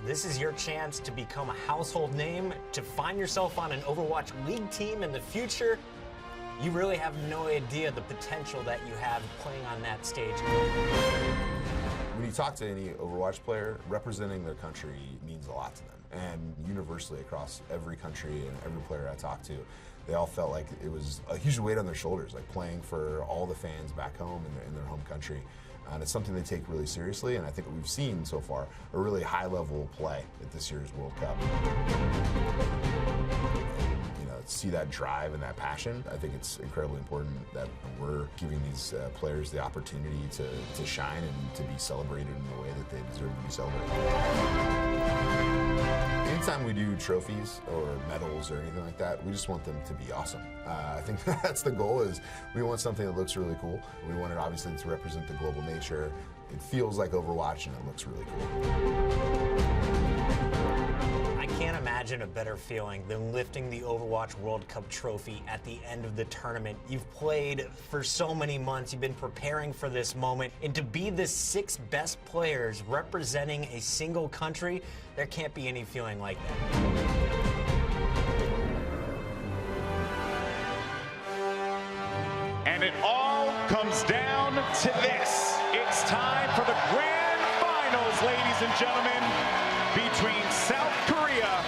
This is your chance to become a household name, to find yourself on an Overwatch League team in the future. You really have no idea the potential that you have playing on that stage. When you talk to any Overwatch player, representing their country means a lot to them. And universally across every country and every player I talked to, they all felt like it was a huge weight on their shoulders, like playing for all the fans back home in their home country. And it's something they take really seriously, and I think what we've seen so far, a really high-level play at this year's World Cup. See that drive and that passion. I think it's incredibly important that we're giving these players the opportunity to shine and to be celebrated in the way that they deserve to be celebrated. Anytime we do trophies or medals or anything like that, we just want them to be awesome. I think that's the goal. Is we want something that looks really cool. We want it obviously to represent the global nature. It feels like Overwatch and it looks really cool. I can't imagine a better feeling than lifting the Overwatch World Cup trophy at the end of the tournament. You've played for so many months, you've been preparing for this moment, and to be the 6 best players representing a single country, there can't be any feeling like that. And it all comes down to this. It's time for the grand finals, ladies and gentlemen, between South Korea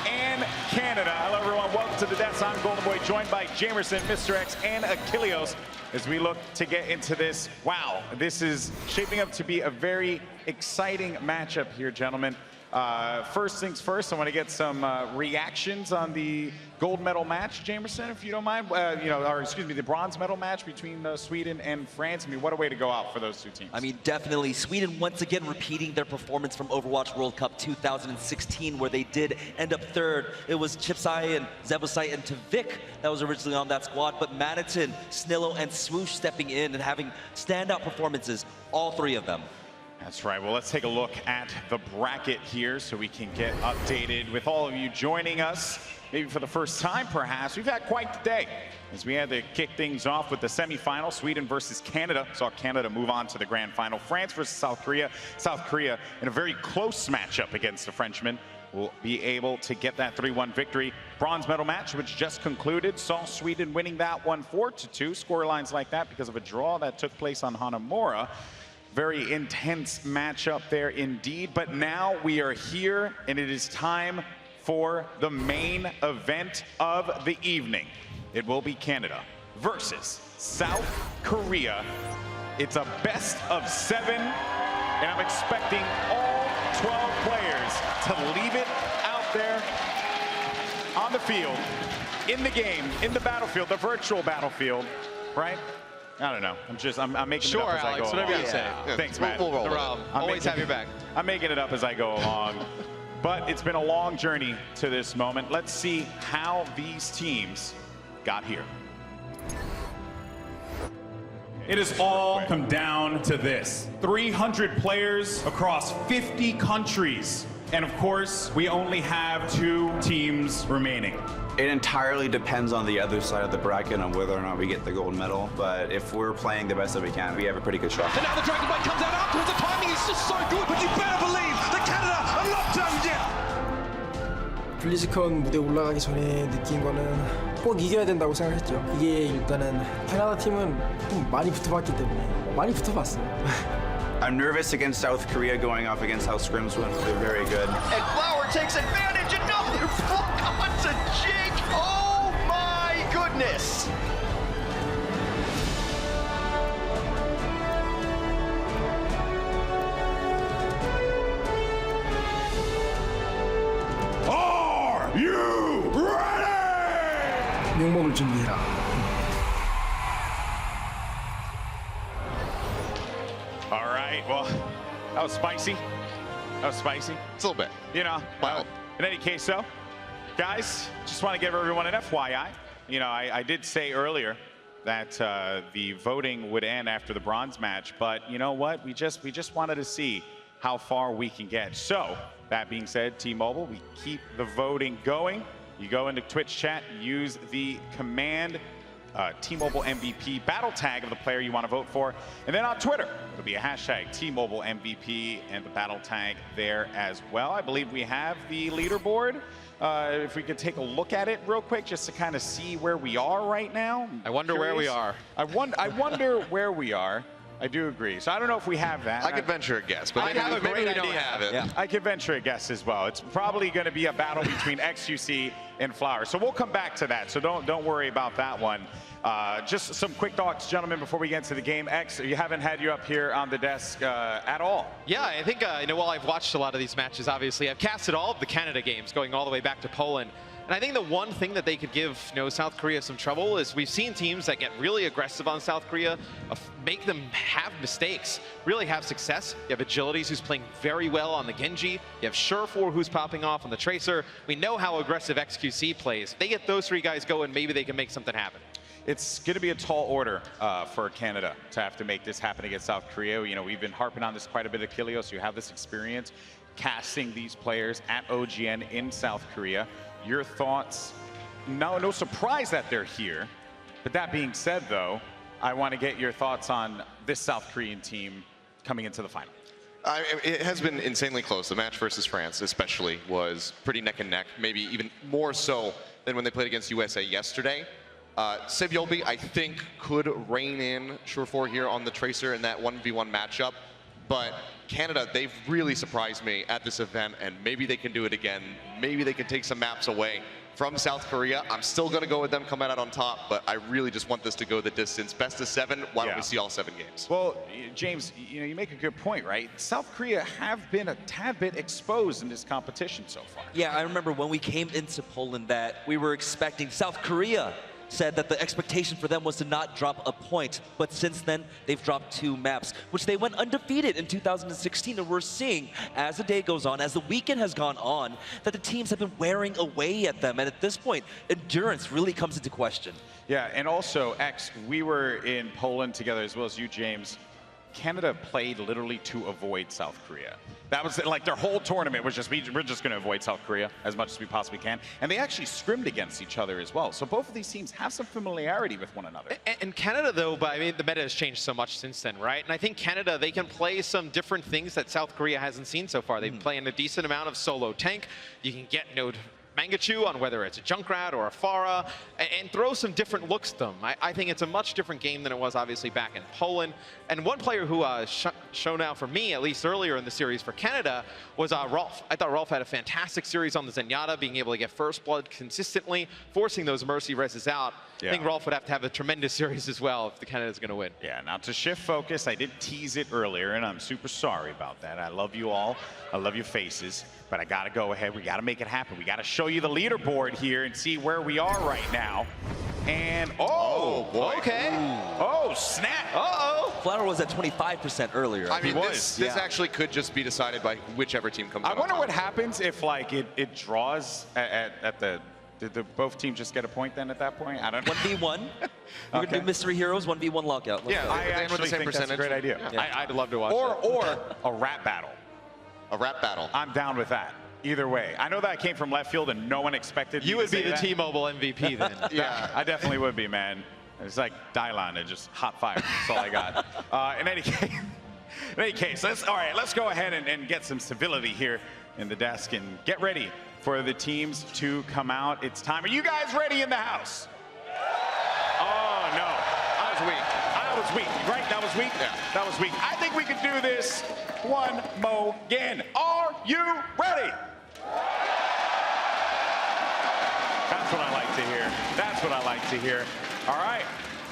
and Canada. Hello, everyone. Welcome to the Deaths. I'm Golden Boy, joined by Jamerson, Mr. X, and Achilleos as we look to get into this. Wow, this is shaping up to be a very exciting matchup here, gentlemen. First things first, I want to get some reactions on the gold medal match, Jamerson, if you don't mind. Or excuse me, the bronze medal match between Sweden and France. I mean, what a way to go out for those two teams. I mean, definitely. Sweden once again repeating their performance from Overwatch World Cup 2016, where they did end up third. It was Chipsai and Zebusai and Tavik that was originally on that squad, but Manitin, Snillo, and Swoosh stepping in and having standout performances, all 3 of them. That's right. Well, let's take a look at the bracket here so we can get updated with all of you joining us. Maybe for the first time, perhaps. We've had quite the day as we had to kick things off with the semifinal, Sweden versus Canada. Saw Canada move on to the grand final. France versus South Korea. South Korea in a very close matchup against the Frenchmen will be able to get that 3-1 victory. Bronze medal match, which just concluded, saw Sweden winning that one 4-2. Scorelines like that because of a draw that took place on Hanamura. Very intense matchup there indeed, but now we are here and it is time for the main event of the evening. It will be Canada versus South Korea. It's a best of 7, and I'm expecting all 12 players to leave it out there on the field, in the game, in the battlefield, the virtual battlefield, right? I don't know. I'm making it up as I go along. Whatever you say. Yeah. Thanks, man. We'll roll. Always have your back. I'm making it up as I go along. But it's been a long journey to this moment. Let's see how these teams got here. It has all come down to this. 300 players across 50 countries. And of course, we only have 2 teams remaining. It entirely depends on the other side of the bracket on whether or not we get the gold medal. But if we're playing the best that we can, we have a pretty good shot. And now the Dragon Bite comes out afterwards. The timing is just so good. But you better believe that Canada are not done yet. 블리즈컨 무대 올라가기 전에 느낀 거는 꼭 이겨야 된다고 생각했죠. 이게 일단은 캐나다 팀은 좀 많이 붙어봤기 때문에 많이 붙어봤어요. I'm nervous against South Korea going off against how scrims went. They're very good. And Flower takes advantage. Another block onto Jake. Oh my goodness. Are you ready? 욕먹을 준비해라. All right, well, that was spicy. That was spicy. It's a little bit. You know, Wow. In any case, though, guys, just want to give everyone an FYI. You know, I did say earlier that the voting would end after the bronze match, but you know what? We just wanted to see how far we can get. So, that being said, T-Mobile, we keep the voting going. You go into Twitch chat, use the command T-Mobile MVP battle tag of the player you want to vote for. And then on Twitter, it'll be a hashtag T-Mobile MVP and the battle tag there as well. I believe we have the leaderboard. If we could take a look at it real quick, just to kind of see where we are right now. I wonder where we are. I wonder where we are. I do agree. So I don't know if we have that. I could venture a guess, but I maybe we don't have it. Yeah. I could venture a guess as well. It's probably going to be a battle between XQC and Flower. So we'll come back to that. So don't worry about that one. Just some quick thoughts, gentlemen, before we get into the game. X, you haven't had you up here on the desk at all. Yeah, I think, while I've watched a lot of these matches, obviously, I've casted all of the Canada games going all the way back to Poland. And I think the one thing that they could give South Korea some trouble is we've seen teams that get really aggressive on South Korea, make them have mistakes, really have success. You have Agilities, who's playing very well on the Genji. You have Surefour, who's popping off on the Tracer. We know how aggressive XQC plays. If they get those three guys going, maybe they can make something happen. It's going to be a tall order for Canada to have to make this happen against South Korea. We've been harping on this quite a bit, Achilleos. You have this experience casting these players at OGN in South Korea. Your thoughts? No surprise that they're here. But that being said, though, I want to get your thoughts on this South Korean team coming into the final. It has been insanely close. The match versus France especially was pretty neck and neck, maybe even more so than when they played against USA yesterday. Sebiobi, I think, could rein in Surefour here on the Tracer in that 1v1 matchup. But Canada, they've really surprised me at this event, and maybe they can do it again. Maybe they can take some maps away from South Korea. I'm still going to go with them coming out on top, but I really just want this to go the distance. Best of 7, why don't we see all 7 games? Well, James, you make a good point, right? South Korea have been a tad bit exposed in this competition so far. Yeah, I remember when we came into Poland that we were expecting South Korea said that the expectation for them was to not drop a point, but since then they've dropped 2 maps, which they went undefeated in 2016, and we're seeing as the day goes on, as the weekend has gone on, that the teams have been wearing away at them, and at this point, endurance really comes into question. Yeah, and also, X, we were in Poland together as well as you, James. Canada played literally to avoid South Korea. That was like their whole tournament was just, we're just going to avoid South Korea as much as we possibly can. And they actually scrimmed against each other as well. So both of these teams have some familiarity with one another. And Canada, though, but I mean, the meta has changed so much since then, right? And I think Canada, they can play some different things that South Korea hasn't seen so far. They've played a decent amount of solo tank. You can get Mangachu on whether it's a Junkrat or a Pharah, and throw some different looks to them. I think it's a much different game than it was obviously back in Poland. And one player who shone out for me, at least earlier in the series for Canada, was Rolf. I thought Rolf had a fantastic series on the Zenyatta, being able to get first blood consistently, forcing those Mercy reses out. Yeah. I think Rolf would have to have a tremendous series as well if the Canada's going to win. Yeah, now to shift focus, I did tease it earlier, and I'm super sorry about that. I love you all. I love your faces, but I got to go ahead. We got to make it happen. We got to show you the leaderboard here and see where we are right now. And, oh boy. Okay. Oh, snap. Uh-oh. Flower was at 25% earlier. I mean, this actually could just be decided by whichever team comes out. I wonder what happens if, like, it draws at the... Did both teams just get a point then at that point? I don't know. 1v1. We're going to do Mystery Heroes, 1v1 lockout. Yeah, I actually think that's a great idea. Yeah. I'd love to watch that. Or a rap battle. A rap battle. I'm down with that. Either way. I know that came from left field and no one expected you would be the T-Mobile MVP then. Yeah, I definitely would be, man. It's like Dylon, it's just hot fire. That's all I got. In any case, let's go ahead and get some civility here in the desk and get ready for the teams to come out. It's time. Are you guys ready in the house? Oh, no. I was weak, right? That was weak? Yeah. That was weak. I think we could do this one more again. Are you ready? That's what I like to hear. That's what I like to hear. All right,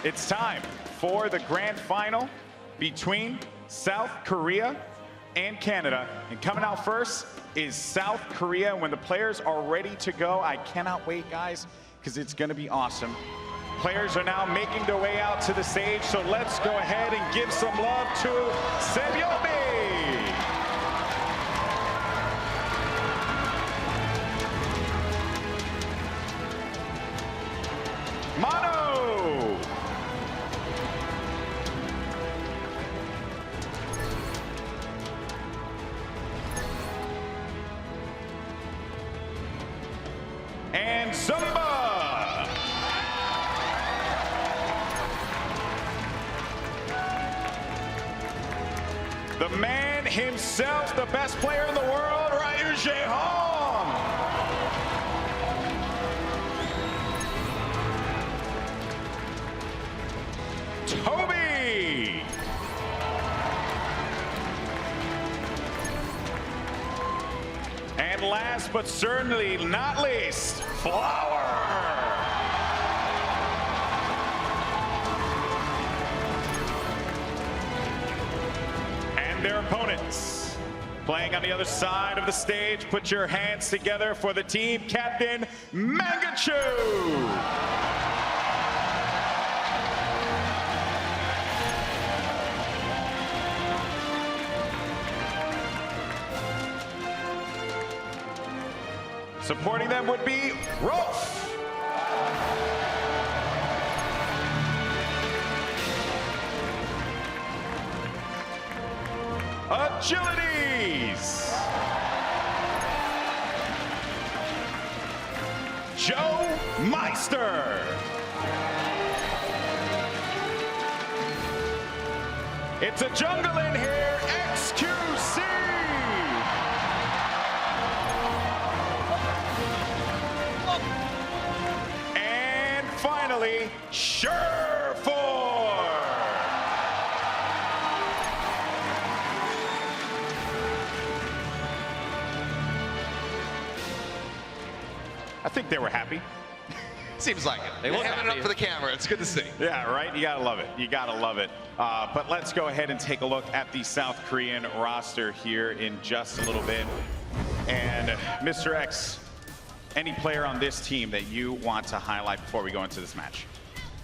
it's time for the grand final between South Korea and Canada. And coming out first is South Korea. When the players are ready to go, I cannot wait, guys, because it's going to be awesome. Players are now making their way out to the stage, so let's go ahead and give some love to Sebiobi. Mono. And Zumba. the man himself, the best player in the world, Ryu Jae-hong. Toby. And last but certainly not least, Flower. And their opponents playing on the other side of the stage. Put your hands together for the team captain, Mangachu. Supporting them would be Rolf. Agilities. Joe Meister. It's a jungle in here, XQC. And finally, Surefour. I think they were happy. Seems like it. They look having it happy. up for the camera. It's good to see. Yeah, right? You gotta love it. You gotta love it. But let's go ahead and take a look at the South Korean roster here in just a little bit. And Mr. X, any player on this team that you want to highlight before we go into this match?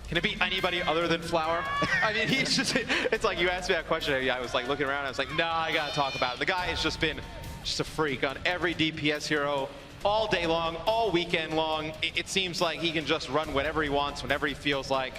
Can it be anybody other than Flower? I mean, he's just, it's like you asked me that question. I was like looking around. I was like, nah, I got to talk about it. The guy has just been just a freak on every DPS hero all day long, all weekend long. It seems like he can just run whatever he wants, whenever he feels like.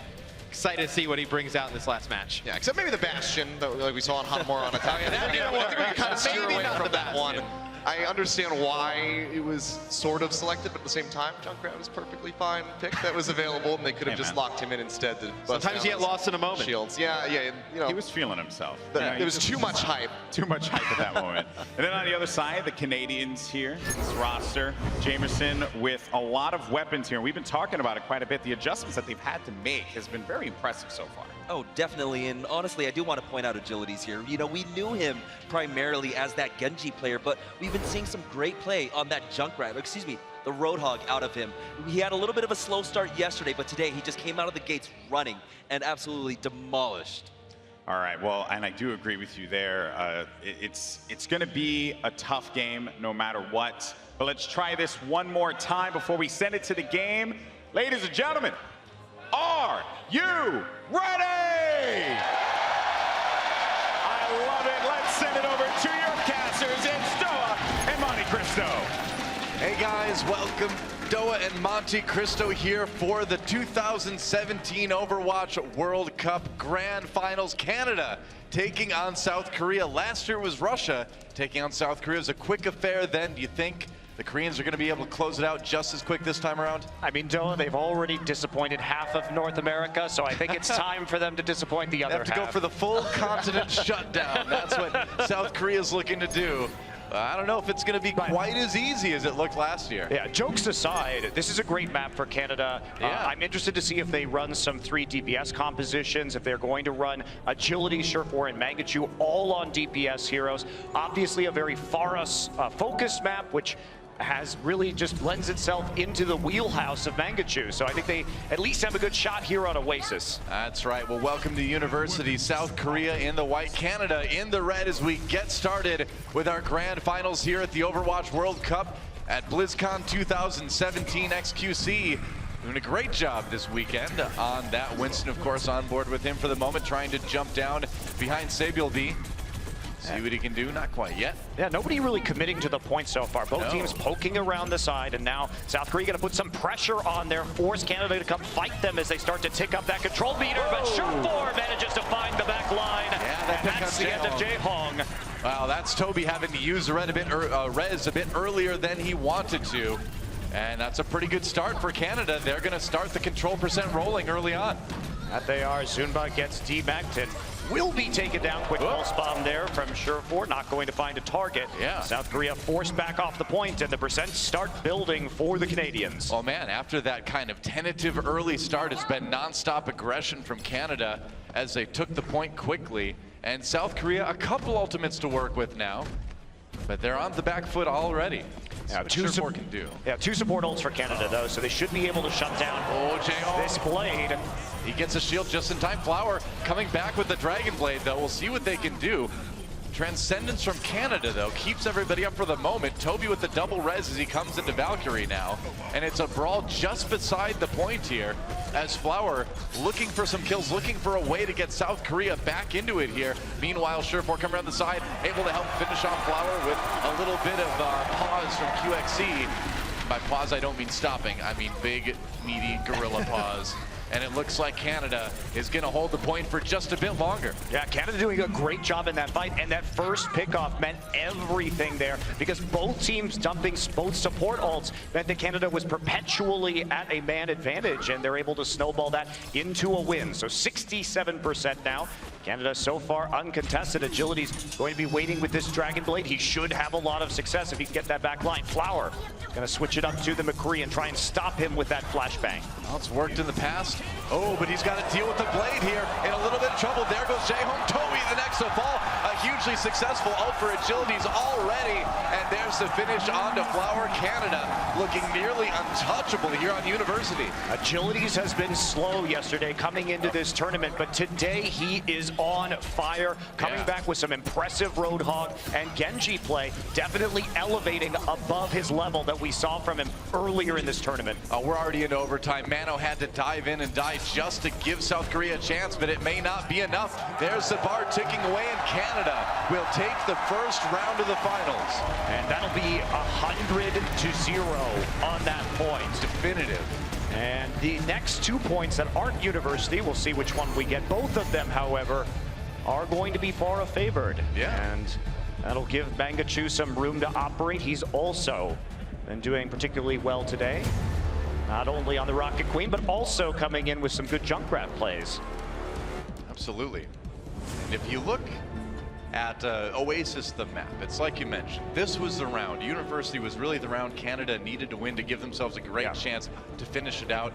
Excited to see what he brings out in this last match. Yeah, except maybe the Bastion, that, like we saw on Hanamura on attack. I think we can kind of steer away from that one. I understand why it was sort of selected, but at the same time, Junkrat was perfectly fine pick that was available, and they could have just locked him in instead to bust Sometimes you down get lost in a moment. Shields. Yeah, you know. He was feeling himself. There was too much hype. Too much hype at that moment. And then on the other side, the Canadians here, this roster, Jamerson with a lot of weapons here. We've been talking about it quite a bit. The adjustments that they've had to make has been very impressive so far. Oh, definitely. And honestly, I do want to point out Agilities here. You know, we knew him primarily as that Genji player, but we've been seeing some great play on that Junkrat, excuse me, the Roadhog out of him. He had a little bit of a slow start yesterday, but today he just came out of the gates running and absolutely demolished. All right, well, and I do agree with you there. It's going to be a tough game no matter what. But let's try this one more time before we send it to the game. Ladies and gentlemen, are you ready? I love it. Let's send it over to your casters in Stoa and Monte Cristo. Hey guys, welcome. Doa and Monte Cristo here for the 2017 Overwatch World Cup Grand Finals. Canada taking on South Korea. Last year was Russia taking on South Korea. It was a quick affair then. Do you think the Koreans are going to be able to close it out just as quick this time around? I mean, Doa, they've already disappointed half of North America, so I think it's time for them to disappoint the other half. They have to go for the full continent shutdown. That's what South Korea's looking to do. I don't know if it's going to be quite as easy as it looked last year. Yeah, jokes aside, this is a great map for Canada. Yeah. I'm interested to see if they run some 3 DPS compositions, if they're going to run Agility, Surefour, and Mangachu all on DPS heroes. Obviously a very Faras-focused map, which has really just lends itself into the wheelhouse of Mangachu. So I think they at least have a good shot here on Oasis. That's right. Well, welcome to University. South Korea in the white, Canada in the red as we get started with our grand finals here at the Overwatch World Cup at BlizzCon 2017. XQC doing a great job this weekend on that. Winston, of course, on board with him for the moment, trying to jump down behind Sabielby. See what he can do, not quite yet. Yeah, nobody really committing to the point so far. Both teams poking around the side, and now South Korea gonna put some pressure on there, force Canada to come fight them as they start to tick up that control meter, but Surefour manages to find the back line, and that's the end of Jae-hong. Wow, that's Toby having to use the res a bit earlier than he wanted to. And that's a pretty good start for Canada. They're gonna start the control percent rolling early on. That they are. Zunba gets demacked, and will be taken down. Quick pulse bomb there from Surefour, not going to find a target. Yeah. South Korea forced back off the point, and the percent start building for the Canadians. Oh man, after that kind of tentative early start, it's been non-stop aggression from Canada as they took the point quickly. And South Korea, a couple ultimates to work with now, but they're on the back foot already. Yeah, two Surefour can do. Yeah, 2 support ults for Canada though, so they should be able to shut down this blade. He gets a shield just in time. Flower coming back with the Dragon Blade though. We'll see what they can do. Transcendence from Canada though keeps everybody up for the moment. Toby with the double res as he comes into Valkyrie now. And it's a brawl just beside the point here as Flower looking for some kills, looking for a way to get South Korea back into it here. Meanwhile, Surefour coming around the side, able to help finish off Flower with a little bit of pause from QXC. By pause, I don't mean stopping. I mean big, meaty gorilla pause. And it looks like Canada is going to hold the point for just a bit longer. Yeah, Canada doing a great job in that fight, and that first pickoff meant everything there because both teams dumping both support ults meant that Canada was perpetually at a man advantage, and they're able to snowball that into a win. So 67% now. Canada so far uncontested. Agility's going to be waiting with this Dragon Blade. He should have a lot of success if he can get that back line. Flower going to switch it up to the McCree and try and stop him with that flashbang. Well, it's worked in the past. Oh, but he's got to deal with the blade here. In a little bit of trouble. There goes Jaehong. Toby the next to fall. A hugely successful ult for Agility's already. And there's the finish on to Flower. Canada looking nearly untouchable here on University. Agility's has been slow yesterday coming into this tournament, but today he is on fire, coming back with some impressive Roadhog and Genji play, definitely elevating above his level that we saw from him earlier in this tournament. We're already in overtime. Mano had to dive in and die just to give South Korea a chance, but it may not be enough. There's the bar ticking away, and Canada will take the first round of the finals. And that'll be 100-0 on that point. Definitive. And the next 2 points that aren't University, we'll see which one we get. Both of them, however, are going to be far favored. Yeah. And that'll give Mangachu some room to operate. He's also been doing particularly well today. Not only on the Rocket Queen, but also coming in with some good Junkrat plays. Absolutely. And if you look at Oasis, the map, it's like you mentioned, this was the round. University was really the round Canada needed to win to give themselves a great chance to finish it out.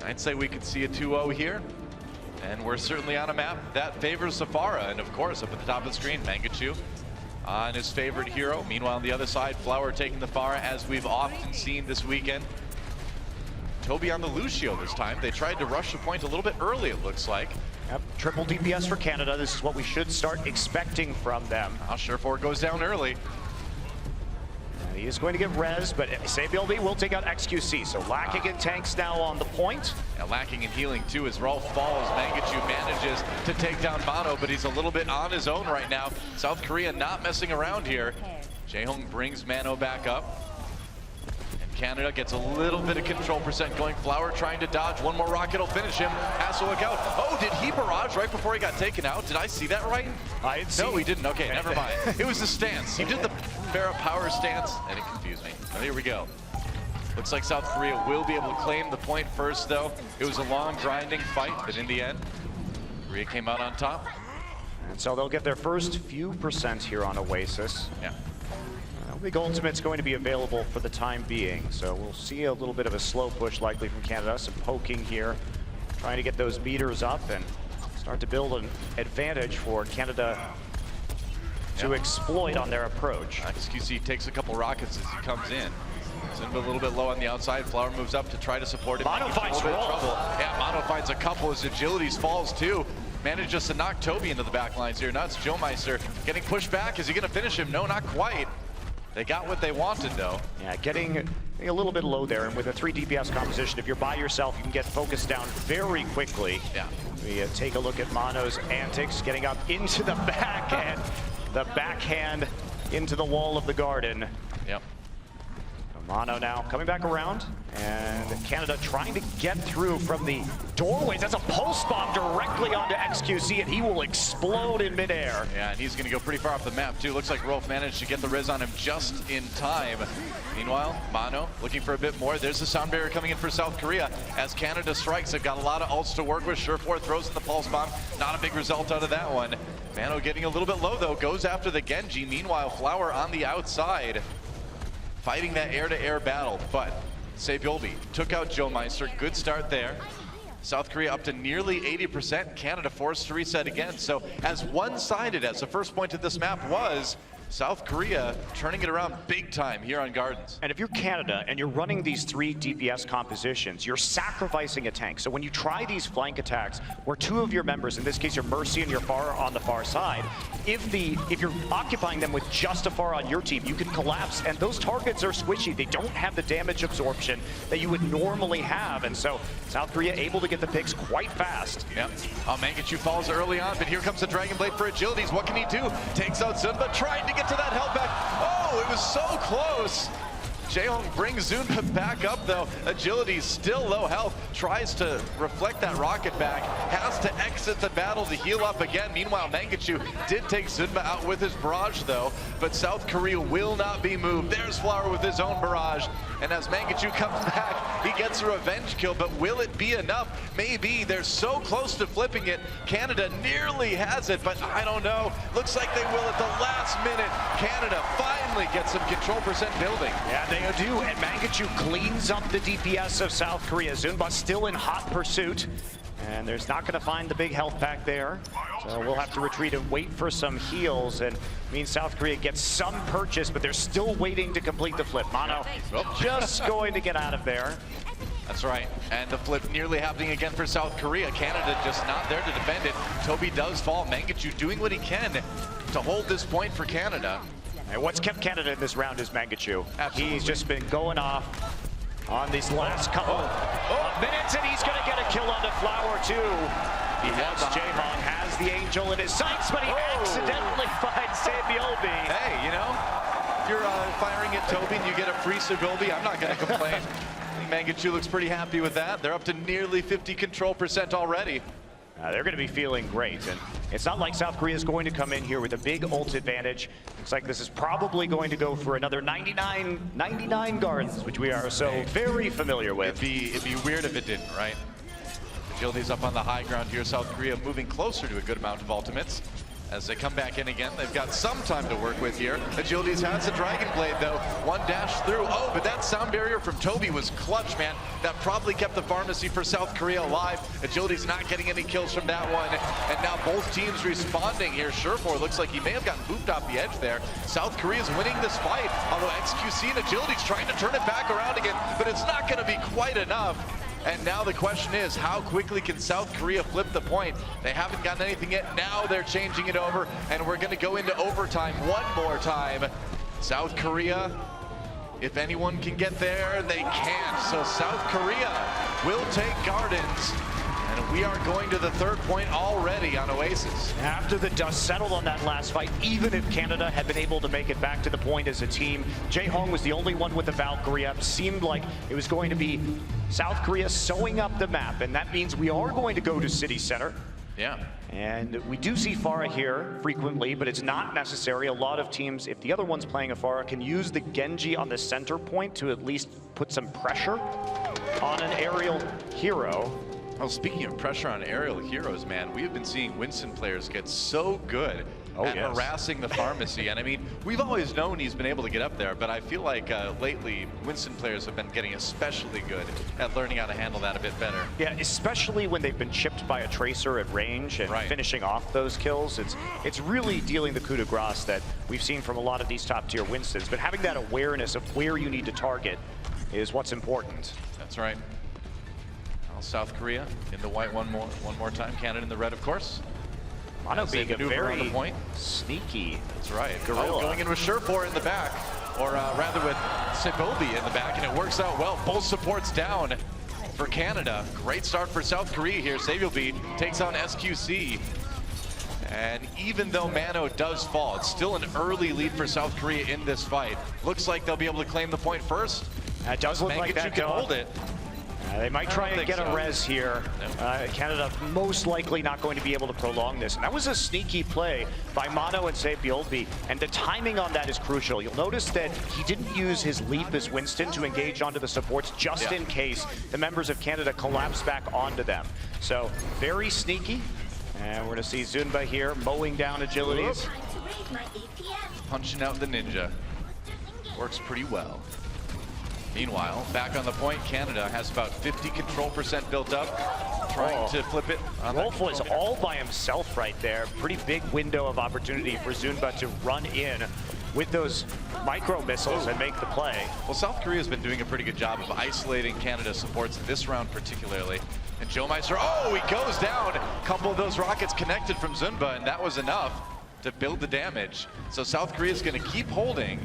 I'd say we could see a 2-0 here. And we're certainly on a map that favors Safara. And of course, up at the top of the screen, Mangachu on his favorite hero. Meanwhile, on the other side, Flower taking the Pharah, as we've often seen this weekend. Toby on the Lucio this time. They tried to rush the point a little bit early, it looks like. Yep, triple DPS for Canada. This is what we should start expecting from them. Surefour goes down early. And he is going to get res, but SaveLB will take out XQC. So lacking in tanks now on the point. And lacking in healing too as Rolf falls. Mangachu manages to take down Mano, but he's a little bit on his own right now. South Korea not messing around here. Jaehong brings Mano back up. Canada gets a little bit of control percent going. Flower trying to dodge. One more rocket will finish him. Has to look out. Oh, did he barrage right before he got taken out? Did I see that right? No, he didn't. Okay, never mind. It was the stance. He did the Pharah power stance, and it confused me. Oh, here we go. Looks like South Korea will be able to claim the point first, though. It was a long, grinding fight, but in the end, Korea came out on top. And so they'll get their first few percent here on Oasis. Yeah. I think Ultimate's going to be available for the time being, so we'll see a little bit of a slow push likely from Canada. Some poking here, trying to get those meters up and start to build an advantage for Canada to exploit on their approach. XQC takes a couple rockets as he comes in. He's a little bit low on the outside. Flower moves up to try to support him. Mano finds Rolf. Yeah, Mano finds a couple as Agility's falls too. Manages to knock Toby into the back lines here. Nuts, Joe Meister getting pushed back. Is he gonna finish him? No, not quite. They got what they wanted, though. Yeah, getting a little bit low there, and with a 3 DPS composition, if you're by yourself, you can get focused down very quickly. Yeah. We take a look at Mano's antics, getting up into the backhand, the backhand into the wall of the garden. Yep. Mono now coming back around, and Canada trying to get through from the doorways. That's a pulse bomb directly onto XQC, and he will explode in midair. Yeah, and he's going to go pretty far off the map, too. Looks like Rolf managed to get the Riz on him just in time. Meanwhile, Mono looking for a bit more. There's the sound barrier coming in for South Korea. As Canada strikes, they've got a lot of ults to work with. Surefour throws in the pulse bomb. Not a big result out of that one. Mano getting a little bit low, though. Goes after the Genji. Meanwhile, Flower on the outside, fighting that air-to-air battle. But Sebyolbi took out Joe Meister. Good start there. South Korea up to nearly 80%. Canada forced to reset again. So as one-sided as the first point of this map was, South Korea turning it around big time here on Gardens. And if you're Canada and you're running these 3 DPS compositions, you're sacrificing a tank. So when you try these flank attacks, where 2 of your members, in this case your Mercy and your Pharah on the far side, if you're occupying them with just a Pharah on your team, you can collapse, and those targets are squishy. They don't have the damage absorption that you would normally have, and so South Korea able to get the picks quite fast. Yep. Mangachu falls early on, but here comes the Dragon Blade for Agilities. What can he do? Takes out Zunba, trying to get to that held back. Oh, it was so close. Jaehong brings Zunba back up, though. Agility still low health, tries to reflect that rocket back, has to exit the battle to heal up again. Meanwhile, Mangachu did take Zunba out with his barrage, though, but South Korea will not be moved. There's Flower with his own barrage, and as Mangachu comes back, he gets a revenge kill, but will it be enough? Maybe. They're so close to flipping it. Canada nearly has it, but I don't know. Looks like they will at the last minute. Canada finally gets some control percent building. Yeah, they do, and Mangachu cleans up the DPS of South Korea. Zunba still in hot pursuit, and there's not going to find the big health pack there. So we'll have to retreat and wait for some heals, and means South Korea gets some purchase, but they're still waiting to complete the flip. Mono just going to get out of there. That's right, and the flip nearly happening again for South Korea. Canada just not there to defend it. Toby does fall. Mangachu doing what he can to hold this point for Canada. And what's kept Canada in this round is Mangachu. Absolutely. He's just been going off on these last couple of minutes, and he's going to get a kill onto Flower, too. Jaehong has the Angel in his sights, but he accidentally finds Sebyolbi. Hey, you know, if you're firing at Toby and you get a free Sebyolbi, I'm not going to complain. I think Mangachu looks pretty happy with that. They're up to nearly 50 control percent already. They're going to be feeling great, and it's not like South Korea is going to come in here with a big ult advantage. Looks like this is probably going to go for another 99 Gardens, which we are so very familiar with. It'd be weird if it didn't, right? Agility's up on the high ground here. South Korea moving closer to a good amount of ultimates. As they come back in again, they've got some time to work with here. Agilities has the Dragon Blade, though. One dash through. Oh, but that sound barrier from Toby was clutch, man. That probably kept the pharmacy for South Korea alive. Agility's not getting any kills from that one. And now both teams responding here. Surefour looks like he may have gotten booped off the edge there. South Korea's winning this fight, although XQC and Agility's trying to turn it back around again, but it's not going to be quite enough. And now the question is, how quickly can South Korea flip the point? They haven't gotten anything yet. Now they're changing it over, and we're going to go into overtime one more time. South Korea, if anyone can get there, they can't. So South Korea will take Gardens. And we are going to the third point already on Oasis. After the dust settled on that last fight, even if Canada had been able to make it back to the point as a team, Jaehong was the only one with the Valkyrie up. Seemed like it was going to be South Korea sewing up the map, and that means we are going to go to City Center. Yeah. And we do see Pharah here frequently, but it's not necessary. A lot of teams, if the other one's playing a Pharah, can use the Genji on the center point to at least put some pressure on an aerial hero. Well, speaking of pressure on aerial heroes, man, we have been seeing Winston players get so good at harassing the pharmacy. And I mean, we've always known he's been able to get up there, but I feel like lately Winston players have been getting especially good at learning how to handle that a bit better. Yeah, especially when they've been chipped by a tracer at range and finishing off those kills. It's really dealing the coup de grace that we've seen from a lot of these top tier Winstons, but having that awareness of where you need to target is what's important. That's right. South Korea in the white one more time. Canada in the red, of course. Mono being a very sneaky. That's right. Gorilla. Going in with Surefour in the back, or rather with Sebyolbi in the back, and it works out well. Both supports down for Canada. Great start for South Korea here. Sebyolbi takes on SQC. And even though Mano does fall, it's still an early lead for South Korea in this fight. Looks like they'll be able to claim the point first. It does look like that, can hold it. They might try and get a res here. Canada most likely not going to be able to prolong this. And that was a sneaky play by Mano and Sebiolbi, and the timing on that is crucial. You'll notice that he didn't use his leap as Winston to engage onto the supports just in case the members of Canada collapse back onto them. So very sneaky. And we're going to see Zunba here mowing down agilities. Punching out the ninja. Works pretty well. Meanwhile, back on the point, Canada has about 50 control % built up, trying to flip it. Rolf was all by himself right there. Pretty big window of opportunity for Zunba to run in with those micro missiles and make the play. Well, South Korea's been doing a pretty good job of isolating Canada's supports in this round particularly. And Joe Meister, oh, he goes down. A couple of those rockets connected from Zunba, and that was enough to build the damage. So South Korea's going to keep holding.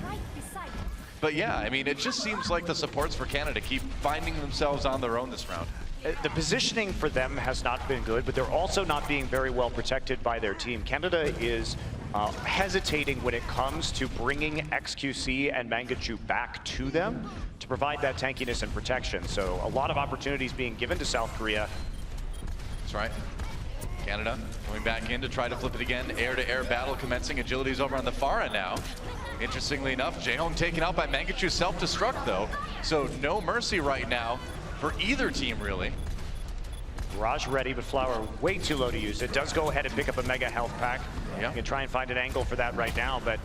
But yeah, I mean, it just seems like the supports for Canada keep finding themselves on their own this round. The positioning for them has not been good, but they're also not being very well protected by their team. Canada is hesitating when it comes to bringing XQC and Mangachu back to them to provide that tankiness and protection. So a lot of opportunities being given to South Korea. That's right. Canada going back in to try to flip it again. Air-to-air battle commencing. Agility's over on the far end now. Interestingly enough, Jaehong taken out by Mangachu, self-destruct though. So no mercy right now for either team really. Raj ready, but Flower way too low to use it. Does go ahead and pick up a mega health pack. You can try and find an angle for that right now, but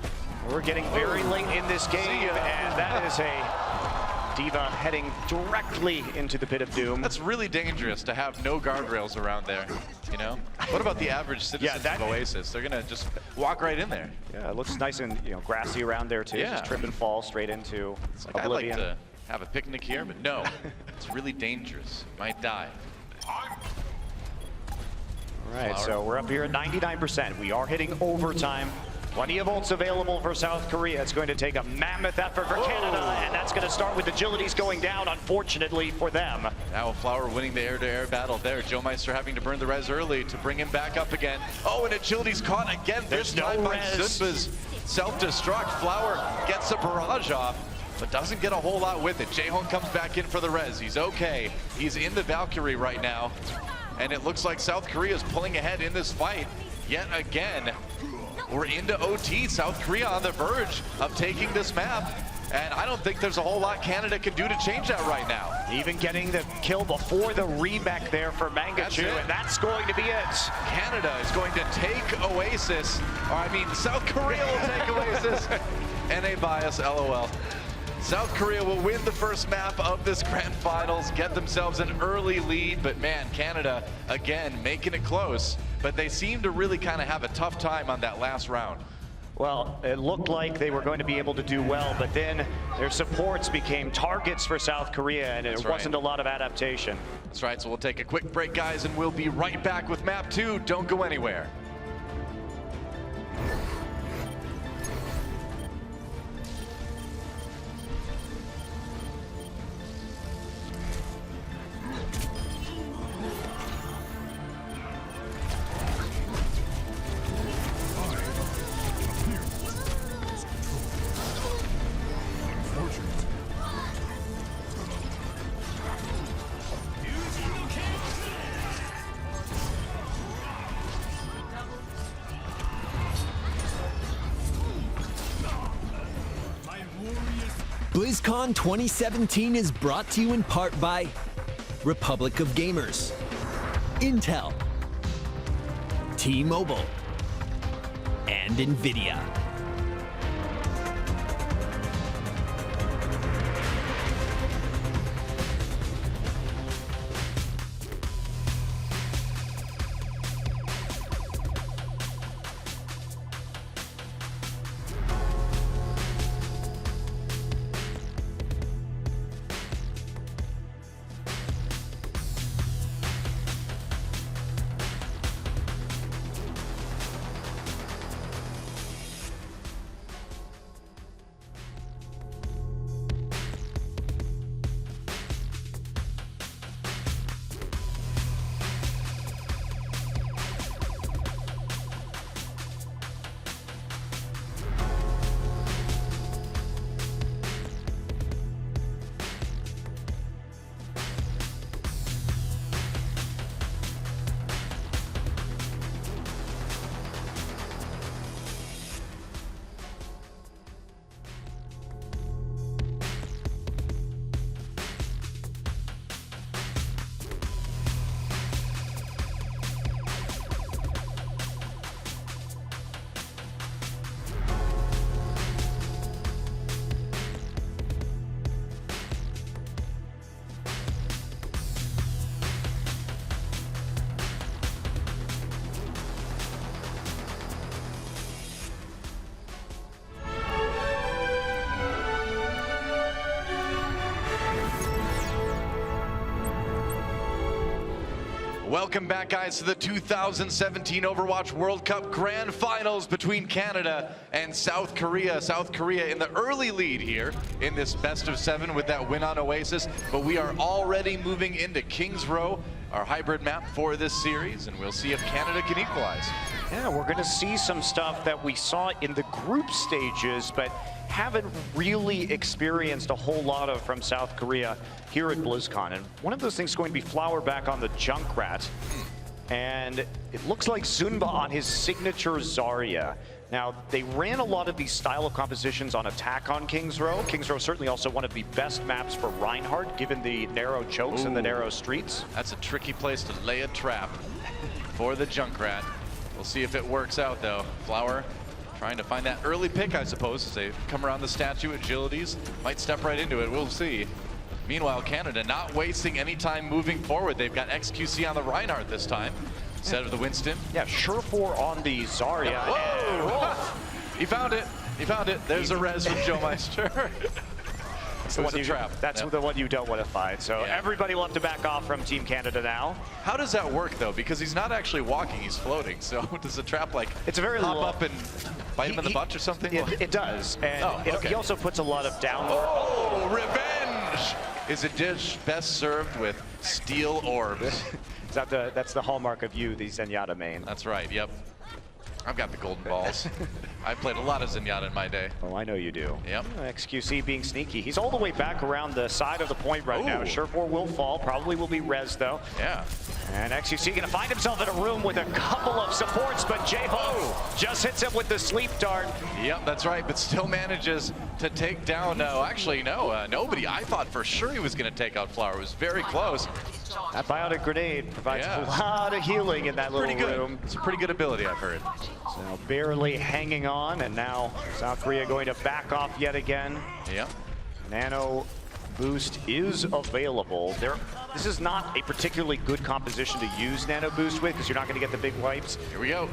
we're getting very late in this game, and that is a D.Va heading directly into the pit of doom. That's really dangerous to have no guardrails around there, you know? What about the average citizens of Oasis? They're gonna just walk right in there. Yeah, it looks nice and grassy around there too. Just trip and fall straight into I'd like to have a picnic here, but no, it's really dangerous. You might die. All right, so we're up here at 99%. We are hitting overtime. Plenty of ults available for South Korea. It's going to take a mammoth effort for Canada, and that's going to start with agilities going down, unfortunately for them. Now Flower winning the air-to-air battle there. Joe Meister having to burn the res early to bring him back up again. Oh, and agility's caught again. This time by Zunba's self-destruct. Flower gets a barrage off, but doesn't get a whole lot with it. Jaehong comes back in for the res. He's okay. He's in the Valkyrie right now. And it looks like South Korea is pulling ahead in this fight yet again. We're into OT. South Korea on the verge of taking this map. And I don't think there's a whole lot Canada can do to change that right now. Even getting the kill before the reback there for Mangachu, and that's going to be it. Canada is going to take Oasis, or I mean South Korea will take Oasis. NA bias, LOL. South Korea will win the first map of this grand finals, get themselves an early lead, but man, Canada, again, making it close. But they seem to really kind of have a tough time on that last round. Well, it looked like they were going to be able to do well, but then their supports became targets for South Korea, and it wasn't a lot of adaptation. That's right, so we'll take a quick break, guys, and we'll be right back with map 2. Don't go anywhere. BlizzCon 2017 is brought to you in part by Republic of Gamers, Intel, T-Mobile, and NVIDIA. Welcome back, guys, to the 2017 Overwatch World Cup Grand Finals between Canada and South Korea. South Korea in the early lead here in this best of 7 with that win on Oasis, but we are already moving into Kings Row, our hybrid map for this series, and we'll see if Canada can equalize. Yeah, we're going to see some stuff that we saw in the group stages, but haven't really experienced a whole lot of from South Korea here at BlizzCon. And one of those things is going to be Flower back on the Junkrat. And it looks like Zunba on his signature Zarya. Now, they ran a lot of these style of compositions on attack on Kings Row. Kings Row certainly also one of the best maps for Reinhardt, given the narrow chokes and the narrow streets. That's a tricky place to lay a trap for the Junkrat. We'll see if it works out, though. Flower trying to find that early pick, I suppose, as they come around the statue. Agilities might step right into it. We'll see. Meanwhile, Canada not wasting any time moving forward. They've got XQC on the Reinhardt this time instead of the Winston. Yeah, Surefour on the Zarya. Yep. Whoa! He found it. He found it. There's a res from Joe Meister. That's the one you, trap. That's the one you don't want to find. So everybody will have to back off from Team Canada now. How does that work, though? Because he's not actually walking, he's floating. So does the trap, like, it's a very hop up and bite him in the butt or something? It does. And he also puts a lot of downward. Oh, revenge! Is a dish best served with steel orbs. That's the hallmark of you, the Zenyatta main. That's right, yep. I've got the golden balls. I played a lot of Zenyatta in my day. Oh, I know you do. Yep. XQC being sneaky. He's all the way back around the side of the point right now. Surefour will fall. Probably will be res, though. Yeah. And XQC going to find himself in a room with a couple of supports, but J-Ho just hits him with the sleep dart. Yep, that's right, but still manages to take down, nobody. I thought for sure he was going to take out Flower. It was very close. That bionic grenade provides a lot of healing in that little room. It's a pretty good ability, I've heard. So barely hanging on, and now South Korea going to back off yet again. Yep. Nano boost is available. This is not a particularly good composition to use Nano boost with, because you're not going to get the big wipes. Here we go.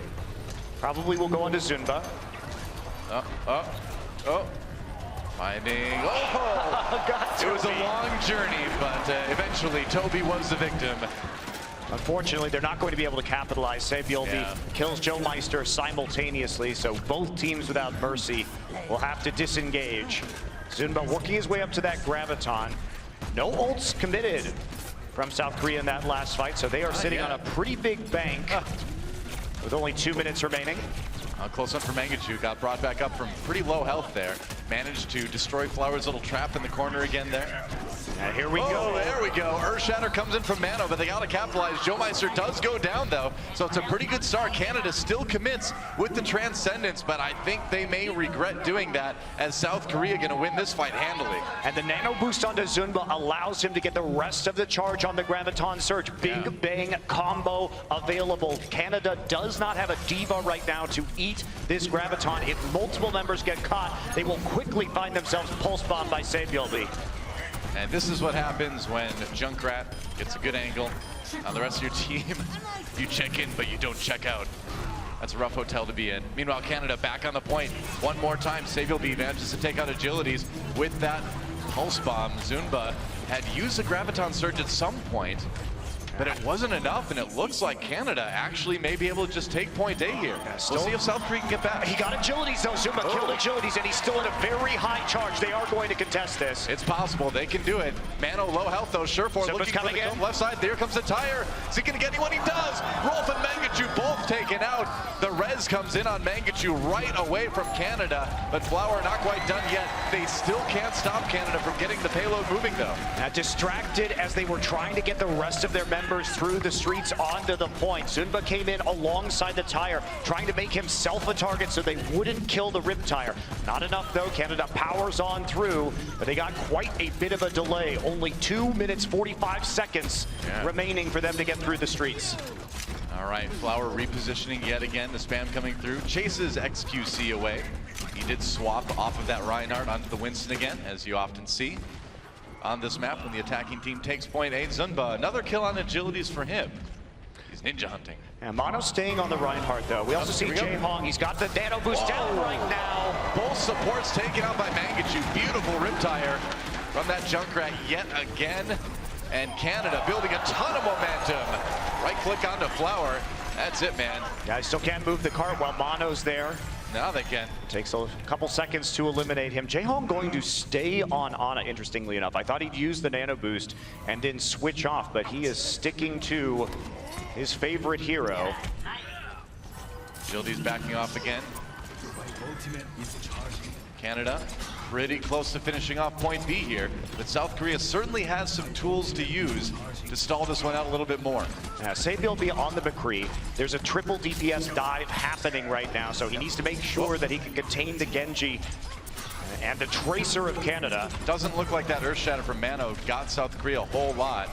Probably will go on to Zunba. Finding, it was a long journey, but eventually Toby was the victim. Unfortunately, they're not going to be able to capitalize. Sabiolby kills Joe Meister simultaneously, so both teams without mercy will have to disengage. Zunba working his way up to that Graviton. No ults committed from South Korea in that last fight, so they are sitting on a pretty big bank with only 2 minutes remaining. Close up for Mangachu, got brought back up from pretty low health there. Managed to destroy Flower's little trap in the corner again there. And here we go. There we go. Earthshatter comes in from Mano, but they got to capitalize. Joe Meister does go down, though, so it's a pretty good start. Canada still commits with the Transcendence, but I think they may regret doing that, as South Korea going to win this fight handily. And the Nano boost onto Zunba allows him to get the rest of the charge on the Graviton Surge. Big bang combo available. Canada does not have a diva right now to eat this Graviton. If multiple members get caught, they will quickly find themselves pulse bombed by Sabiolby. And this is what happens when Junkrat gets a good angle on the rest of your team. You check in, but you don't check out. That's a rough hotel to be in. Meanwhile, Canada back on the point. One more time, Sabiolby manages to take out Agilities with that pulse bomb. Zunba had used the Graviton Surge at some point, but it wasn't enough, and it looks like Canada actually may be able to just take point A here. We'll see if South Korea can get back. He got Agilities, though. Zunba killed Agilities, and he's still in a very high charge. They are going to contest this. It's possible. They can do it. Mano low health, though. Surefour looking for the left side. There comes the tire. Is he going to get anyone? He does. Rolf and Mangachu both taken out. The res comes in on Mangachu right away from Canada, but Flower not quite done yet. They still can't stop Canada from getting the payload moving, though. Distracted as they were trying to get the rest of their members through the streets onto the point. Zunba came in alongside the tire, trying to make himself a target so they wouldn't kill the Riptire. Not enough, though. Canada powers on through, but they got quite a bit of a delay. Only 2 minutes, 45 seconds remaining for them to get through the streets. All right, Flower repositioning yet again. The spam coming through. Chases XQC away. He did swap off of that Reinhardt onto the Winston again, as you often see on this map when the attacking team takes point A. Zunba, another kill on Agilities for him. He's ninja hunting. And Mono staying on the Reinhardt, though. We also see Jae Hong. He's got the Nano boost down right now. Both supports taken out by Mangachu. Beautiful Riptire from that Junkrat yet again. And Canada building a ton of momentum. Right click onto Flower. That's it, man. Guys still can't move the cart while Mono's there. Now they can. Takes a couple seconds to eliminate him. J-Home going to stay on Ana, interestingly enough. I thought he'd use the nano boost and then switch off, but he is sticking to his favorite hero. Agility's backing off again. Canada pretty close to finishing off point B here, but South Korea certainly has some tools to use to stall this one out a little bit more. Yeah, Sabiel be on the McCree. There's a triple DPS dive happening right now, so he needs to make sure that he can contain the Genji and the Tracer of Canada. Doesn't look like that Earth Shatter from Mano got South Korea a whole lot.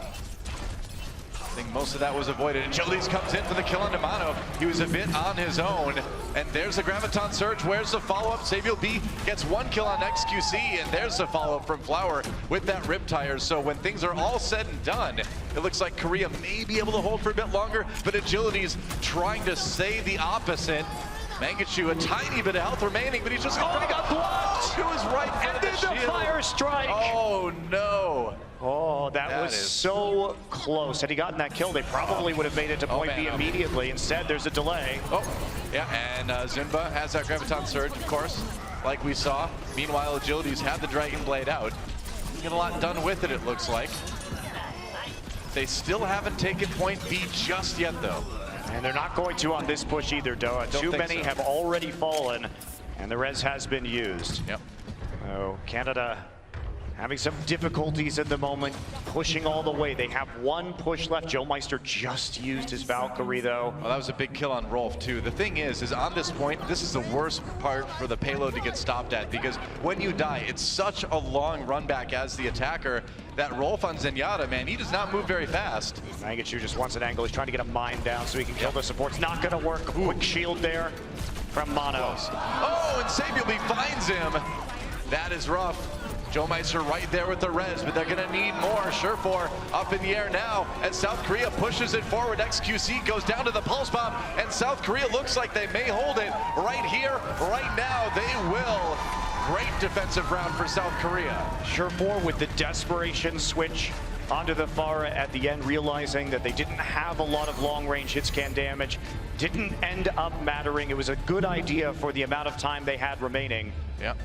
I think most of that was avoided. And Agilities comes in for the kill on Mano. He was a bit on his own. And there's the Graviton Surge. Where's the follow-up? Sabiel B gets one kill on XQC, and there's the follow-up from Flower with that Riptire. So when things are all said and done, it looks like Korea may be able to hold for a bit longer, but Agility's trying to say the opposite. Mangachu, a tiny bit of health remaining, but he's just he got blocked to his right and then the fire strike. Oh no. Oh, that was so close. Had he gotten that kill, they probably would have made it to point B immediately. Instead, there's a delay. Oh, yeah, and Zimba has that Graviton Surge, of course, like we saw. Meanwhile, Agility's had the Dragon Blade out. Get a lot done with it, it looks like. They still haven't taken point B just yet, though. And they're not going to on this push either, Doa. Too many have already fallen, and the res has been used. Yep. Oh, Canada having some difficulties at the moment, pushing all the way. They have one push left. Joe Meister just used his Valkyrie, though. Well, that was a big kill on Rolf, too. The thing is on this point, this is the worst part for the payload to get stopped at, because when you die, it's such a long run back as the attacker that Rolf on Zenyatta, man, he does not move very fast. Mangachu just wants an angle. He's trying to get a mine down so he can kill the supports. Not going to work. Quick shield there from Mono. Oh, and Sabiel finds him. That is rough. Joe Meister right there with the res, but they're gonna need more. Surefour up in the air now as South Korea pushes it forward. XQC goes down to the pulse bomb, and South Korea looks like they may hold it right here, right now. They will. Great defensive round for South Korea. Surefour with the desperation switch onto the Pharah at the end, realizing that they didn't have a lot of long-range hit-scan damage. Didn't end up mattering. It was a good idea for the amount of time they had remaining. Yep.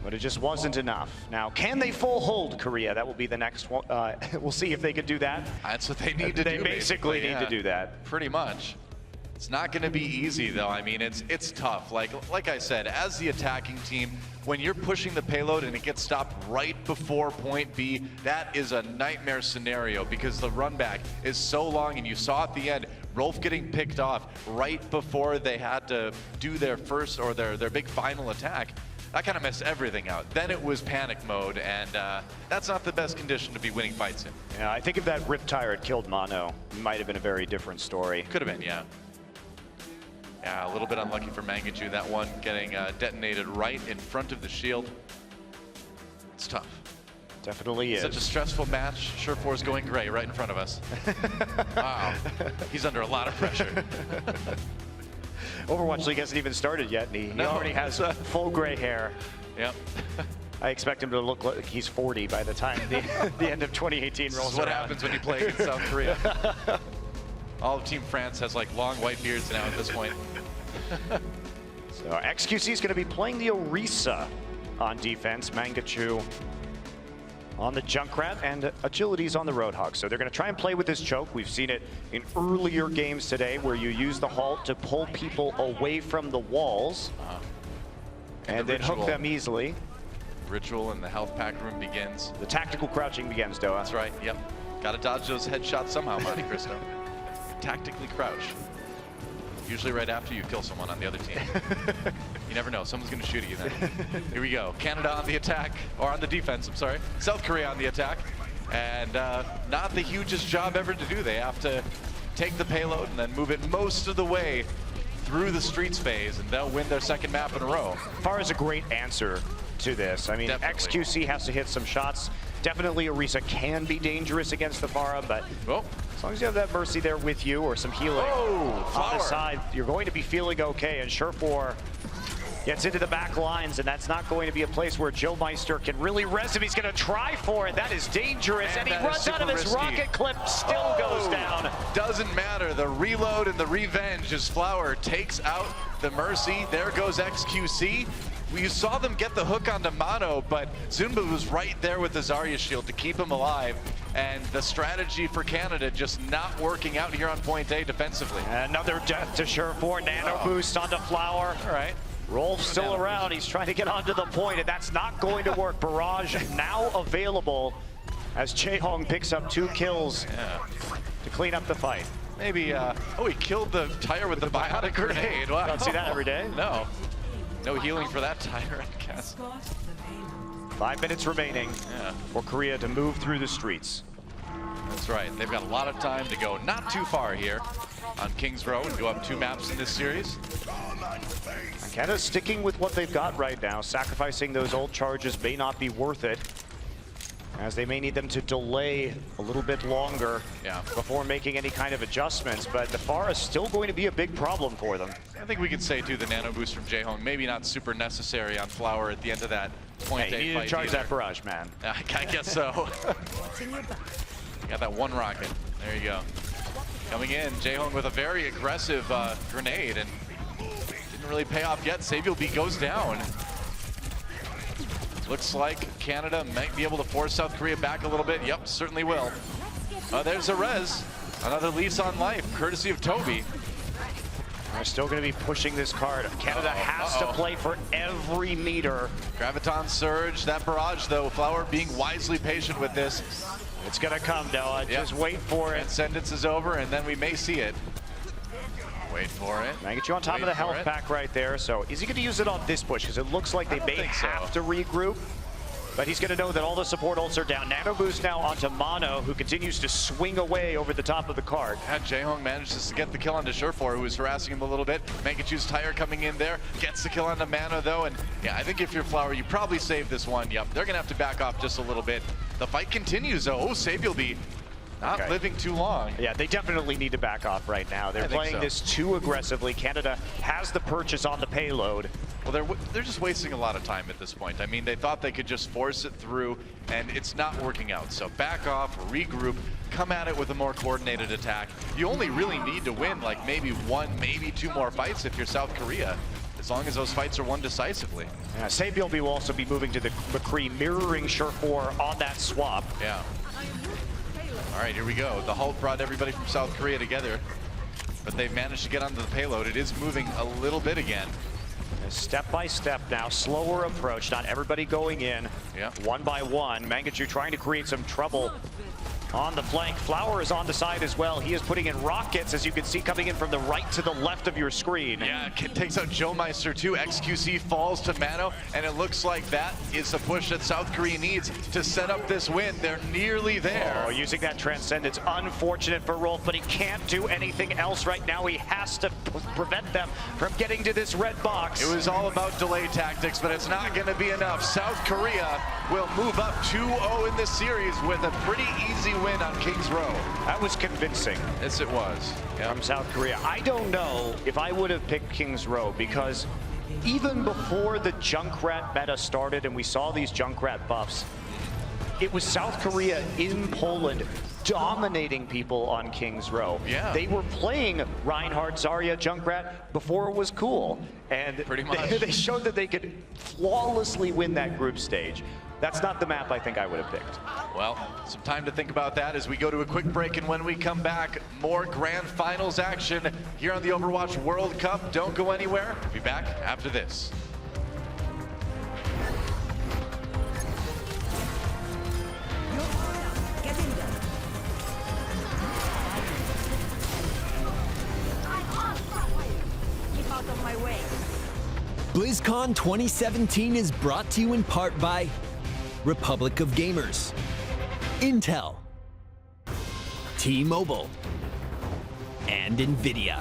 But it just wasn't enough. Now, can they full hold Korea? That will be the next one. We'll see if they could do that. That's what they need to do. They basically need to do that. Pretty much. It's not going to be easy, though. I mean, it's tough. Like I said, as the attacking team, when you're pushing the payload and it gets stopped right before point B, that is a nightmare scenario because the run back is so long, and you saw at the end, Rolf getting picked off right before they had to do their first or their big final attack. That kind of messed everything out. Then it was panic mode, and that's not the best condition to be winning fights in. Yeah, I think if that Riptire had killed Mono, it might have been a very different story. Could have been, yeah. Yeah, a little bit unlucky for Mangachu, that one getting detonated right in front of the shield. It's tough. Definitely is. Such a stressful match. Surefour's going gray right in front of us. Wow, he's under a lot of pressure. Overwatch League hasn't even started yet, and he already has full gray hair. Yep. I expect him to look like he's 40 by the time the end of 2018 rolls around. This is what happens when you play against South Korea. All of Team France has like long white beards now at this point. So XQC is going to be playing the Orisa on defense. Mangachu on the Junkrat, and Agility's on the Roadhog. So they're going to try and play with this choke. We've seen it in earlier games today where you use the halt to pull people away from the walls and then hook them easily. Ritual in the health pack room begins. The tactical crouching begins, Doa. That's right, yep. Got to dodge those headshots somehow, Monte Cristo. Tactically crouch. Usually right after you kill someone on the other team. You never know, someone's gonna shoot at you then. Here we go, Canada on the attack, or on the defense, I'm sorry. South Korea on the attack. And not the hugest job ever to do. They have to take the payload and then move it most of the way through the streets phase, and they'll win their second map in a row. Pharah is a great answer to this. I mean, definitely. XQC has to hit some shots. Definitely Orisa can be dangerous against the Pharah, but as long as you have that Mercy there with you or some healing on the side, you're going to be feeling okay. And Surefour Gets into the back lines, and that's not going to be a place where Joe Meister can really rest him. He's going to try for it. That is dangerous, and he runs out of his rocket clip, still goes down. Doesn't matter. The reload and the revenge as Flower takes out the Mercy. There goes XQC. You saw them get the hook onto Mono, but Zunba was right there with the Zarya shield to keep him alive. And the strategy for Canada just not working out here on point A defensively. Another death to Surefour. Nano boost onto Flower. All right. Rolf's still around. He's trying to get onto the point, and that's not going to work. Barrage now available as Jaehong picks up 2 kills to clean up the fight. Maybe, oh, he killed the tire with the bionic grenade. Wow. Don't see that every day. No. No healing for that tire, I guess. 5 minutes remaining for Korea to move through the streets. That's right. They've got a lot of time to go not too far here on Kings Row and go up 2 maps in this series. Canada sticking with what they've got right now. Sacrificing those old charges may not be worth it, as they may need them to delay a little bit longer before making any kind of adjustments. But the FAR is still going to be a big problem for them. I think we could say, too, the nano boost from Jaehong, maybe not super necessary on Flower at the end of that point Hey, A you need fight to charge either. that barrage, man. I guess so. Got that 1 rocket. There you go. Coming in, Jaehong with a very aggressive grenade, and didn't really pay off yet. Saviel B goes down. Looks like Canada might be able to force South Korea back a little bit. Yep, certainly will. There's a res. Another lease on life, courtesy of Toby. They're still going to be pushing this card. Canada has to play for every meter. Graviton surge, that barrage though, Flower being wisely patient with this. It's going to come, Noah. Just wait for it. Transcendence is over, and then we may see it. Wait for it. Mangachu on top of the health pack right there. So is he going to use it on this push? Because it looks like they may have to regroup. But he's going to know that all the support ults are down. Nano boost now onto Mono, who continues to swing away over the top of the card. Jaehong manages to get the kill onto Surefour, who was harassing him a little bit. Mangachu's tire coming in there, gets the kill onto Mano though, and yeah, I think if you're Flower, you probably save this one. Yep, they're gonna have to back off just a little bit. The fight continues though. Oh, Saviel B not living too long. Yeah, they definitely need to back off right now. They're playing this too aggressively. Canada has the purchase on the payload. Well, they're just wasting a lot of time at this point. I mean, they thought they could just force it through, and it's not working out. So back off, regroup, come at it with a more coordinated attack. You only really need to win like maybe 1, maybe 2 more fights if you're South Korea, as long as those fights are won decisively. Yeah, Saviel B will also be moving to the McCree, mirroring Surefour on that swap. Yeah. All right, here we go. The Hulk brought everybody from South Korea together, but they've managed to get onto the payload. It is moving a little bit again. Step by step now, slower approach, not everybody going in. One by one. Mangachu trying to create some trouble on the flank. Flower is on the side as well. He is putting in rockets, as you can see, coming in from the right to the left of your screen. Yeah, takes out Joe Meister too. XQC falls to Mano, and it looks like that is the push that South Korea needs to set up this win. They're nearly there. Oh, using that Transcendence. Unfortunate for Rolf, but he can't do anything else right now. He has to prevent them from getting to this red box. It was all about delay tactics, but it's not going to be enough. South Korea will move up 2-0 in this series with a pretty easy win on Kings Row. That was convincing. Yes, it was. From South Korea. I don't know if I would have picked Kings Row, because even before the Junkrat meta started and we saw these Junkrat buffs, it was South Korea in Poland dominating people on Kings Row. Yeah. They were playing Reinhardt, Zarya, Junkrat before it was cool. And pretty much. They showed that they could flawlessly win that group stage. That's not the map I think I would have picked. Well, some time to think about that as we go to a quick break, and when we come back, more grand finals action here on the Overwatch World Cup. Don't go anywhere. We'll be back after this. Get in there. Keep out of my way. BlizzCon 2017 is brought to you in part by Republic of Gamers, Intel, T-Mobile, and NVIDIA.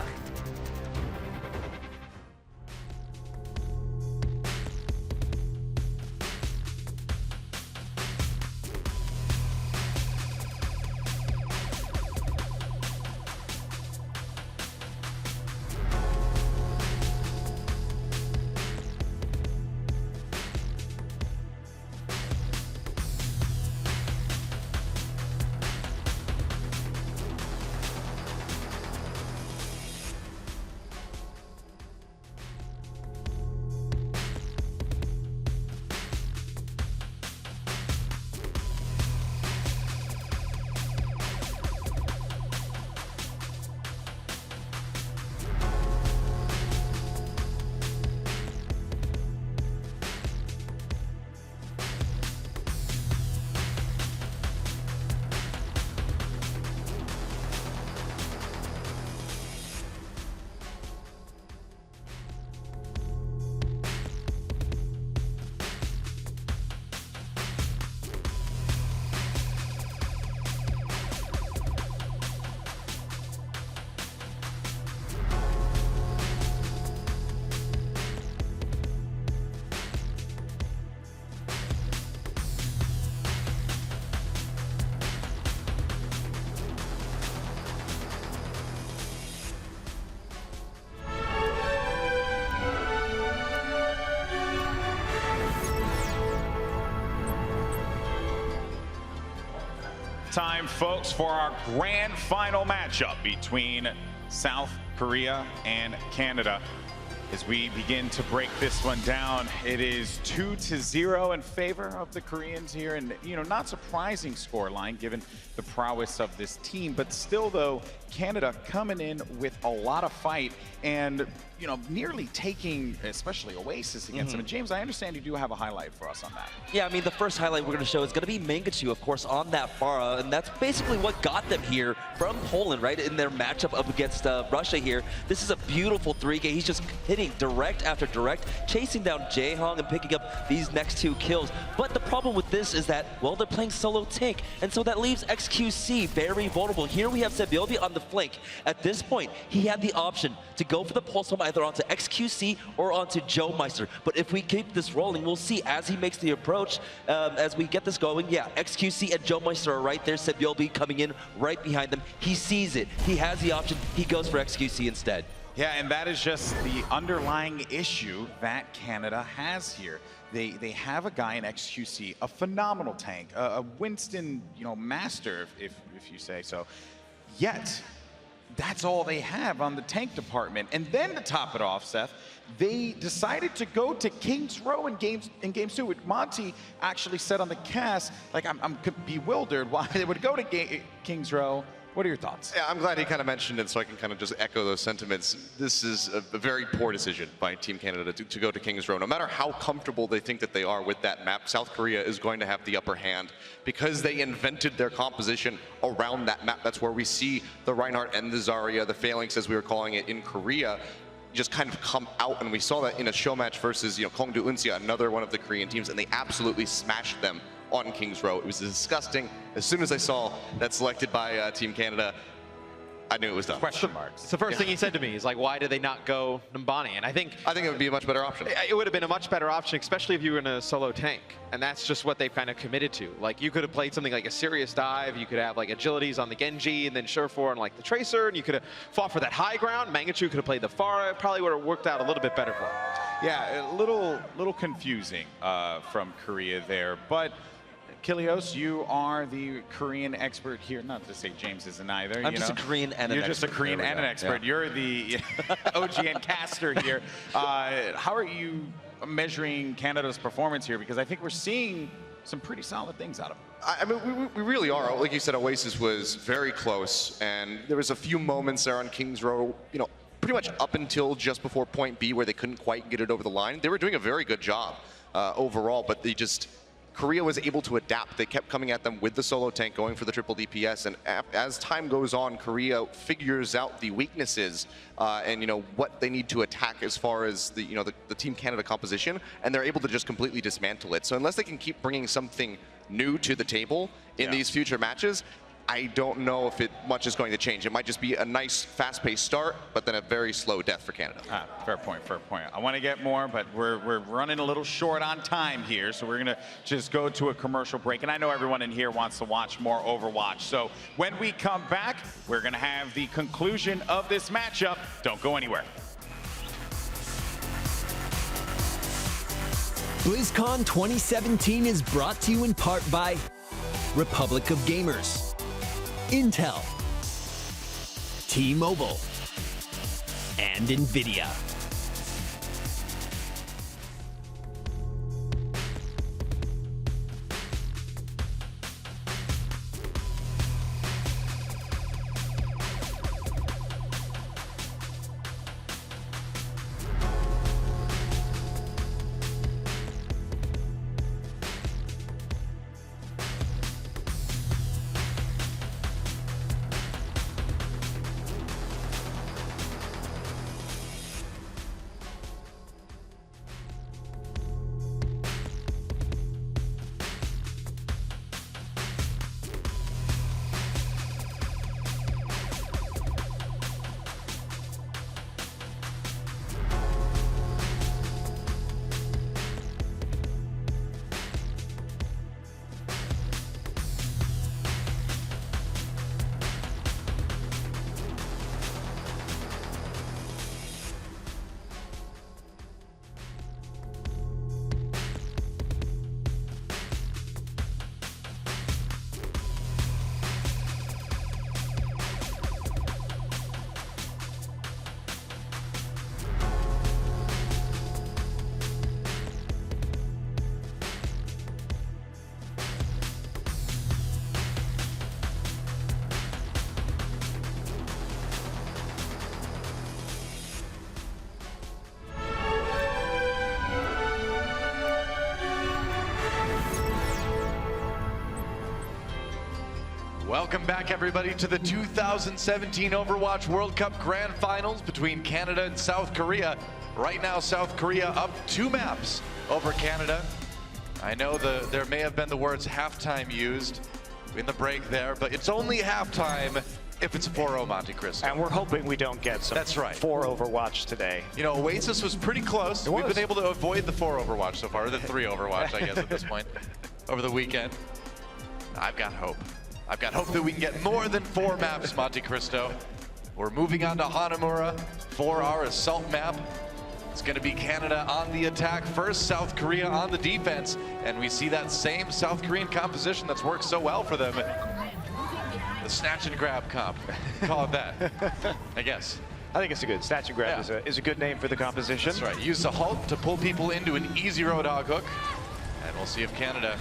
time, folks, for our grand final matchup between South Korea and Canada. As we begin to break this one down, it is 2-0 in favor of the Koreans here, and not surprising scoreline given the prowess of this team, but still though, Canada coming in with a lot of fight and nearly taking, especially Oasis against them. And James, I understand you do have a highlight for us on that. Yeah, I mean, the first highlight we're going to show is going to be Mangachu, of course, on that Pharah, and that's basically what got them here from Poland, right, in their matchup up against Russia here. This is a beautiful 3K. He's just hitting direct after direct, chasing down Jaehong and picking up these next 2 kills. But the problem with this is that, well, they're playing solo tank, and so that leaves XQC very vulnerable. Here we have Sebiobi on the flank. At this point, he had the option to go for the pulse bomb either onto XQC or onto Joe Meister. But if we keep this rolling, we'll see as he makes the approach, as we get this going, yeah, XQC and Joe Meister are right there. Sebiobi coming in right behind them. He sees it. He has the option. He goes for XQC instead. Yeah, and that is just the underlying issue that Canada has here. They have a guy in XQC, a phenomenal tank, a Winston, master, if you say so. Yet, that's all they have on the tank department. And then to top it off, Seth, they decided to go to King's Row in games 2. With Monty actually said on the cast, like, I'm bewildered why they would go to King's Row. What are your thoughts? Yeah, I'm glad he kind of mentioned it so I can kind of just echo those sentiments. This is a very poor decision by Team Canada to go to King's Row. No matter how comfortable they think that they are with that map, South Korea is going to have the upper hand because they invented their composition around that map. That's where we see the Reinhardt and the Zarya, the Phalanx as we were calling it in Korea, just kind of come out, and we saw that in a show match versus Kongdu Unsia, another one of the Korean teams, and they absolutely smashed them on King's Row. It was disgusting. As soon as I saw that selected by Team Canada, I knew it was done. Question marks. It's the first thing he said to me. He's like, why did they not go Numbani? And I think it would be a much better option. It would have been a much better option, especially if you were in a solo tank. And that's just what they've kind of committed to. Like, you could have played something like a serious dive. You could have like agilities on the Genji and then Surefour on like the Tracer. And you could have fought for that high ground. Mangachu could have played the Pharah. It probably would have worked out a little bit better for him. Yeah, a little confusing from Korea there. But Kilios, you are the Korean expert here. Not to say James isn't either. I'm just a Korean and an expert. You're just a Korean and an expert. Yeah. You're the OGN caster here. How are you measuring Canada's performance here? Because I think we're seeing some pretty solid things out of them. I mean, we really are. Like you said, Oasis was very close, and there was a few moments there on King's Row, pretty much up until just before point B where they couldn't quite get it over the line. They were doing a very good job overall, but they just... Korea was able to adapt. They kept coming at them with the solo tank, going for the triple DPS, and as time goes on, Korea figures out the weaknesses and what they need to attack as far as the Team Canada composition, and they're able to just completely dismantle it. So unless they can keep bringing something new to the table in these future matches, I don't know if much is going to change. It might just be a nice, fast-paced start, but then a very slow death for Canada. Fair point, fair point. I want to get more, but we're running a little short on time here, so we're going to just go to a commercial break. And I know everyone in here wants to watch more Overwatch. So when we come back, we're going to have the conclusion of this matchup. Don't go anywhere. BlizzCon 2017 is brought to you in part by Republic of Gamers, Intel, T-Mobile, and NVIDIA. Welcome back, everybody, to the 2017 Overwatch World Cup Grand Finals between Canada and South Korea. Right now, South Korea up 2 maps over Canada. I know there may have been the words halftime used in the break there, but it's only halftime if it's 4-0 Monte Cristo. And we're hoping we don't get some 4 Overwatch today. You know, Oasis was pretty close. We've been able to avoid the 4 Overwatch so far, or the 3 Overwatch, I guess, at this point, over the weekend. I've got hope. I've got hope that we can get more than 4 maps, Monte Cristo. We're moving on to Hanamura for our assault map. It's going to be Canada on the attack first, South Korea on the defense, and we see that same South Korean composition that's worked so well for them. The snatch and grab comp, call it that, I guess. I think it's a good snatch and grab is a good name for the composition. That's right. Use the halt to pull people into an easy roadhog hook, and we'll see if Canada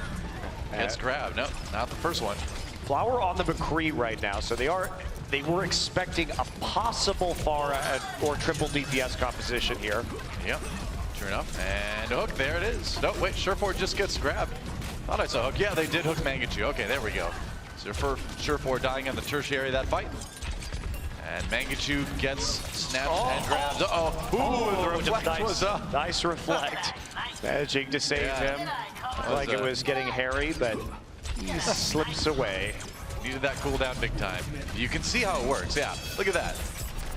gets grabbed. No, not the first one. Flower on the McCree right now, so they were expecting a possible Pharah or triple DPS composition here. Yep, sure enough. And hook, there it is. No, wait, Surefour just gets grabbed. Thought I saw hook. Yeah, they did hook Mangachu. Okay, there we go. So Surefour dying on the tertiary of that fight. And Mangachu gets snatched and grabbed. Ooh, the reflect was up. Nice reflect. Managing to save him. Like it was getting hairy, but he slips away. Needed that cooldown big time. You can see how it works. Yeah, look at that.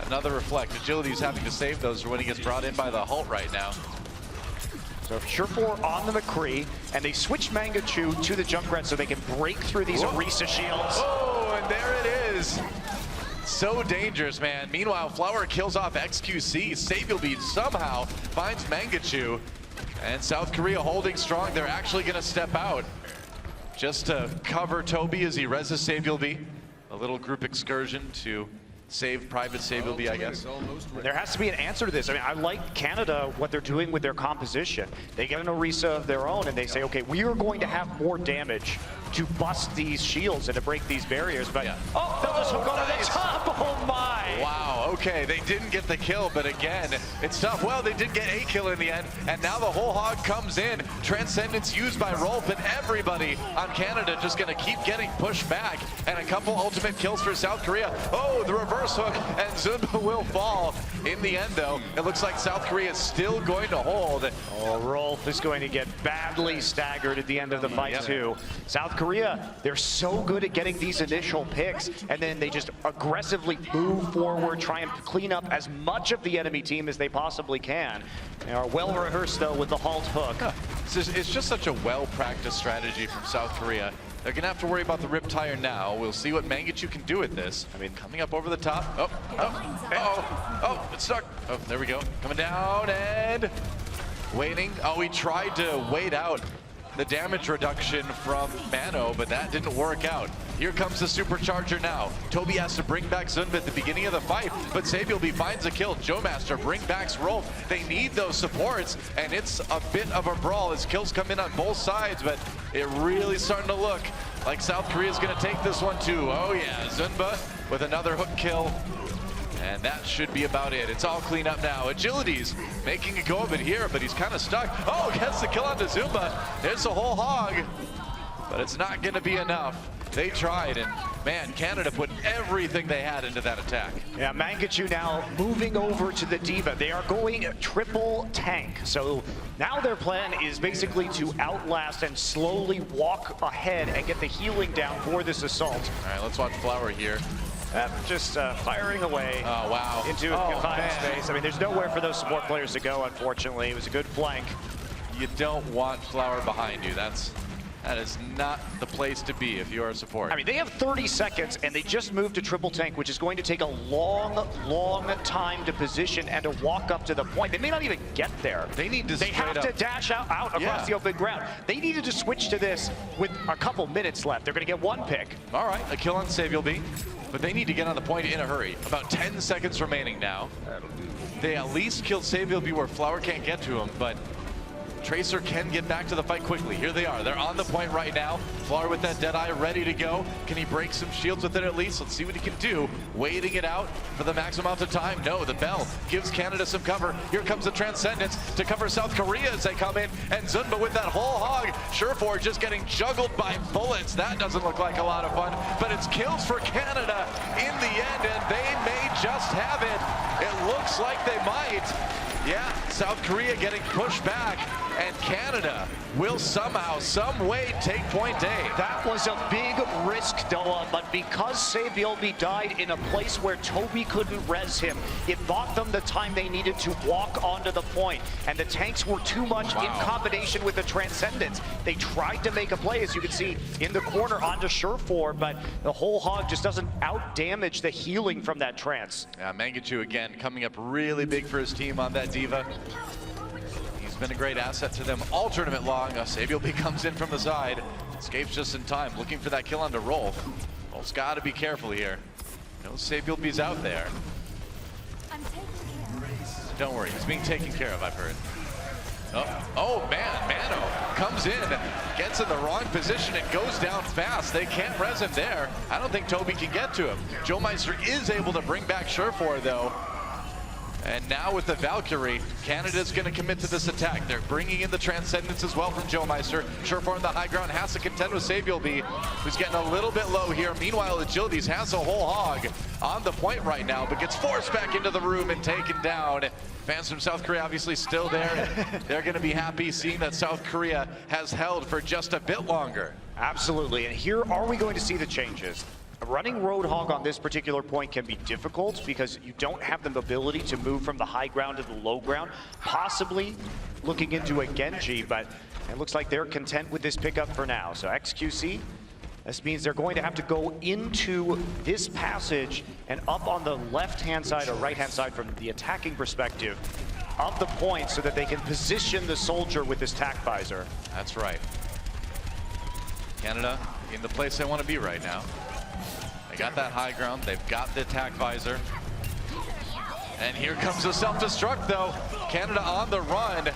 Another reflect. Agility's having to save those when he gets brought in by the halt right now. So Surefour on the McCree, and they switch Mangachu to the Junkrat so they can break through these Orisa shields. Oh, and there it is. So dangerous, man. Meanwhile, Flower kills off XQC. Sabielbeat somehow finds Mangachu. And South Korea holding strong. They're actually going to step out just to cover Toby as he reses Sabielbeat. A little group excursion to save Private Sabielbeat, I guess. There has to be an answer to this. I mean, I like Canada, what they're doing with their composition. They get an Orisa of their own and they say, okay, we are going to have more damage to bust these shields and to break these barriers. But, oh, they'll just hook onto the top. Oh, my. Wow, okay, they didn't get the kill, but again, it's tough. Well, they did get a kill in the end, and now the whole hog comes in. Transcendence used by Rolf, and everybody on Canada just going to keep getting pushed back. And a couple ultimate kills for South Korea. Oh, the reverse hook, and Zunba will fall. In the end, though, it looks like South Korea is still going to hold. Oh, Rolf is going to get badly staggered at the end of the fight, too. South Korea, they're so good at getting these initial picks, and then they just aggressively move forward, try and clean up as much of the enemy team as they possibly can. They are well rehearsed, though, with the halt hook. It's just such a well-practiced strategy from South Korea. They're going to have to worry about the Riptire now. We'll see what Mangachu can do with this. I mean, coming up over the top. Oh, it's stuck. Oh, there we go. Coming down and waiting. Oh, he tried to wait out the damage reduction from Mano, but that didn't work out. Here comes the supercharger now. Toby has to bring back Zunba at the beginning of the fight, but Sabielbeat finds a kill. Joe Master bring back Rolf. They need those supports, and it's a bit of a brawl as kills come in on both sides, but it really starting to look like South Korea's gonna take this one too. Oh yeah, Zunba with another hook kill. And that should be about it. It's all clean up now. Agility's making a go of it here, but he's kind of stuck. Oh, gets the kill onto Zunba. There's a whole hog, but it's not going to be enough. They tried, and man, Canada put everything they had into that attack. Yeah, Mangachu now moving over to the Diva. They are going triple tank. So now their plan is basically to outlast and slowly walk ahead and get the healing down for this assault. All right, let's watch Flower here. Just firing away into confined space. I mean, there's nowhere for those support players to go, unfortunately. It was a good flank. You don't want Flower behind you. That is not the place to be if you are a support. I mean, they have 30 seconds, and they just moved to triple tank, which is going to take a long, long time to position and to walk up to the point. They may not even get there. They need to have to dash out across the open ground. They needed to switch to this with a couple minutes left. They're going to get one pick. All right, a kill on Sabielbeat. But they need to get on the point in a hurry. About 10 seconds remaining now. They at least killed Sabielbeat where Flower can't get to him, but Tracer can get back to the fight quickly. Here they are. They're on the point right now. Flower with that Deadeye ready to go. Can he break some shields with it at least? Let's see what he can do. Waiting it out for the maximum amount of time. No, the Bell gives Canada some cover. Here comes the Transcendence to cover South Korea as they come in. And Zunba with that whole hog. Surefour just getting juggled by bullets. That doesn't look like a lot of fun. But it's kills for Canada in the end, and they may just have it. It looks like they might. Yeah, South Korea getting pushed back, and Canada will somehow, some way take point A. That was a big risk, Doa, but because Sabiolbi died in a place where Toby couldn't res him, it bought them the time they needed to walk onto the point, and the tanks were too much in combination with the Transcendence. They tried to make a play, as you can see, in the corner onto Surefour, but the whole hog just doesn't out-damage the healing from that Trance. Yeah, Mangachu again coming up really big for his team on that D.Va. He's been a great asset to them all tournament long. Sabiolbi comes in from the side, escapes just in time, looking for that kill on the Rolf. Rolf's got to be careful here. No, Sabiolbi's out there. Don't worry, he's being taken care of, I've heard. Oh man, Mano comes in, gets in the wrong position, and goes down fast. They can't res him there. I don't think Toby can get to him. Joe Meister is able to bring back Surefour though. And now with the Valkyrie, Canada's going to commit to this attack. They're bringing in the Transcendence as well from Joe Meister. Surefour on the high ground has to contend with Sabiolbi, who's getting a little bit low here. Meanwhile, Agilities has a whole hog on the point right now, but gets forced back into the room and taken down. Fans from South Korea obviously still there. They're going to be happy seeing that South Korea has held for just a bit longer. Absolutely, and here are we going to see the changes. Running Roadhog on this particular point can be difficult because you don't have the mobility to move from the high ground to the low ground. Possibly looking into a Genji, but it looks like they're content with this pickup for now. So XQC, this means they're going to have to go into this passage and up on the left-hand side or right-hand side from the attacking perspective of the point so that they can position the soldier with this tack visor. That's right. Canada in the place they want to be right now. They got that high ground, they've got the attack visor. And here comes the self-destruct though. Canada on the run.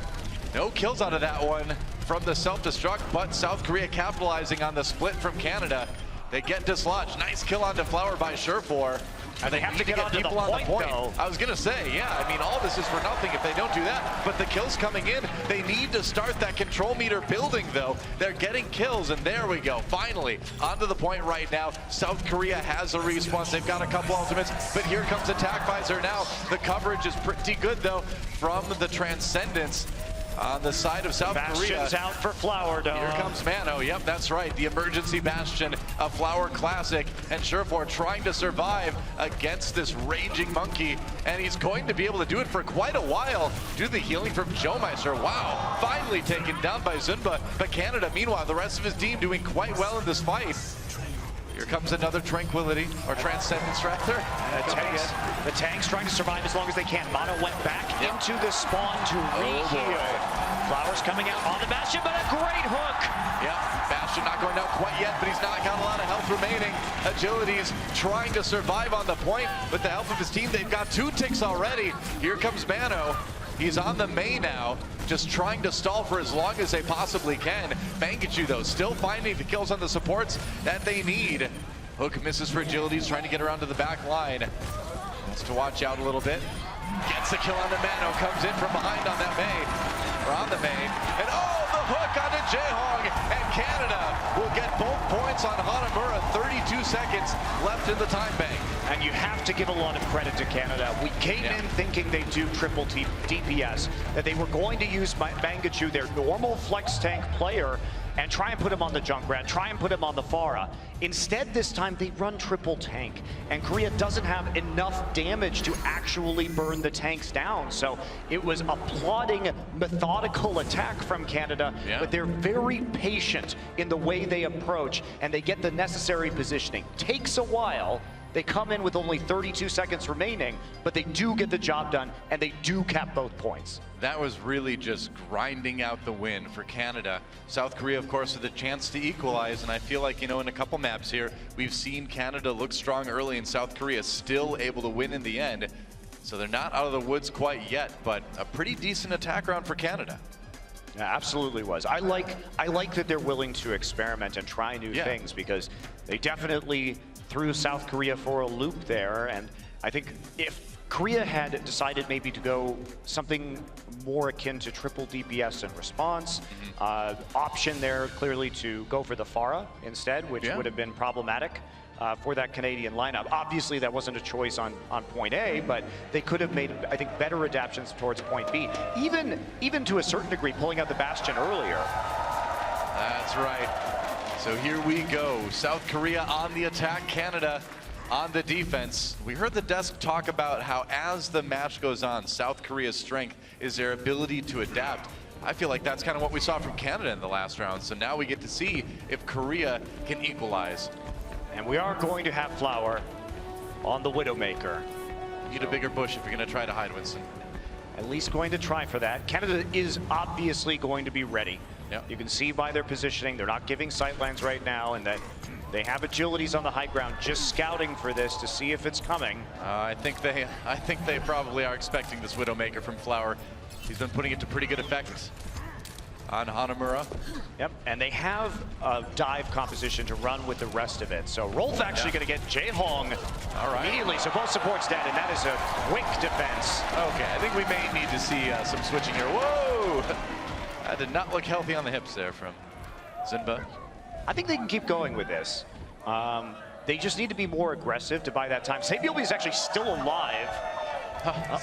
No kills out of that one from the self-destruct, but South Korea capitalizing on the split from Canada. They get dislodged. Nice kill onto Flower by Surefour. And they have to get onto people the on the point. though. I was gonna say, yeah, I mean, all this is for nothing if they don't do that, but the kills coming in, they need to start that control meter building though. They're getting kills, and there we go, finally, onto the point right now. South Korea has a response, they've got a couple ultimates, but here comes Attack Visor now. The coverage is pretty good though from the Transcendence. On the side of South Korea. Bastion's out for Flower, though. Here comes Mano. Yep, that's right. The emergency Bastion, a Flower classic. And Surefour trying to survive against this raging monkey. And he's going to be able to do it for quite a while. Do the healing from Joe Meister. Wow. Finally taken down by Zunba. But Canada, meanwhile, the rest of his team doing quite well in this fight. Here comes another Tranquility, or Transcendence rather. The tanks trying to survive as long as they can. Mono went back into the spawn to re-heal. Flowers coming out on the Bastion, but a great hook. Yeah, Bastion not going down quite yet, but he's not got a lot of health remaining. Agility's trying to survive on the point. With the help of his team, they've got 2 ticks already. Here comes Mano. He's on the main now, just trying to stall for as long as they possibly can. Mangachu, though, still finding the kills on the supports that they need. Hook misses for Agilities, trying to get around to the back line. Has to watch out a little bit. Gets the kill on the Mano, comes in from behind on that main, or on the main. And oh, the hook onto Jehong, and Canada will get both points on Hanamura. 32 seconds left in the time bank. And you have to give a lot of credit to Canada. We came in thinking they'd do triple DPS, that they were going to use Mangachu, their normal flex tank player, and try and put him on the Junkrat, try and put him on the Pharah. Instead, this time they run triple tank, and Korea doesn't have enough damage to actually burn the tanks down. So it was a plodding, methodical attack from Canada, but they're very patient in the way they approach, and they get the necessary positioning. Takes a while. They come in with only 32 seconds remaining, but they do get the job done, and they do cap both points. That was really just grinding out the win for Canada. South Korea, of course, with a chance to equalize, and I feel like, you know, in a couple maps here, we've seen Canada look strong early, and South Korea still able to win in the end. So they're not out of the woods quite yet, but a pretty decent attack round for Canada. Yeah, absolutely was. I like that they're willing to experiment and try new things, because they definitely threw South Korea for a loop there. And I think if Korea had decided maybe to go something more akin to triple DPS in response, option there clearly to go for the Pharah instead, which would have been problematic for that Canadian lineup. Obviously, that wasn't a choice on point A, but they could have made, I think, better adaptations towards point B. Even to a certain degree, pulling out the Bastion earlier. That's right. So here we go. South Korea on the attack, Canada on the defense. We heard the desk talk about how as the match goes on, South Korea's strength is their ability to adapt. I feel like that's kind of what we saw from Canada in the last round. So now we get to see if Korea can equalize. And we are going to have Flower on the Widowmaker. You need a bigger bush if you're going to try to hide, Winston. At least going to try for that. Canada is obviously going to be ready. You can see by their positioning, they're not giving sightlines right now, and that they have agilities on the high ground, just scouting for this to see if it's coming. I think they probably are expecting this Widowmaker from Flower. He's been putting it to pretty good effect on Hanamura. Yep, and they have a dive composition to run with the rest of it. So Rolf actually going to get Jae Hong immediately. So both supports dead, and that is a quick defense. Okay, I think we may need to see some switching here. Whoa! That did not look healthy on the hips there from Zinba. I think they can keep going with this. They just need to be more aggressive to buy that time. Sabielby is actually still alive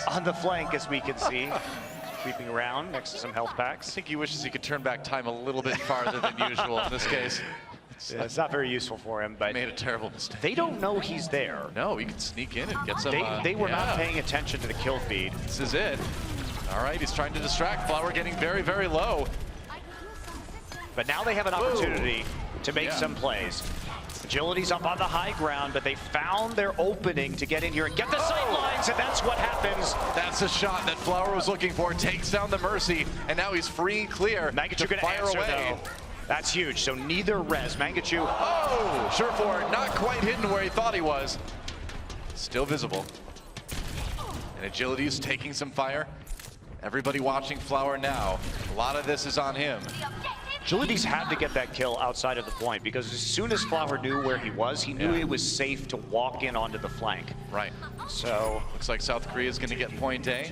on the flank, as we can see. Creeping around next to some health packs. I think he wishes he could turn back time a little bit farther than usual in this case. It's not very useful for him, but made a terrible mistake. They don't know he's there. No, he can sneak in and get some. They were not paying attention to the kill feed. This is it. All right, he's trying to distract. Flower getting very, very low. But now they have an opportunity to make some plays. Agility's up on the high ground, but they found their opening to get in here and get the sight lines, and that's what happens. That's a shot that Flower was looking for. Takes down the Mercy, and now he's free and clear to fire away. Though. That's huge. So neither res. Mangachu. Oh, Surefour not quite hidden where he thought he was. Still visible. And Agility's taking some fire. Everybody watching Flower now. A lot of this is on him. Agility's had to get that kill outside of the point, because as soon as Flower knew where he was, he knew it was safe to walk in onto the flank. Right. So looks like South Korea is going to get point A.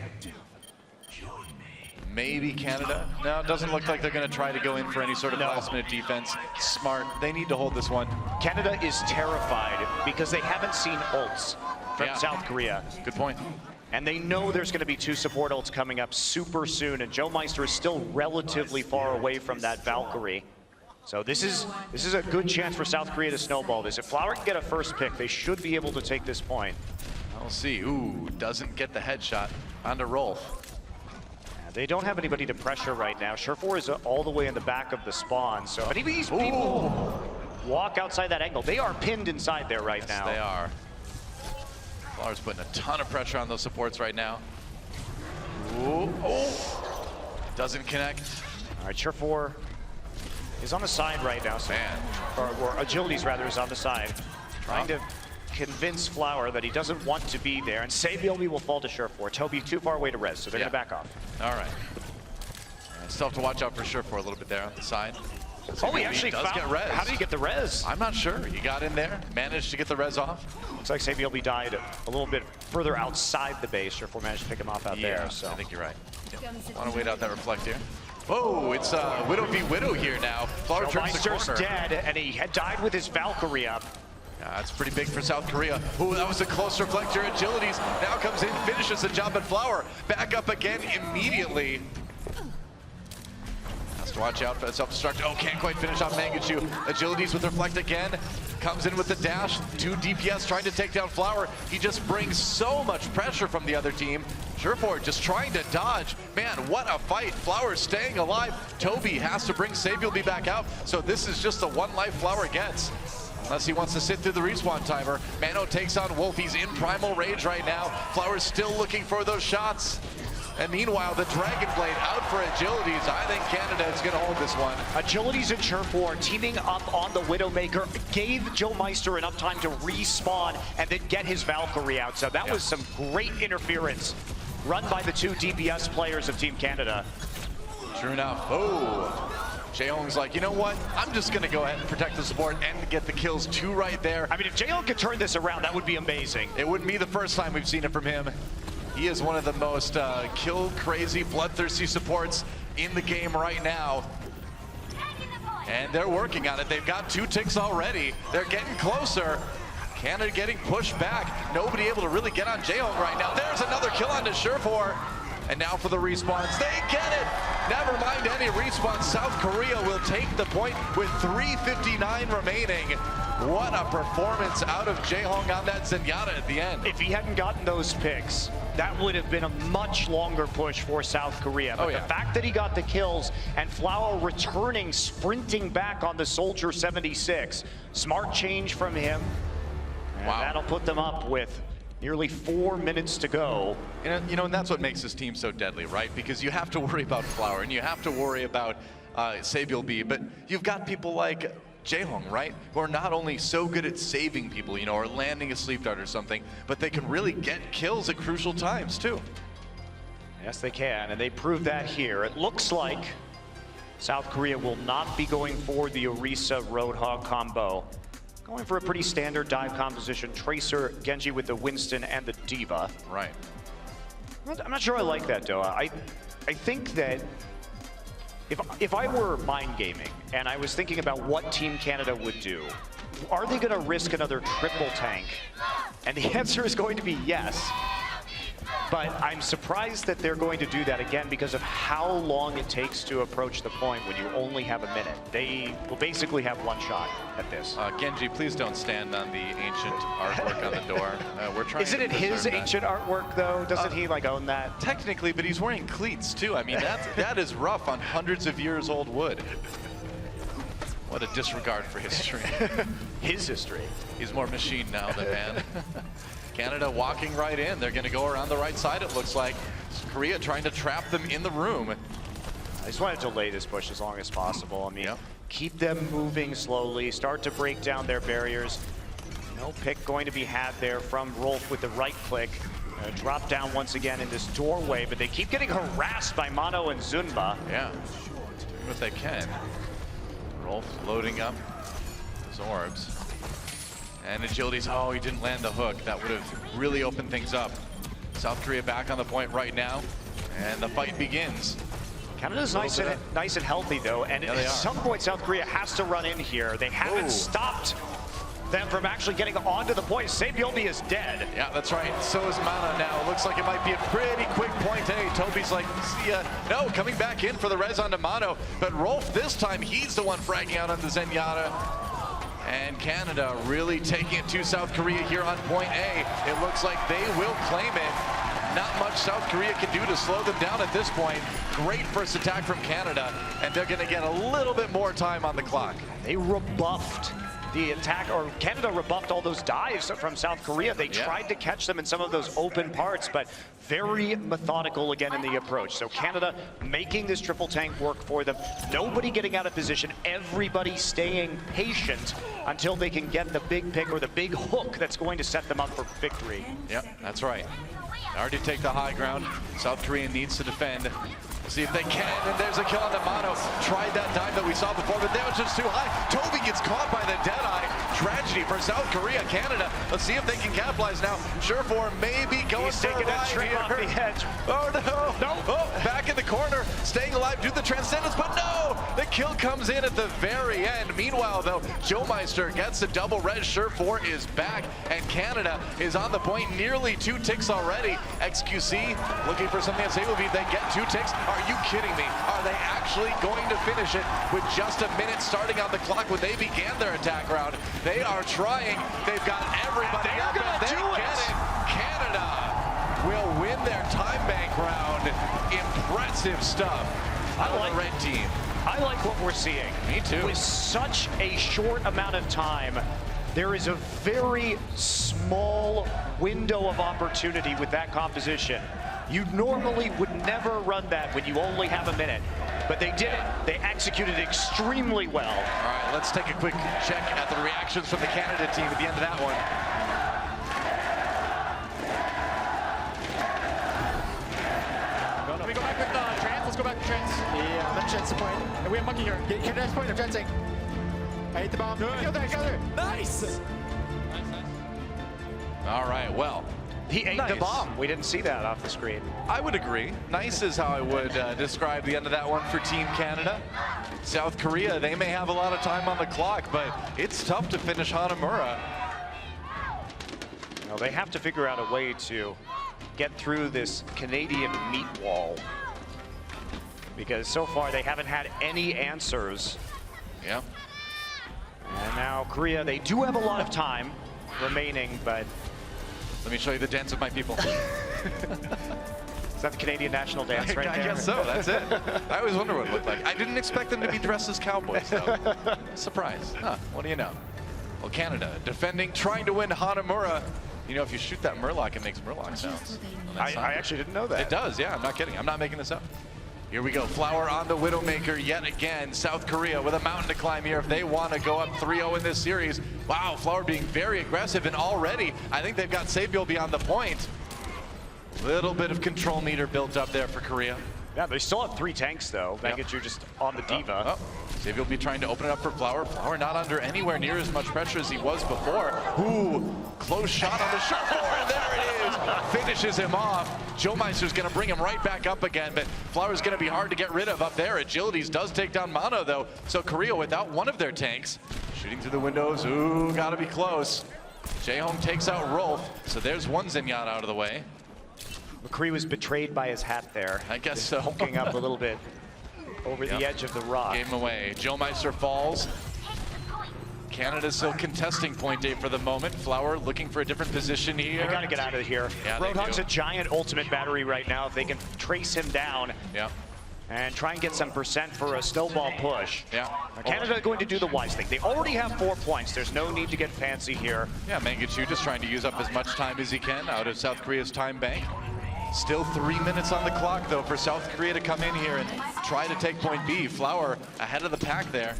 Maybe Canada. No, it doesn't look like they're going to try to go in for any sort of last-minute defense. Smart. They need to hold this one. Canada is terrified because they haven't seen ults from South Korea. Good point. And they know there's going to be 2 support ults coming up super soon, and Joe Meister is still relatively far away from that Valkyrie. So this is a good chance for South Korea to snowball this. If Flower can get a first pick, they should be able to take this point. We'll see. Ooh, doesn't get the headshot onto Rolf. They don't have anybody to pressure right now. Surefour is all the way in the back of the spawn. So if any of these people walk outside that angle, they are pinned inside there right now. They are. Flower's putting a ton of pressure on those supports right now. Ooh. Oh. Doesn't connect. All right, Surefour is on the side right now. So, or Agilities rather is on the side. Trying to convince Flower that he doesn't want to be there. And Sabielby will fall to Surefour. Toby too far away to res, so they're going to back off. All right. Still have to watch out for Surefour a little bit there on the side. Oh, he actually does get res. How did he get the res? I'm not sure. He got in there, managed to get the res off. Looks like Sabielby died a little bit further outside the base. Surefour managed to pick him off out there. So I think you're right. Want to wait out that reflect here. Whoa, it's Widow v Widow here now. Flower turns the corner. Dead, and he had died with his Valkyrie up. That's pretty big for South Korea. Ooh, that was a close reflector. Agilities now comes in, finishes the job at Flower. Back up again immediately. Has to watch out for the self-destruct. Oh, can't quite finish off Mangachu. Agilities with reflect again. Comes in with the dash. 2 DPS trying to take down Flower. He just brings so much pressure from the other team. Surefour just trying to dodge. Man, what a fight. Flower staying alive. Toby has to bring Sabielby back out. So this is just the 1 life Flower gets. Unless he wants to sit through the respawn timer. Mano takes on Wolf. He's in primal rage right now. Flower's still looking for those shots. And meanwhile, the Dragon Blade out for Agilities. I think Canada is going to hold this one. Agilities and Surefour teaming up on the Widowmaker gave Joe Meister enough time to respawn and then get his Valkyrie out. So that was some great interference run by the 2 DPS players of Team Canada. True enough. Oh, Jaehong's like, you know what? I'm just going to go ahead and protect the support and get the kills. 2 right there. I mean, if Jaehong could turn this around, that would be amazing. It wouldn't be the first time we've seen it from him. He is one of the most kill-crazy, bloodthirsty supports in the game right now. And they're working on it. They've got 2 ticks already. They're getting closer. Canada getting pushed back. Nobody able to really get on Jaehong right now. There's another kill on to Surefour. And now for the respawns. They get it! Never mind any respawns. South Korea will take the point with 3:59 remaining. What a performance out of Jaehong on that Zenyatta at the end. If he hadn't gotten those picks, that would have been a much longer push for South Korea. But the fact that he got the kills and Flower returning, sprinting back on the Soldier 76, smart change from him. And that'll put them up with nearly 4 minutes to go. You know, and that's what makes this team so deadly, right? Because you have to worry about Flower and you have to worry about Sabiel, but you've got people like Jaehong, right? Who are not only so good at saving people, you know, or landing a sleep dart or something, but they can really get kills at crucial times too. Yes, they can, and they proved that here. It looks like South Korea will not be going for the Orisa Roadhog combo. Going for a pretty standard dive composition. Tracer, Genji with the Winston and the Diva. Right. I'm not sure I like that, though. I think that if I were mind gaming and I was thinking about what Team Canada would do, are they going to risk another triple tank? And the answer is going to be yes. But I'm surprised that they're going to do that again because of how long it takes to approach the point when you only have a minute. They will basically have one shot at this. Genji, please don't stand on the ancient artwork on the door. We're trying. Isn't it his ancient artwork though? Doesn't he like own that? Technically, but he's wearing cleats too. I mean, that is rough on hundreds of years old wood. What a disregard for history. His history. He's more machine now than man. Canada walking right in. They're going to go around the right side, it looks like. Korea trying to trap them in the room. I just want to delay this push as long as possible. I mean, keep them moving slowly, start to break down their barriers. No pick going to be had there from Rolf with the right click. Drop down once again in this doorway, but they keep getting harassed by Mano and Zunba. Yeah, doing what they can. Rolf loading up his orbs. And Agility's, oh, he didn't land the hook. That would have really opened things up. South Korea back on the point right now, and the fight begins. Canada's nice and healthy, though, and at some point, South Korea has to run in here. They haven't stopped them from actually getting onto the point. Sabiel is dead. Yeah, that's right. So is Mana now. Looks like it might be a pretty quick point. Hey, Toby's like, see ya. No, coming back in for the res onto Mano. But Rolf, this time, he's the one fragging out on the Zenyatta. And Canada really taking it to South Korea here on point A. It looks like they will claim it. Not much South Korea can do to slow them down at this point. Great first attack from Canada, and they're going to get a little bit more time on the clock. They rebuffed the attack, or Canada rebuffed all those dives from South Korea. They tried to catch them in some of those open parts, but very methodical again in the approach. So Canada making this triple tank work for them. Nobody getting out of position, everybody staying patient until they can get the big pick or the big hook that's going to set them up for victory. Yep, that's right. They already take the high ground. South Korea needs to defend. See if they can, and there's a kill on the Mano. Tried that dive that we saw before, but that was just too high. Toby gets caught by the Deadeye. Tragedy for South Korea, Canada. Let's see if they can capitalize now. Surefour maybe going for a ride here. Off the edge. Oh no! No! Oh, back in the corner, staying alive, do the transcendence, but no! The kill comes in at the very end. Meanwhile, though, Joe Meister gets a double red. Surefour is back, and Canada is on the point. Nearly 2 ticks already. XQC looking for something that's able to be. They get 2 ticks. Are you kidding me? Are they actually going to finish it with just a minute starting on the clock when they began their attack round? They are trying. They've got everybody up, and they get it. Canada will win their time bank round. Impressive stuff out of the red team. I like what we're seeing. Me too. With such a short amount of time, there is a very small window of opportunity with that composition. You normally would never run that when you only have a minute, but they did it. They executed extremely well. All right, let's take a quick check at the reactions from the Canada team at the end of that one. We go back with Trans. let's go back to trans. Yeah, another chance to point. And we have Monkey here. Get the next point, they're transing. I hit the bomb. Good. Kill there. Nice. All right, well. He ate the bomb. We didn't see that off the screen. I would agree. Nice is how I would describe the end of that one for Team Canada. South Korea, they may have a lot of time on the clock, but it's tough to finish Hanamura. Well, they have to figure out a way to get through this Canadian meat wall, because so far they haven't had any answers. Yeah. And now Korea, they do have a lot of time remaining, but... Let me show you the dance of my people. Is that the Canadian national dance right I there? guess so, that's it. I always wonder what it looked like. I didn't expect them to be dressed as cowboys, though. Surprise. Huh, what do you know? Well, Canada defending, trying to win Hanamura. You know, if you shoot that Murloc, it makes Murloc sounds. I actually didn't know that. It does, yeah, I'm not kidding. I'm not making this up. Here we go, Flower on the Widowmaker yet again. South Korea with a mountain to climb here if they want to go up 3-0 in this series. Wow, Flower being very aggressive, and already I think they've got Sabiel beyond the point. Little bit of control meter built up there for Korea. Yeah, they still have 3 tanks though. Mangachu just on the Diva. Sabiel will be trying to open it up for Flower. Flower not under anywhere near as much pressure as he was before. Ooh, close shot on the shot floor, and there it is. Finishes him off. Joe Meister's going to bring him right back up again, but Flower's going to be hard to get rid of up there. Agilities does take down Mono though, so Korea without one of their tanks. Shooting through the windows, ooh, gotta be close. J-Home takes out Rolf, so there's one Zenyatta out of the way. McCree was betrayed by his hat there. I guess so. Hulking up a little bit over the edge of the rock. Gave him away. Joe Meister falls. Canada's still contesting point A for the moment. Flower looking for a different position here. They gotta get out of here. Yeah, Roadhog's a giant ultimate battery right now. If they can trace him down. Yeah. And try and get some percent for a snowball push. Yeah. Now, Canada going to do the wise thing. They already have 4 points. There's no need to get fancy here. Yeah, Mangachu just trying to use up as much time as he can out of South Korea's time bank. Still 3 minutes on the clock, though, for South Korea to come in here and try to take point B. Flower ahead of the pack there.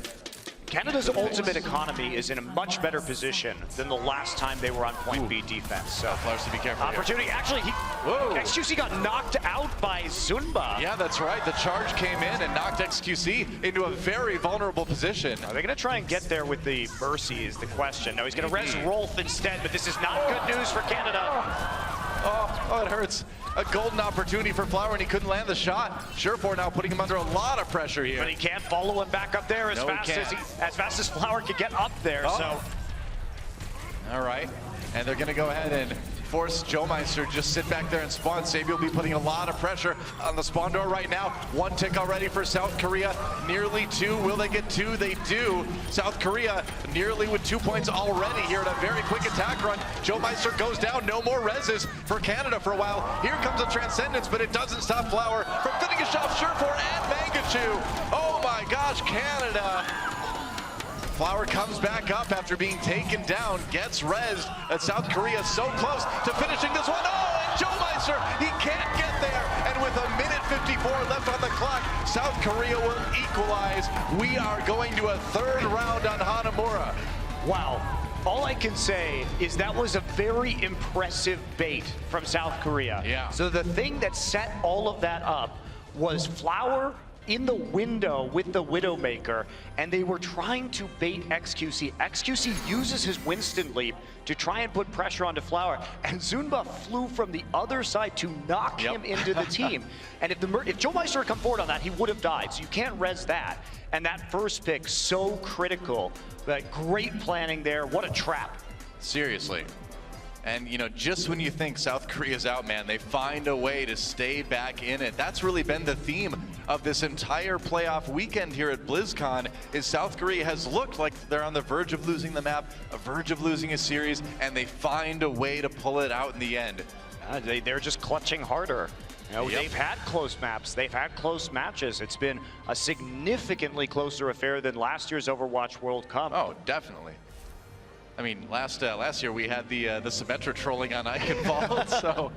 Canada's ultimate economy is in a much better position than the last time they were on point B defense. So Flowers to be careful opportunity. here. Actually, XQC got knocked out by Zunba. Yeah, that's right. The charge came in and knocked XQC into a very vulnerable position. Are they going to try and get there with the Mercy is the question. No, he's going to res Rolf instead, but this is not good news for Canada. Oh, it hurts. A golden opportunity for Flower, and he couldn't land the shot. Surefour now putting him under a lot of pressure here. But he can't follow him back up there as fast as Flower can get up there. So, all right, and they're going to go ahead and force Joe Meister just sit back there and spawn. Sabiel will be putting a lot of pressure on the spawn door right now. 1 tick already for South Korea, nearly 2. Will they get 2? They do. South Korea nearly with 2 points already here in a very quick attack run. Joe Meister goes down, no more reses for Canada for a while. Here comes a Transcendence, but it doesn't stop Flower from finishing off Surefour and Mangachu. Oh my gosh, Canada. Flower comes back up after being taken down, gets rezzed, and South Korea so close to finishing this one. Oh, and Joe Meister, he can't get there. And with 1:54 left on the clock, South Korea will equalize. We are going to a 3rd round on Hanamura. Wow. All I can say is that was a very impressive bait from South Korea. Yeah. So the thing that set all of that up was Flower in the window with the Widowmaker, and they were trying to bait XQC. XQC uses his Winston leap to try and put pressure onto Flower, and Zunba flew from the other side to knock him into the team. And if Joe Meister had come forward on that, he would have died, so you can't res that. And that first pick, so critical. But great planning there, what a trap. Seriously. And, you know, just when you think South Korea's out, man, they find a way to stay back in it. That's really been the theme of this entire playoff weekend here at BlizzCon, is South Korea has looked like they're on the verge of losing the map, a verge of losing a series, and they find a way to pull it out in the end. They're just clutching harder. You know, they've had close maps, they've had close matches. It's been a significantly closer affair than last year's Overwatch World Cup. Oh, definitely. I mean, last year we had the Symmetra trolling on Eichenwald, so.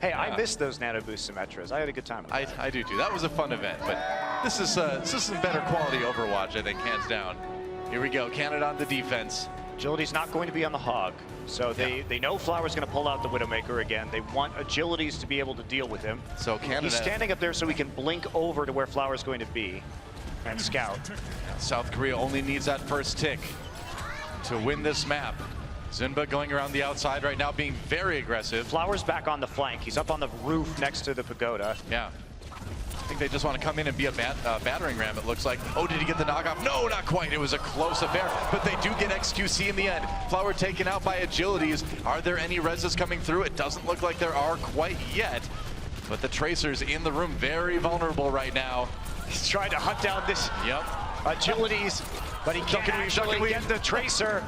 Hey, I missed those Nano Boost Symmetras. I had a good time. I do too. That was a fun event, but this is some better quality Overwatch, I think, hands down. Here we go, Canada on the defense. Agility's not going to be on the hog. So they know Flower's going to pull out the Widowmaker again. They want Agilities to be able to deal with him. So Canada... He's standing up there so he can blink over to where Flower's going to be and scout. South Korea only needs that first tick to win this map. Zinba going around the outside right now, being very aggressive. Flower's back on the flank. He's up on the roof next to the pagoda. Yeah. I think they just want to come in and be a battering ram, it looks like. Oh, did he get the knockoff? No, not quite. It was a close affair, but they do get XQC in the end. Flower taken out by Agilities. Are there any reses coming through? It doesn't look like there are quite yet, but the Tracers in the room, very vulnerable right now. He's trying to hunt down this Agilities, but he can't actually get the Tracer.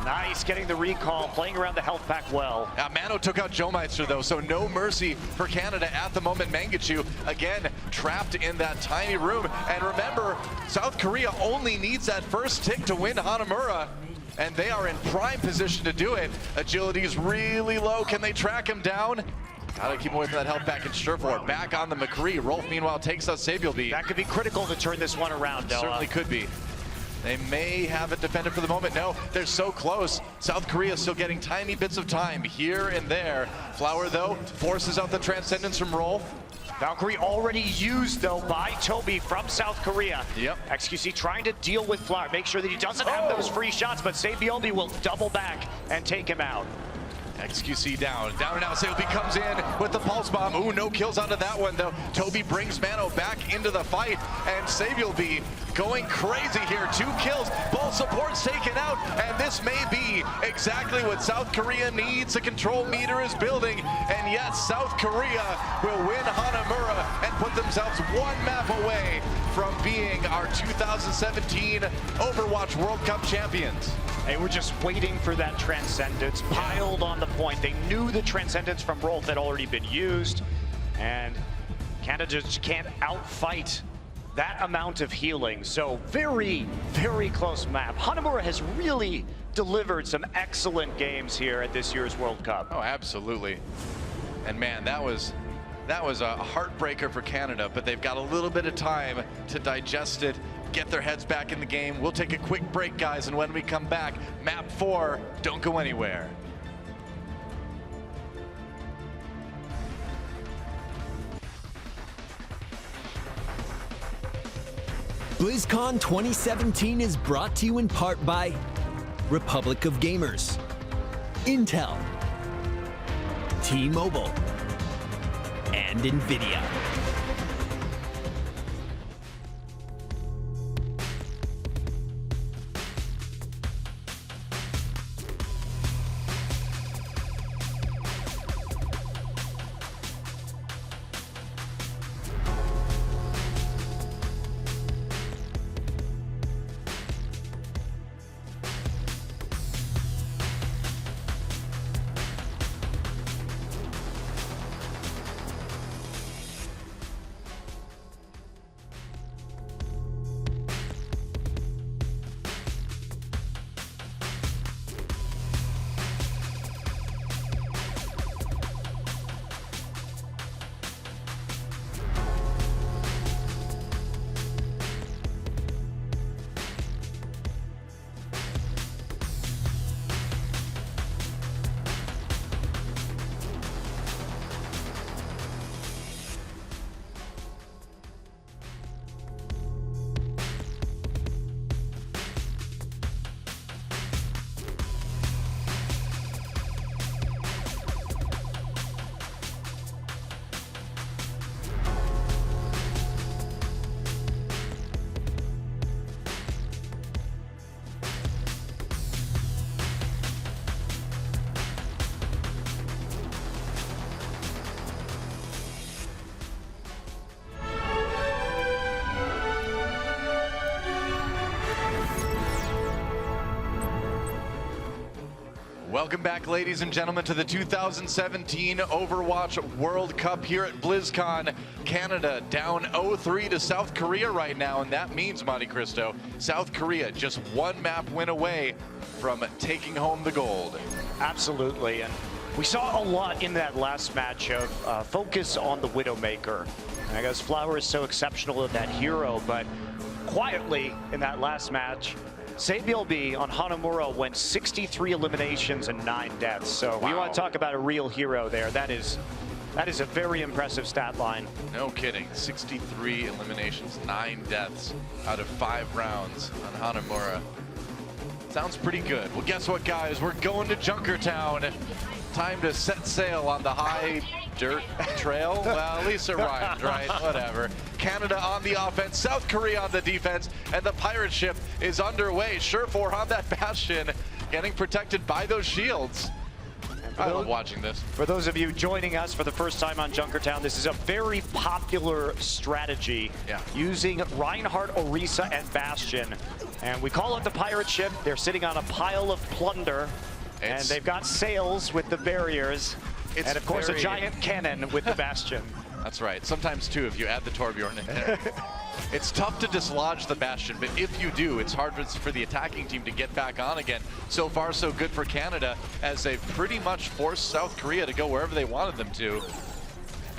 Nice, getting the recall, playing around the health pack well. Mano took out Joemeister though, so no mercy for Canada at the moment. Mangachu, again, trapped in that tiny room. And remember, South Korea only needs that first tick to win Hanamura, and they are in prime position to do it. Agility's really low. Can they track him down? Gotta keep away from that health pack and Surefour. Back on the McCree. Rolf, meanwhile, takes out Sabielby. That could be critical to turn this one around, Noah. Certainly could be. They may have it defended for the moment. No, they're so close. South Korea still getting tiny bits of time here and there. Flower, though, forces out the Transcendence from Rolf. Valkyrie already used, though, by Toby from South Korea. Yep. XQC trying to deal with Flower, make sure that he doesn't have those free shots, but Sabielby will double back and take him out. XQC down and out. Sabielby comes in with the pulse bomb. Ooh, no kills out of that one though. Toby brings Mano back into the fight, and Sabielby going crazy here. 2 kills, both supports taken out, and this may be exactly what South Korea needs. The control meter is building, and yes, South Korea will win Hanamura and put themselves 1 map away from being our 2017 Overwatch World Cup champions. They were just waiting for that Transcendence piled on the point. They knew the Transcendence from Rolf had already been used, and Canada just can't outfight that amount of healing. So very, very close map. Hanamura has really delivered some excellent games here at this year's World Cup. Oh, absolutely. And man, that was a heartbreaker for Canada, but they've got a little bit of time to digest it, get their heads back in the game. We'll take a quick break, guys, and when we come back, map 4, don't go anywhere. BlizzCon 2017 is brought to you in part by Republic of Gamers, Intel, T-Mobile, and NVIDIA. Welcome back, ladies and gentlemen, to the 2017 Overwatch World Cup here at BlizzCon. Canada down 0-3 to South Korea right now, and that means, Monte Cristo, South Korea just 1 map win away from taking home the gold. Absolutely, and we saw a lot in that last match of focus on the Widowmaker. And I guess Flower is so exceptional at that hero, but quietly in that last match, Sabielby on Hanamura went 63 eliminations and 9 deaths. So we want to talk about a real hero there. That is a very impressive stat line. No kidding. 63 eliminations, 9 deaths out of 5 rounds on Hanamura. Sounds pretty good. Well, guess what, guys? We're going to Junkertown. Time to set sail on the high dirt trail. Well, at least it rhymed, right? Whatever. Canada on the offense, South Korea on the defense, and the pirate ship is underway. Surefour on that bastion, getting protected by those shields. I love watching this. For those of you joining us for the first time on Junkertown, this is a very popular strategy using Reinhardt, Orisa, and Bastion. And we call it the pirate ship. They're sitting on a pile of plunder, and they've got sails with the barriers, and of course a giant cannon with the Bastion. That's right. Sometimes too, if you add the Torbjorn in there. It's tough to dislodge the Bastion, but if you do, it's hard for the attacking team to get back on again. So far, so good for Canada, as they've pretty much forced South Korea to go wherever they wanted them to.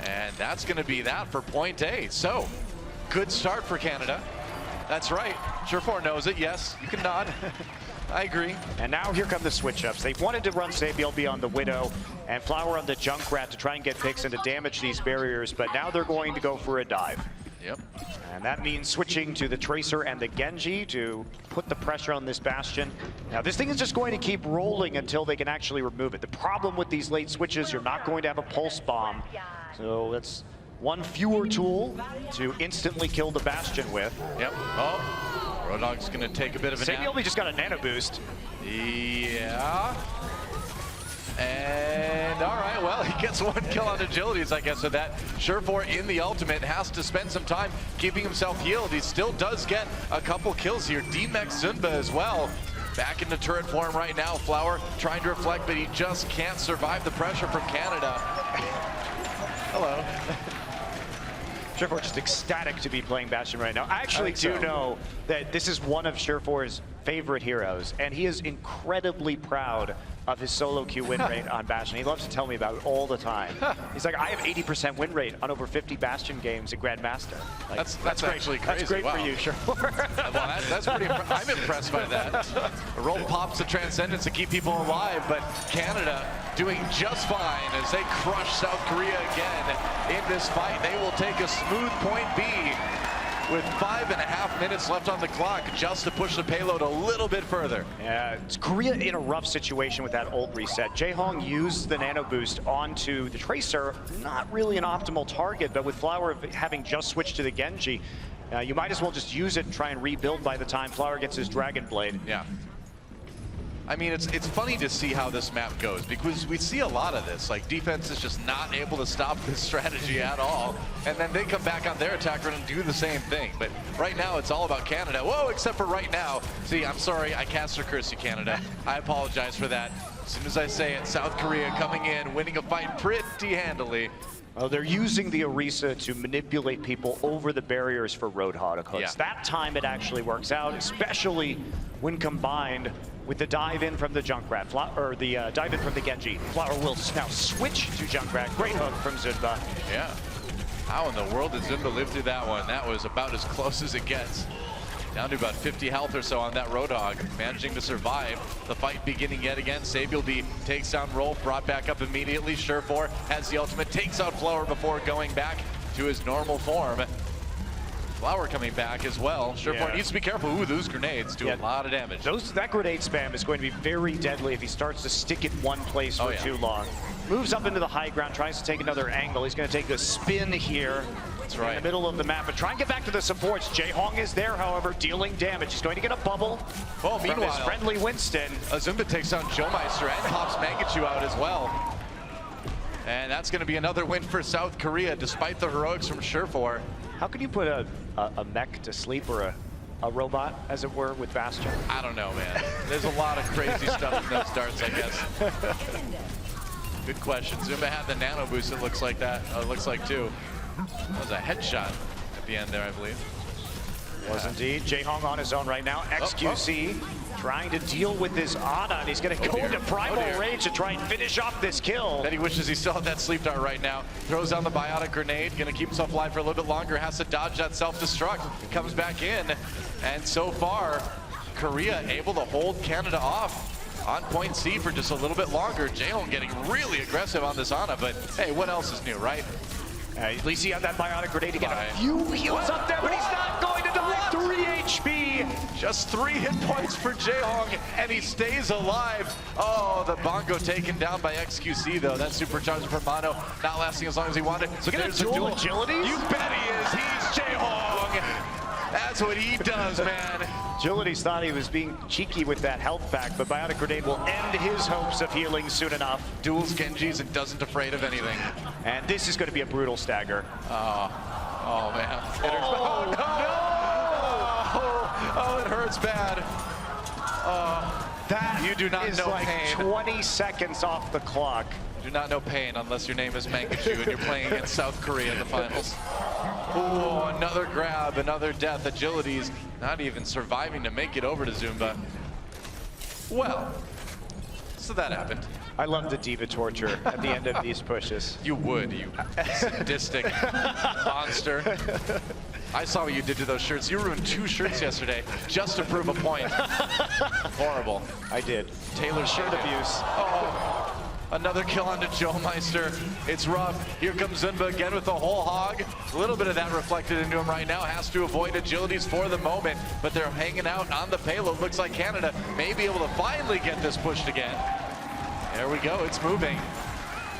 And that's going to be that for point A. So, good start for Canada. That's right. Surefour knows it. Yes, you can nod. I agree. And now here come the switch-ups. They wanted to run Sabielby on the Widow and Flower on the Junkrat to try and get picks and to damage these barriers, but now they're going to go for a dive. Yep. And that means switching to the Tracer and the Genji to put the pressure on this Bastion. Now, this thing is just going to keep rolling until they can actually remove it. The problem with these late switches, you're not going to have a pulse bomb. So that's one fewer tool to instantly kill the Bastion with. Yep. Oh, Roadhog's going to take a bit of a nap. Sabielby just got a nano boost. Yeah. And all right, well, he gets one kill on agilities, I guess, so that Surefour in the ultimate has to spend some time keeping himself healed. He still does get a couple kills here. D-Mex Zunba as well. Back into turret form right now. Flower trying to reflect, but he just can't survive the pressure from Canada. Hello. Surefour just ecstatic to be playing Bastion right now. I actually do know that this is one of Surefour's favorite heroes, and he is incredibly proud of his solo queue win rate on Bastion. He loves to tell me about it all the time. He's like, I have 80% win rate on over 50 Bastion games at Grandmaster. Like, that's actually crazy. That's great for you, Surefour. Well, that's pretty I'm impressed by that. The roll pops to Transcendence to keep people alive, but Canada doing just fine as they crush South Korea again in this fight. They will take a smooth point B with 5.5 minutes left on the clock just to push the payload a little bit further. Yeah, it's Korea in a rough situation with that ult reset. Jaehong used the nano boost onto the Tracer. Not really an optimal target, but with Flower having just switched to the Genji, you might as well just use it and try and rebuild by the time Flower gets his Dragon Blade. Yeah. I mean, it's funny to see how this map goes, because we see a lot of this. Like, defense is just not able to stop this strategy at all, and then they come back on their attack run and do the same thing. But right now, it's all about Canada. Whoa, except for right now. See, I'm sorry, I cast or curse you, Canada. I apologize for that. As soon as I say it, South Korea coming in, winning a fight pretty handily. Well, they're using the Orisa to manipulate people over the barriers for Roadhog hooks. Yeah. That time it actually works out, especially when combined with the dive in from the Junkrat, or the dive in from the Genji. Flower will now switch to Junkrat. Great hook from Zunba. Yeah. How in the world did Zunba live through that one? That was about as close as it gets. Down to about 50 health or so on that Roadhog, managing to survive. The fight beginning yet again. Sabielby takes down Rolf, brought back up immediately. Surefour has the ultimate, takes out Flower before going back to his normal form. Flower coming back as well. Surefour needs to be careful. Ooh, those grenades do a lot of damage. That grenade spam is going to be very deadly if he starts to stick in one place for too long. Moves up into the high ground, tries to take another angle. He's going to take a spin here. That's right. In the middle of the map, but try and get back to the supports. Jaehong is there, however, dealing damage. He's going to get a bubble meanwhile, from his friendly Winston. Zunba takes down Jomeister and pops Mangachu out as well. And that's going to be another win for South Korea, despite the heroics from Surefour. How can you put a mech to sleep, or a robot, as it were, with Bastion? I don't know, man. There's a lot of crazy stuff in those darts, I guess. Good question. Zunba had the nano boost, it looks like that. It looks like too. That was a headshot at the end there, I believe. Was indeed. Jaehong on his own right now. XQC trying to deal with this Ana, and he's going to go into primal rage to try and finish off this kill. Then he wishes he still had that sleep dart right now. Throws down the biotic grenade, going to keep himself alive for a little bit longer, has to dodge that self-destruct. Comes back in, and so far, Korea able to hold Canada off on point C for just a little bit longer. Jaehoong getting really aggressive on this Ana, but hey, what else is new, right? At least he had that bionic grenade to get a few heals up there, but he's not going to die. 3 HP. Just 3 hit points for Jaehoong, and he stays alive. Oh, the Bongo taken down by XQC, though. That supercharged Permano not lasting as long as he wanted. So there's dual agilities? You bet he is. He's Jaehoong. That's what he does, man. Agilities thought he was being cheeky with that health pack, but Bionic Grenade will end his hopes of healing soon enough. Duels Genjis and doesn't afraid of anything. And this is going to be a brutal stagger. Oh man. Oh, no! Oh, it hurts bad. That you do not is know like pain. 20 seconds off the clock. You do not know pain unless your name is Mangachu and you're playing against South Korea in the finals. Oh, another grab, another death. Agilities not even surviving to make it over to Zumba. Well, so that happened. I love the diva torture at the end of these pushes. You would, you sadistic monster. I saw what you did to those shirts. You ruined 2 shirts yesterday just to prove a point. Horrible. I did. Taylor's Shirt abuse. Oh, another kill onto Joe Meister. It's rough. Here comes Zumba again with the whole hog. A little bit of that reflected into him right now. Has to avoid agilities for the moment, but they're hanging out on the payload. Looks like Canada may be able to finally get this pushed again. There we go. It's moving.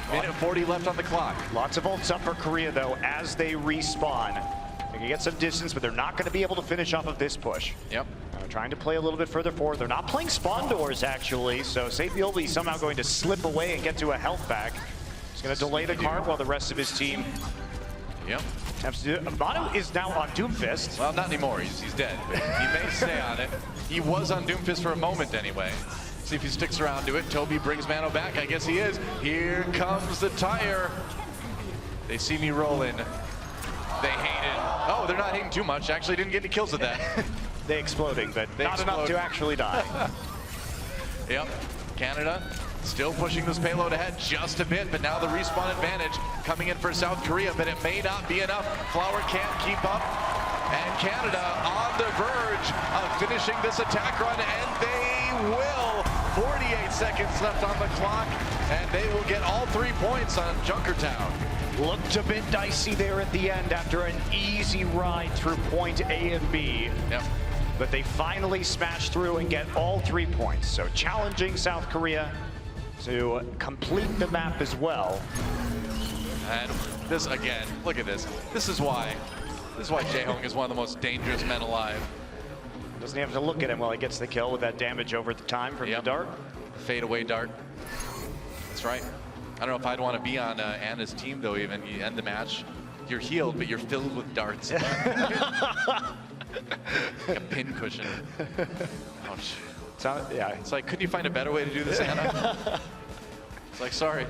Minute 40 left on the clock. Lots of ults up for Korea, though, as they respawn. They can get some distance, but they're not going to be able to finish off of this push. Yep. Trying to play a little bit further forward. They're not playing spawn doors, actually, so Sapiolvi somehow going to slip away and get to a health pack. He's going to delay the card while the rest of his team attempts to do it. Manu is now on Doomfist. Well, not anymore. He's dead. But he may stay on it. He was on Doomfist for a moment anyway. See if he sticks around to it. Toby brings Mano back. I guess he is. Here comes the tire. They see me rolling. They hate it. Oh, they're not hating too much. Actually, didn't get any kills with that. They exploding, but not enough to actually die. Yep. Canada still pushing this payload ahead just a bit, but now the respawn advantage coming in for South Korea, but it may not be enough. Flower can't keep up. And Canada on the verge of finishing this attack run, and they will. 48 seconds left on the clock, and they will get all 3 points on Junkertown. Looked a bit dicey there at the end after an easy ride through point A and B. Yep. But they finally smash through and get all 3 points. So challenging South Korea to complete the map as well. And this again, look at this. This is why Jaehoong is one of the most dangerous men alive. Doesn't have to look at him while he gets the kill with that damage over the time from the dart. Fade away dart. That's right. I don't know if I'd want to be on Anna's team though. Even you end the match, you're healed, but you're filled with darts. Like a pin cushion. Ouch. Yeah. It's like, couldn't you find a better way to do this, Anna? It's like, sorry.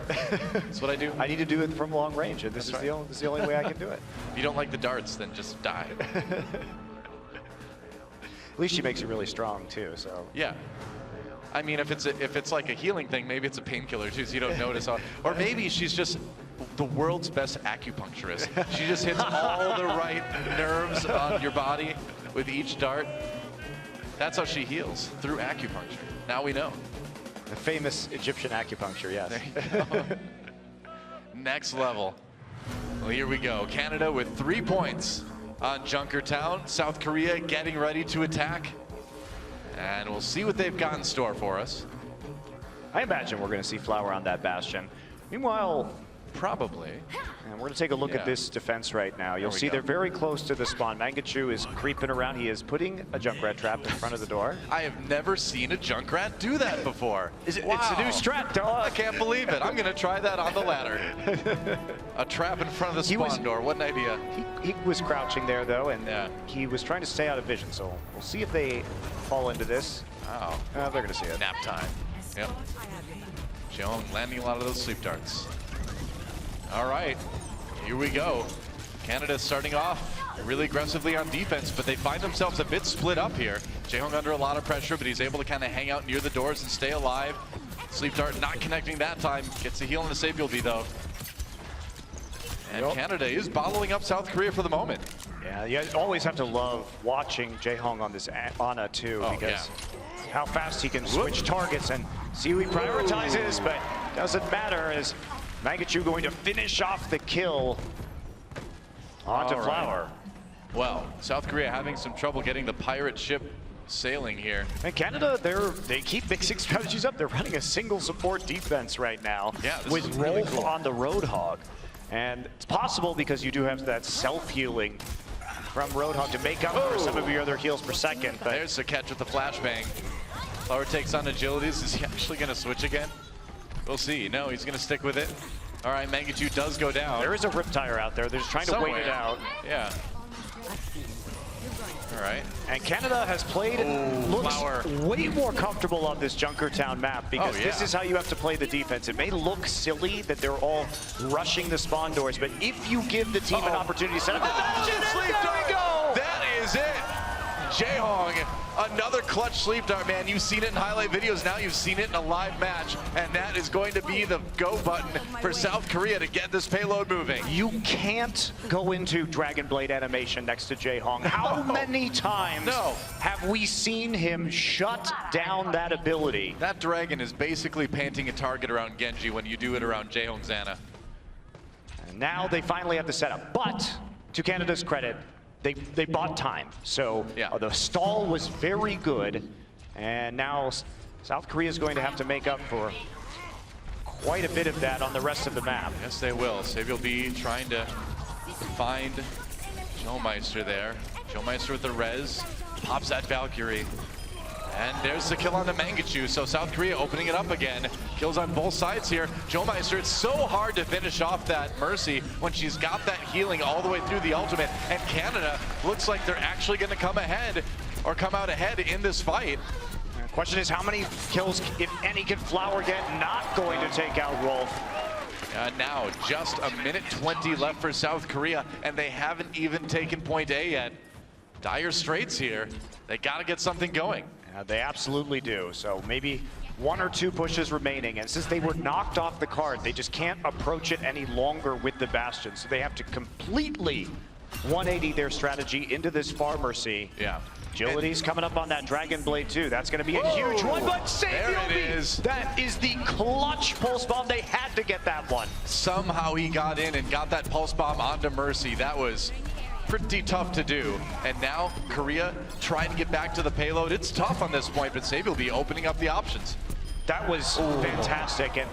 That's what I do. I need to do it from long range, and this is the only way I can do it. If you don't like the darts, then just die. At least she makes it really strong too. So yeah. I mean, if it's like a healing thing, maybe it's a painkiller too, so you don't notice. Or maybe she's just the world's best acupuncturist. She just hits all the right nerves on your body with each dart. That's how she heals, through acupuncture. Now we know. The famous Egyptian acupuncture, yes. There you go. Next level. Well, here we go. Canada with 3 points on Junkertown. South Korea getting ready to attack. And we'll see what they've got in store for us. I imagine we're going to see Flower on that Bastion. Meanwhile, probably. And we're going to take a look at this defense right now. You'll see they're very close to the spawn. Mangachu is creeping around. He is putting a Junkrat trap in front of the door. I have never seen a Junkrat do that before. It's a new strat, dog. I can't believe it. I'm going to try that on the ladder. A trap in front of the spawn door. What an idea. He was crouching there, though, and he was trying to stay out of vision. So we'll see if they fall into this. Oh. They're going to see it. Nap time. Yep. Jaehoong landing a lot of those sleep darts. All right, here we go. Canada starting off really aggressively on defense, but they find themselves a bit split up here. Jaehoong under a lot of pressure, but he's able to kind of hang out near the doors and stay alive. Sleep dart not connecting that time. Gets a heal on the Sapiolvi though. And Canada is bottling up South Korea for the moment. Yeah, you always have to love watching Jaehong on this Ana too, because how fast he can switch targets and see who he prioritizes, but doesn't matter as Mangachu going to finish off the kill onto Flower. Well, South Korea having some trouble getting the pirate ship sailing here. And Canada, they keep mixing strategies up. They're running a single support defense right now with really Rolf cool on the Roadhog. And it's possible because you do have that self-healing from Roadhog to make up for some of your other heals per second. But there's the catch with the flashbang. Flower takes on agilities. Is he actually going to switch again? We'll see. No, he's going to stick with it. All right, Mangachu does go down. There is a Riptire out there. They're just trying to wait it out. Yeah. All right. And Canada has played, looks way more comfortable on this Junkertown map because this is how you have to play the defense. It may look silly that they're all rushing the spawn doors, but if you give the team an opportunity to set up the there we go! That is it! Jaehong, another clutch sleep dart, man. You've seen it in highlight videos, now you've seen it in a live match, and that is going to be the go button for South Korea to get this payload moving. You can't go into Dragon Blade animation next to Jaehong. How many times have we seen him shut down that ability? That dragon is basically painting a target around Genji when you do it around Jaehong's Ana. And now they finally have the setup, but to Canada's credit, they bought time. So the stall was very good, and now South Korea is going to have to make up for quite a bit of that on the rest of the map. Yes, they will. Sabe will be trying to find Joemeister there. Joemeister with the res, pops that Valkyrie. And there's the kill on the Mangachu, so South Korea opening it up again. Kills on both sides here. Joemeister, it's so hard to finish off that Mercy when she's got that healing all the way through the ultimate. And Canada looks like they're actually going to come ahead, or come out ahead in this fight. The question is how many kills, if any, can Flower get? Not going to take out Rolf. Now, just a minute 20 left for South Korea, and they haven't even taken point A yet. Dire straits here. They got to get something going. They absolutely do. So maybe one or two pushes remaining. And since they were knocked off the card, they just can't approach it any longer with the Bastion. So they have to completely 180 their strategy into this Far Mercy. Yeah. Agility's coming up on that Dragon Blade too. That's going to be a huge one, but there it is. That is the clutch pulse bomb. They had to get that one. Somehow he got in and got that pulse bomb onto Mercy. That was pretty tough to do. And now Korea trying to get back to the payload. It's tough on this point, but Sabe will be opening up the options. That was fantastic. And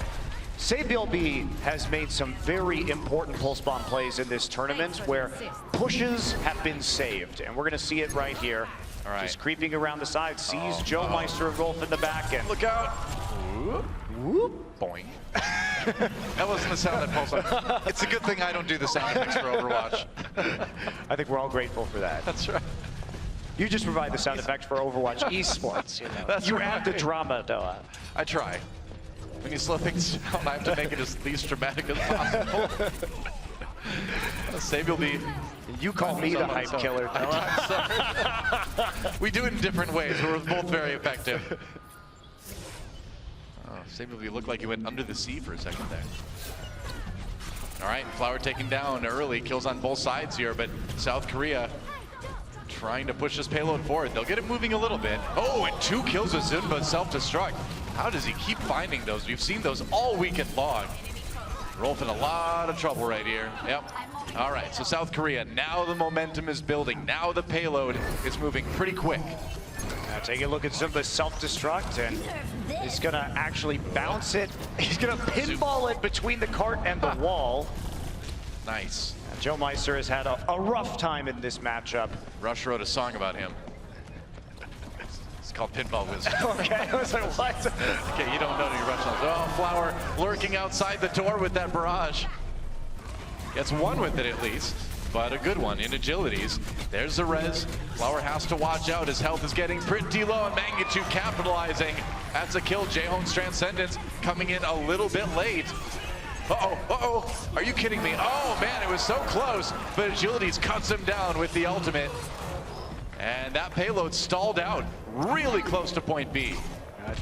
Sabe has made some very important pulse bomb plays in this tournament where pushes have been saved. And we're going to see it right here. All right. Just creeping around the side, sees Joemeister and Rolf in the back end. Look out. Whoop. Whoop. Boing. That wasn't the sound that pulse on. It's a good thing I don't do the sound effects for Overwatch. I think we're all grateful for that. That's right. You just provide the sound effects for Overwatch esports. You know. That's you right. add the drama, Noah. I try. When you slow things down, I have to make it as least dramatic as possible. Sabe will be. You call me the hype killer, Noah. We do it in different ways. We're both very effective. Sabe will look like he went under the sea for a second there. All right, Flower taken down early, kills on both sides here, but South Korea trying to push this payload forward. They'll get it moving a little bit. Oh, and 2 kills with Zunba self-destruct. How does he keep finding those? We've seen those all weekend long. Rolf in a lot of trouble right here. Yep. All right, so South Korea, now the momentum is building. Now the payload is moving pretty quick. Now take a look at Zumba's self-destruct, and he's gonna actually bounce it. He's gonna pinball it between the cart and the wall. Nice. Joemeister has had a rough time in this matchup. Rush wrote a song about him. It's called Pinball Wizard. Okay, I was like, what? Okay, you don't know your Rush songs. Oh, Flower lurking outside the door with that barrage. Gets one with it at least, but a good one in agilities. There's the res. Flower has to watch out. His health is getting pretty low, and Mangachu capitalizing. That's a kill. Jaehong's Transcendence coming in a little bit late. Uh-oh, uh-oh, are you kidding me? Oh man, it was so close, but Agilities cuts him down with the ultimate. And that payload stalled out, really close to point B.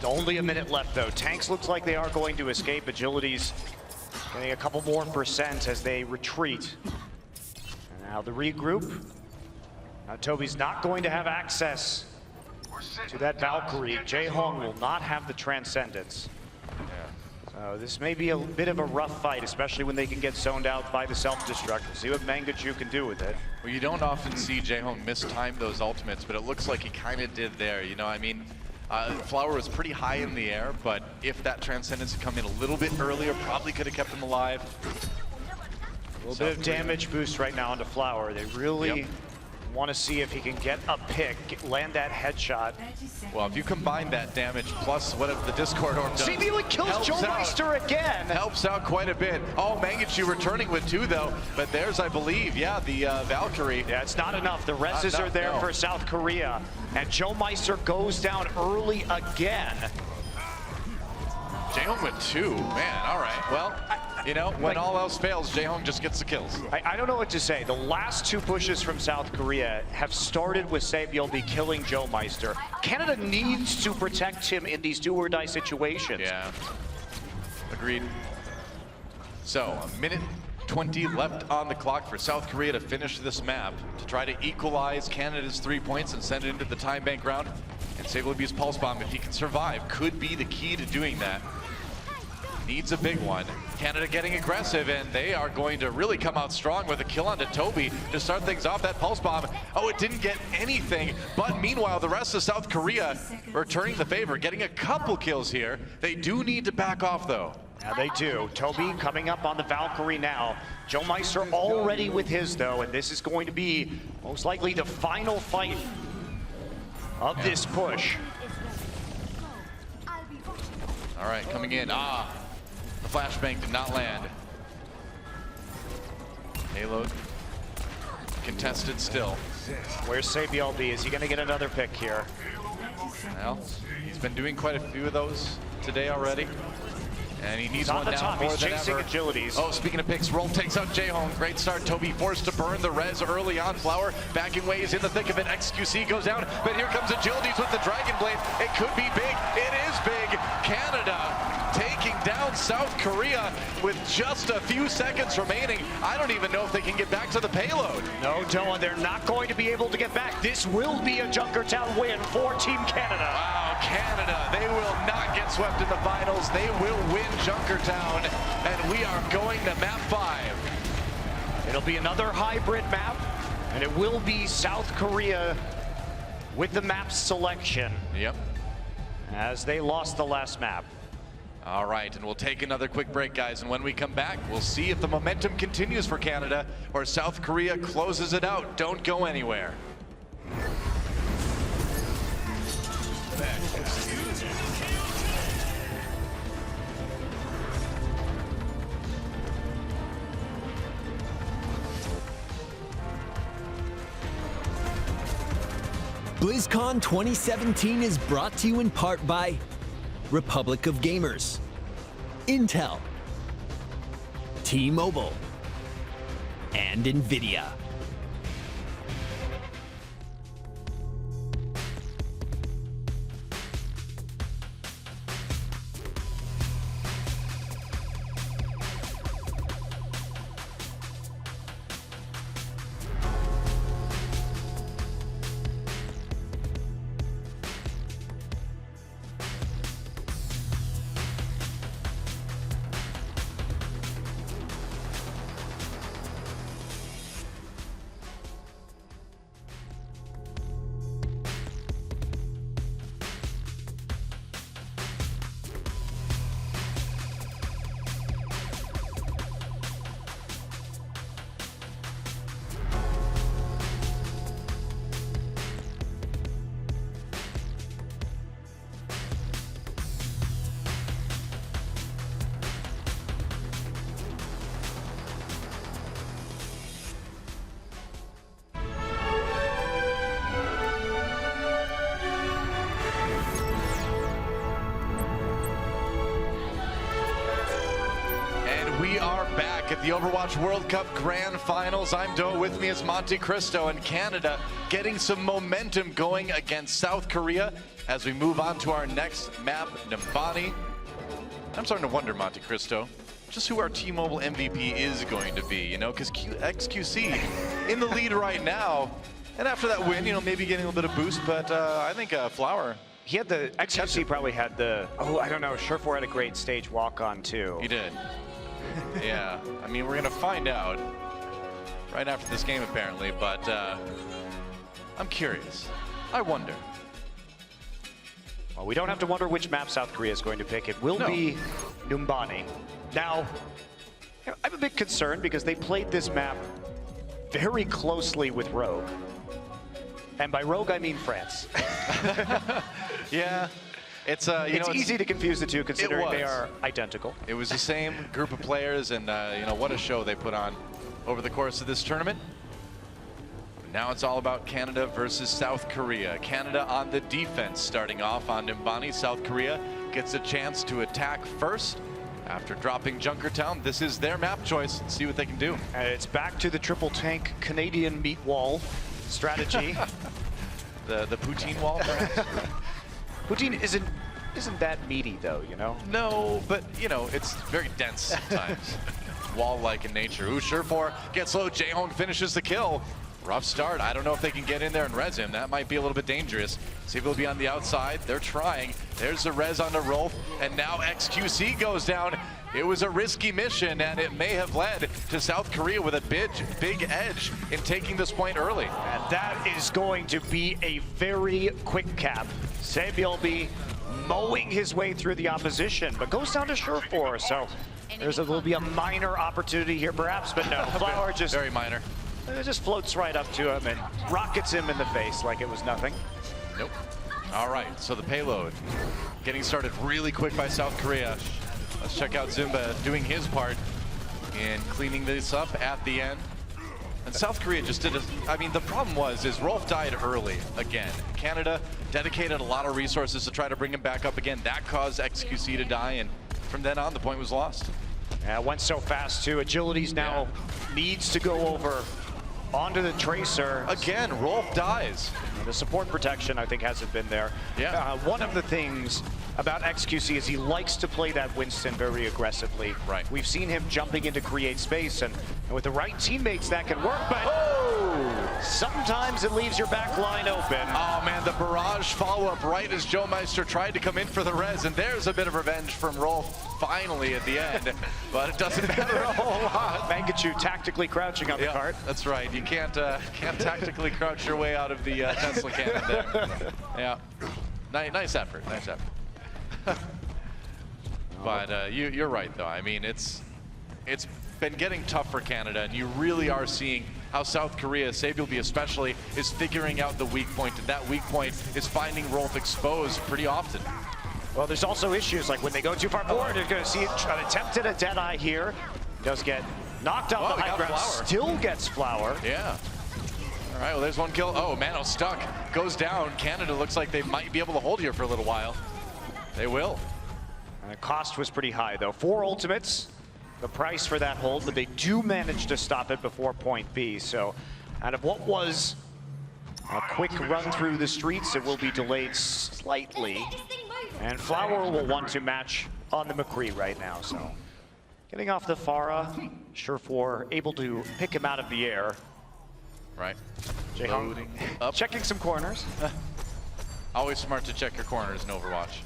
Only a minute left though. Tanks looks like they are going to escape. Agilities getting a couple more % as they retreat. And now the regroup. Now Toby's not going to have access to that Valkyrie. Jae-Hong will not have the Transcendence. So this may be a bit of a rough fight, especially when they can get zoned out by the self-destruct. We'll see what Mangachu can do with it. Well, you don't often see Jae-Hong mistime those ultimates, but it looks like he kind of did there. You know, I mean, Flower was pretty high in the air, but if that Transcendence had come in a little bit earlier, probably could have kept him alive. A little bit of damage boost right now onto Flower. They really want to see if he can get a pick, land that headshot. Well, if you combine that damage plus what the Discord Orb does, Seemingly kills Joe Meister again. Helps out quite a bit. Oh, Mangachu returning with 2 though, but there's, I believe, the Valkyrie. Yeah, it's not enough. The reses are there for South Korea, and Joe Meister goes down early again. Jae-Hong with 2, man, all right. Well, you know, when all else fails, Jae-Hong just gets the kills. I don't know what to say. The last 2 pushes from South Korea have started with Saebyeolbe killing Joe Meister. Canada needs to protect him in these do-or-die situations. Yeah, agreed. So, a minute 20 left on the clock for South Korea to finish this map, to try to equalize Canada's 3 points and send it into the time bank round. And Saebyeolbe's Pulse Bomb, if he can survive, could be the key to doing that. Needs a big one. Canada getting aggressive, and they are going to really come out strong with a kill onto Toby to start things off. That Pulse Bomb, oh, it didn't get anything. But meanwhile, the rest of South Korea returning the favor, getting a couple kills here. They do need to back off, though. Yeah, they do. Toby coming up on the Valkyrie now. Joe Meister already with his, though, and this is going to be most likely the final fight of this push. All right, coming in. The flashbang did not land. Payload contested still. Where's Saebyeolbe? Is he going to get another pick here? Well, he's been doing quite a few of those today already. And he needs one now more than ever. Agilities. Oh, speaking of picks, Roll takes out Jae-Hong. Great start. Toby forced to burn the res early on. Flower backing ways in the thick of it. XQC goes down, but here comes Agilities with the Dragon Blade. It could be big. It is big. Canada taking down South Korea with just a few seconds remaining. I don't even know if they can get back to the payload. No, Doa, they're not going to be able to get back. This will be a Junkertown win for Team Canada. Wow, Canada, they will not get swept in the finals. They will win Junkertown, and we are going to map 5. It'll be another hybrid map, and it will be South Korea with the map selection. Yep. As they lost the last map. All right, and we'll take another quick break, guys, and when we come back, we'll see if the momentum continues for Canada or South Korea closes it out. Don't go anywhere. BlizzCon 2017 is brought to you in part by Republic of Gamers, Intel, T-Mobile, and NVIDIA. We are back at the Overwatch World Cup Grand Finals. I'm Doa, with me is Monte Cristo, and Canada getting some momentum going against South Korea as we move on to our next map, Nambani. I'm starting to wonder, Monte Cristo, just who our T-Mobile MVP is going to be, you know, because XQC in the lead right now. And after that win, you know, maybe getting a little bit of boost, but I think Flower. He had the, XQC probably had the, I don't know, Surefour had a great stage walk-on too. He did. Yeah, I mean, we're gonna find out right after this game apparently, but I'm curious. I wonder. Well, we don't have to wonder which map South Korea is going to pick. It will be Numbani. Now, I'm a bit concerned because they played this map very closely with Rogue. And by Rogue, I mean France. Yeah, it's easy to confuse the two considering they are identical. It was the same group of players, and you know, what a show they put on over the course of this tournament. Now it's all about Canada versus South Korea. Canada on the defense starting off on Numbani. South Korea gets a chance to attack first after dropping Junkertown. This is their map choice. Let's see what they can do. And it's back to the triple tank Canadian meat wall strategy. the poutine wall, perhaps? Poutine isn't that meaty though, you know? No, but you know, it's very dense sometimes. Wall-like in nature. Ooh, Surefour gets low. Jaehong finishes the kill. Rough start. I don't know if they can get in there and res him. That might be a little bit dangerous. See if he'll be on the outside. They're trying. There's the res onto Rolf, and now XQC goes down. It was a risky mission, and it may have led to South Korea with a big edge in taking this point early. And that is going to be a very quick cap. Sebiolbi mowing his way through the opposition, but goes down to Surefour. So will be a minor opportunity here, perhaps, but no. Flower just very minor. It just floats right up to him and rockets him in the face like it was nothing. Nope. All right, so the payload getting started really quick by South Korea. Let's check out Zimba doing his part in cleaning this up at the end. And South Korea just did I mean, the problem is Rolf died early again. Canada dedicated a lot of resources to try to bring him back up again. That caused XQC to die, and from then on, the point was lost. Yeah, it went so fast too. Agilities now needs to go over onto the Tracer. Again, Rolf dies. And the support protection, I think, hasn't been there. Yeah. One of the things about XQC is he likes to play that Winston very aggressively. Right. We've seen him jumping in to create space, and with the right teammates that can work, but sometimes it leaves your back line open. Oh man, the barrage follow-up right as Joe Meister tried to come in for the res, and there's a bit of revenge from Rolf finally at the end, but it doesn't matter a whole lot. Mangachu tactically crouching on the cart. That's right. You can't tactically crouch your way out of the Tesla cannon there. Yeah. Nice effort. Nice effort. But you're right, though. I mean, it's been getting tough for Canada, and you really are seeing how South Korea, Sebiolbi especially, is figuring out the weak point, and that weak point is finding Rolf exposed pretty often. Well, there's also issues like when they go too far forward, you're going to see an attempt at a Deadeye here. Does get knocked off the high ground, still gets Flower. Yeah. All right, well, there's one kill. Oh, Mano stuck, goes down. Canada looks like they might be able to hold here for a little while. They will. The cost was pretty high, though. 4 ultimates, the price for that hold, but they do manage to stop it before point B. So out of what was a quick run through the streets, it will be delayed slightly. And Flower will want to match on the McCree right now. So getting off the Farah, Surefour able to pick him out of the air. Right. Jaehong up. Checking some corners. Always smart to check your corners in Overwatch.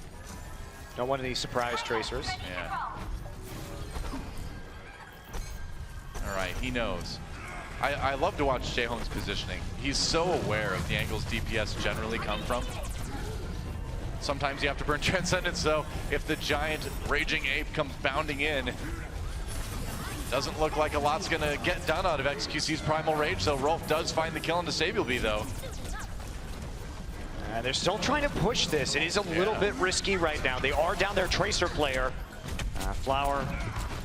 Don't want any surprise tracers. Yeah. All right, he knows. I love to watch Jaehong's positioning. He's so aware of the angles DPS generally come from. Sometimes you have to burn Transcendence, though. If the giant Raging Ape comes bounding in, doesn't look like a lot's gonna get done out of XQC's Primal Rage, so Rolf does find the kill into Sebiolbi, though. They're still trying to push this. It is a little bit risky right now. They are down their Tracer player. Flower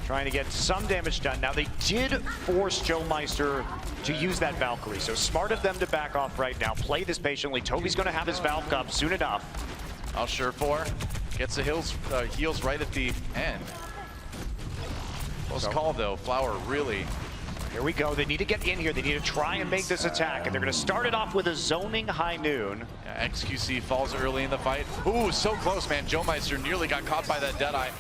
trying to get some damage done. Now, they did force Joe Meister to use that Valkyrie, so smart of them to back off right now. Play this patiently. Toby's going to have his Valk up soon enough. I'll Surefour gets the heals right at the end. Close call, though. Flower really... Here we go. They need to get in here. They need to try and make this attack. And they're going to start it off with a zoning high noon. Yeah, XQC falls early in the fight. Ooh, so close, man. Joe Meister nearly got caught by that Deadeye.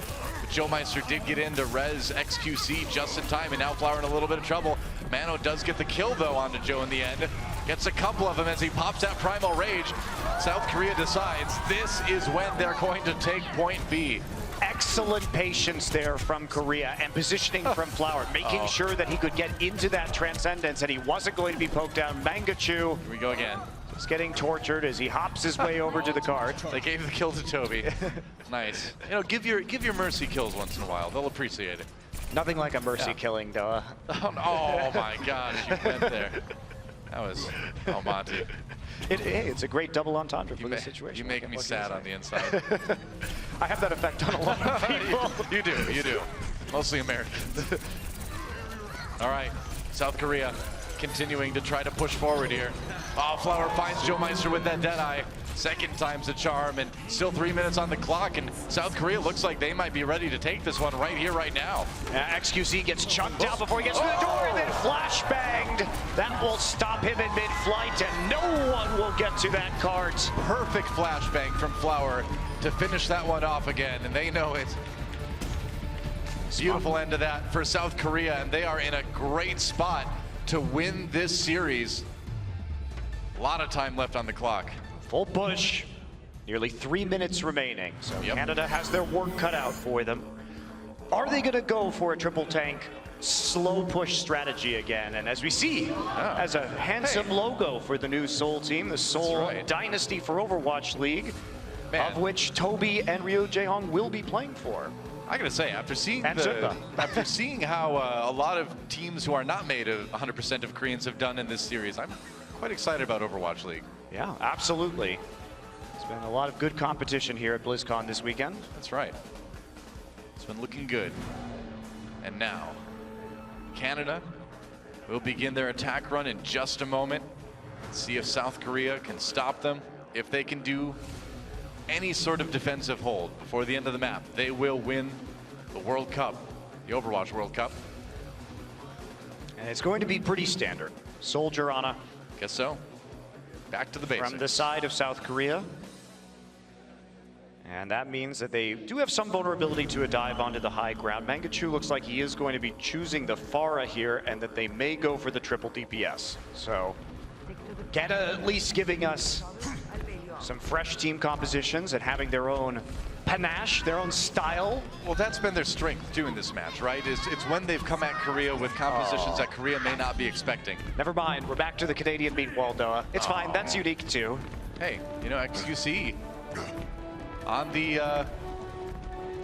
Joe Meister did get in to res XQC just in time, and now Flower in a little bit of trouble. Mano does get the kill, though, onto Joe in the end. Gets a couple of them as he pops that Primal Rage. South Korea decides this is when they're going to take point B. Excellent patience there from Korea and positioning from Flower, making sure that he could get into that Transcendence and he wasn't going to be poked down. Mangachu. Here we go again. Is getting tortured as he hops his way over to the cart. They gave the kill to Toby. Nice. You know, give your mercy kills once in a while. They'll appreciate it. Nothing like a mercy killing, though. Oh my gosh, you went there. That was Monty. Hey, it's a great double entendre for this situation. You make me sad on the inside. I have that effect on a lot of people. You do. Mostly Americans. All right, South Korea continuing to try to push forward here. Oh, Flower finds Joe Meister with that Deadeye. Second time's a charm, and still 3 minutes on the clock, and South Korea looks like they might be ready to take this one right here, right now. XQC gets chunked out before he gets to the door, and then flash banged. That will stop him in mid-flight, and no one will get to that cart. Perfect flashbang from Flower to finish that one off again, and they know it. Beautiful end to that for South Korea, and they are in a great spot to win this series. A lot of time left on the clock. Full push, nearly 3 minutes remaining. So Canada has their work cut out for them. Are they gonna go for a triple tank, slow push strategy again? And as we see, as a handsome logo for the new Seoul team, the Seoul Dynasty for Overwatch League, of which Toby and Ryo Jae-hong will be playing for. I gotta say, after seeing how a lot of teams who are not made of 100% of Koreans have done in this series, I'm quite excited about Overwatch League. Yeah, absolutely. There's been a lot of good competition here at BlizzCon this weekend. That's right. It's been looking good. And now, Canada will begin their attack run in just a moment. See if South Korea can stop them. If they can do any sort of defensive hold before the end of the map, they will win the World Cup, the Overwatch World Cup. And it's going to be pretty standard. Soldier on a... Guess so. Back to the basics. From the side of South Korea. And that means that they do have some vulnerability to a dive onto the high ground. Mangachu looks like he is going to be choosing the Pharah here, and that they may go for the triple DPS. So, Canada at least giving us some fresh team compositions and having their own panache, their own style. Well, that's been their strength too in this match, right? It's when they've come at Korea with compositions that Korea may not be expecting. Never mind, we're back to the Canadian meat wall, Doa. It's fine, that's unique too. Hey, you know, XQC on the,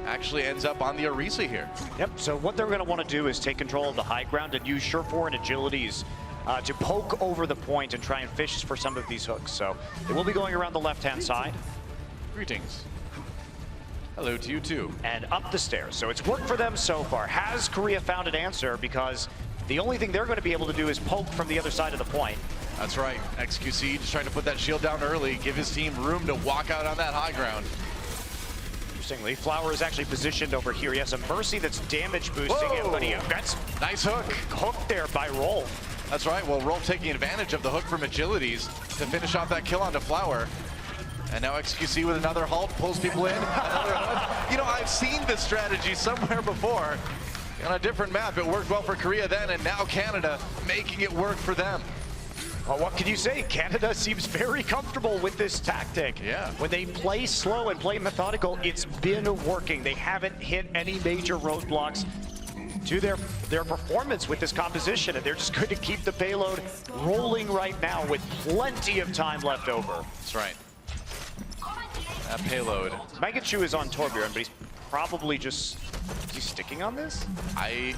actually ends up on the Orisa here. Yep, so what they're gonna wanna do is take control of the high ground and use Surefour and Agilities to poke over the point and try and fish for some of these hooks. So they will be going around the left-hand side. Greetings. Hello to you too. And up the stairs. So it's worked for them so far. Has Korea found an answer? Because the only thing they're going to be able to do is poke from the other side of the point. That's right. XQC just trying to put that shield down early, give his team room to walk out on that high ground. Interestingly, Flower is actually positioned over here. He has a Mercy that's damage boosting him, but that's nice hook. Hooked there by Roll. That's right. Well, Roll taking advantage of the hook from Agilities to finish off that kill onto Flower. And now XQC with another halt, pulls people in. You know, I've seen this strategy somewhere before. On a different map, it worked well for Korea then, and now Canada making it work for them. Well, what can you say? Canada seems very comfortable with this tactic. Yeah. When they play slow and play methodical, it's been working. They haven't hit any major roadblocks to their performance with this composition, and they're just going to keep the payload rolling right now with plenty of time left over. That's right. That payload. Mangachu is on Torbjorn, but he's probably just... Is he sticking on this? I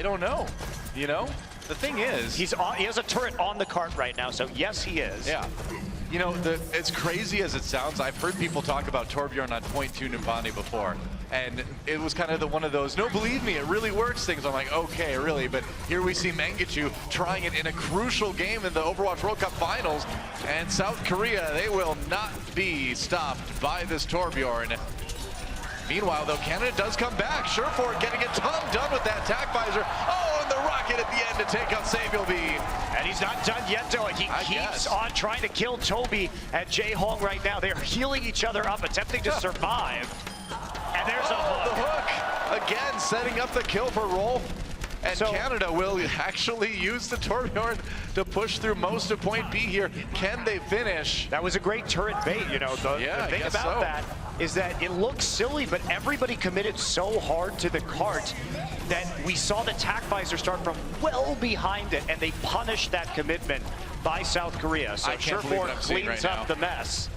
don't know. You know? The thing is... He has a turret on the cart right now, so yes, he is. Yeah. You know, as crazy as it sounds, I've heard people talk about Torbjorn on point 2 Numbani before. And it was kind of one of those, no, believe me, it really works things. I'm like, okay, really? But here we see Mangachu trying it in a crucial game in the Overwatch World Cup Finals. And South Korea, they will not be stopped by this Torbjorn. Meanwhile, though, Canada does come back. Surefour getting a ton done with that attack visor. Oh, and the rocket at the end to take out Samuel B. And he's not done yet, though. He keeps on trying to kill Toby and Jae-hong right now. They're healing each other up, attempting to survive. And there's a hook. The hook. setting up the kill for Rolf. And Canada will actually use the Torbjorn to push through most of point B here. Can they finish? That was a great turret bait, you know. The thing about that is that it looks silly, but everybody committed so hard to the cart that we saw the tack visor start from well behind it, and they punished that commitment by South Korea. So Surefour cleans up the mess.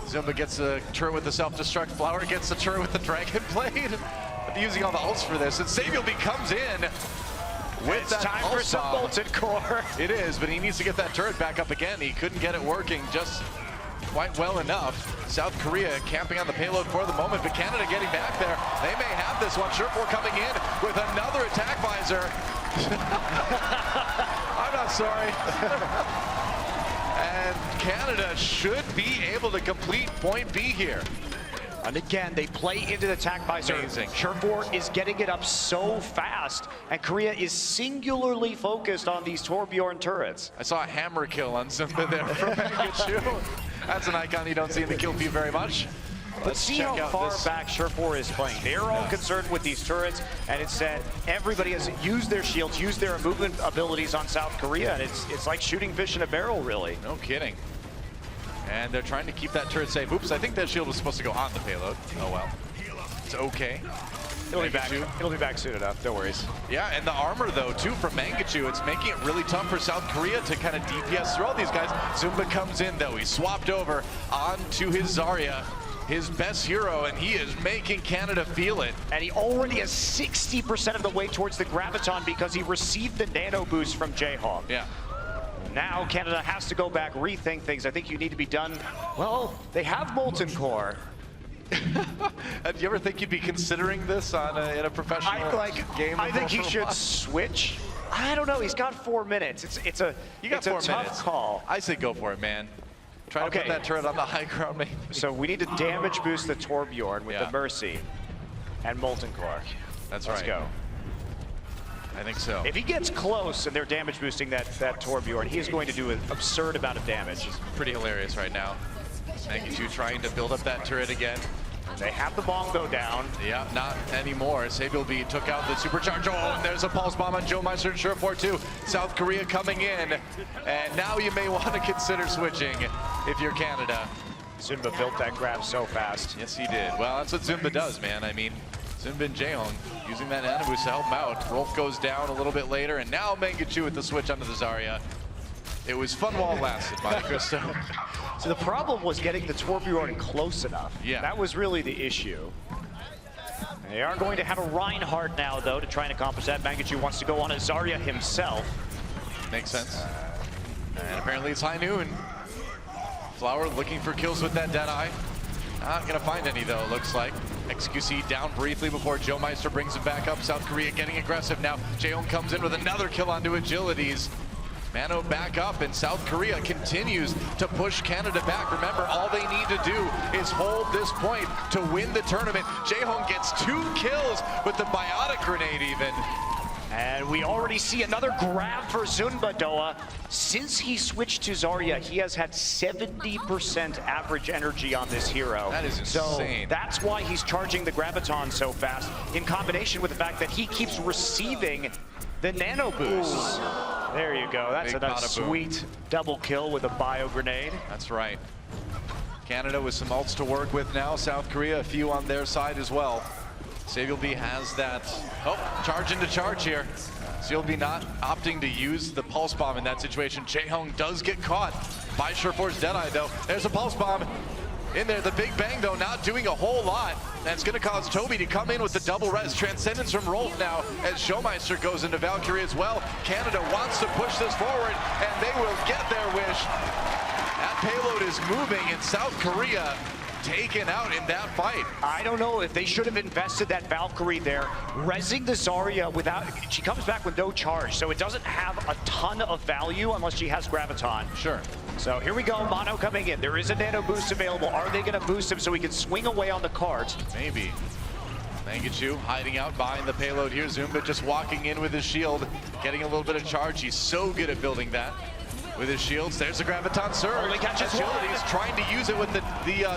Zumba gets the turret with the self-destruct. Flower gets the turret with the Dragon Blade. Using all the ults for this, and Sabielby comes in with it's that time for some molten core. It is, but he needs to get that turret back up again. He couldn't get it working just quite well enough. South Korea camping on the payload for the moment, but Canada getting back there. They may have this one. Surefour coming in with another attack visor. I'm not sorry. And Canada should be able to complete point B here. And again, they play into the attack visor. Amazing. Surefour is getting it up so fast, and Korea is singularly focused on these Torbjorn turrets. I saw a hammer kill on Zumba there from Mangachu. That's an icon you don't see in the kill feed very much. But see how far back Surefour is playing. They're all concerned with these turrets, and instead everybody has used their shields, used their movement abilities on South Korea, and it's like shooting fish in a barrel, really. No kidding. And they're trying to keep that turret safe. Oops, I think that shield was supposed to go on the payload. Oh well. It's okay. It'll be back. It'll be back soon enough. No worries. Yeah, and the armor though too from Mangachu, it's making it really tough for South Korea to kind of DPS through all these guys. Zumba comes in though. He swapped over onto his Zarya, his best hero, and he is making Canada feel it. And he already is 60% of the way towards the Graviton because he received the nano boost from Jayhawk. Yeah. Now Canada has to go back, rethink things. I think you need to be done. Well, they have Molten Core. Do you ever think you'd be considering this on in a professional game? I think he should switch. I don't know. He's got 4 minutes. It's a tough call. I say go for it, man. Try to put that turret on the high ground, maybe. So we need to damage boost the Torbjorn with the Mercy and Molten Core. That's Let's go. I think so. If he gets close and they're damage boosting that Torbjorn, he is going to do an absurd amount of damage. It's pretty hilarious right now. Mangachu trying to build up that turret again. They have the bongo down. Yeah, not anymore. Sabielby took out the supercharge. Oh, and there's a pulse bomb on Joe Meister and Surefour too. South Korea coming in. And now you may want to consider switching if you're Canada. Zumba built that grab so fast. Yes, he did. Well, that's what Zumba does, man. I mean, Zumba and Jaehong using that nano boost to help him out. Rolf goes down a little bit later, and now Mangachu with the switch onto the Zarya. It was fun while it lasted, Monte Cristo. So the problem was getting the Torbjorn close enough. Yeah. That was really the issue. They are going to have a Reinhardt now, though, to try and accomplish that. Mangachu wants to go on a Zarya himself. Makes sense. And apparently it's high noon. Flower looking for kills with that Deadeye. Not gonna find any though, it looks like. XQC down briefly before Joe Meister brings him back up. South Korea getting aggressive now. Jaehong comes in with another kill onto Agilities. Mano back up, and South Korea continues to push Canada back. Remember, all they need to do is hold this point to win the tournament. Jaehong gets 2 kills with the biotic grenade even. And we already see another grab for Zumba Doa. Since he switched to Zarya, he has had 70% average energy on this hero. That is insane. So that's why he's charging the Graviton so fast, in combination with the fact that he keeps receiving the nano boost. There you go. That's a sweet double kill with a bio grenade. That's right. Canada with some ults to work with now. South Korea, a few on their side as well. Sabielby has that. Oh, charge into charge here. Sabielby not opting to use the pulse bomb in that situation. Jaehong does get caught by Surefour's Deadeye though. There's a pulse bomb in there. The Big Bang though not doing a whole lot. And it's gonna cause Toby to come in with the double res. Transcendence from Rolf now as Showmeister goes into Valkyrie as well. Canada wants to push this forward and they will get their wish. That payload is moving and South Korea taken out in that fight. I don't know if they should have invested that Valkyrie there, rezzing the Zarya without, she comes back with no charge, so it doesn't have a ton of value unless she has Graviton. Sure. So here we go, Mono coming in. There is a nano boost available. Are they gonna boost him so he can swing away on the cart? Maybe. Mangachu hiding out behind the payload here. Zumba just walking in with his shield, getting a little bit of charge. He's so good at building that. with his shields. There's the Graviton Surge. Only catches Agility's trying to use it with the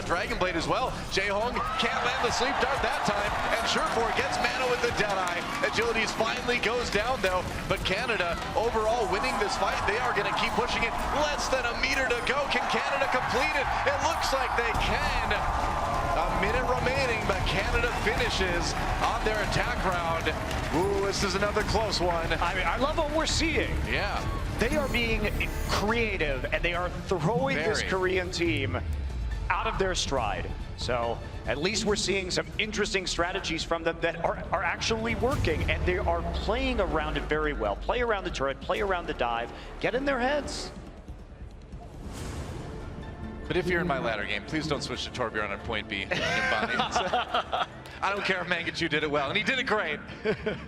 Dragon Blade as well. Jae-Hong can't land the sleep dart that time, and Surefour gets mana with the Deadeye. Agility's finally goes down though, but Canada overall winning this fight. They are going to keep pushing it. Less than a meter to go. Can Canada complete it? It looks like they can. A minute remaining, but Canada finishes on their attack round. Ooh, this is another close one. I mean, I love what we're seeing. Yeah. They are being creative, and they are throwing this Korean team out of their stride. So at least we're seeing some interesting strategies from them that are actually working, and they are playing around it very well. Play around the turret, play around the dive, get in their heads. But if you're in my ladder game, please don't switch to Torbjorn on point B. I don't care if Mangachu did it well, and he did it great.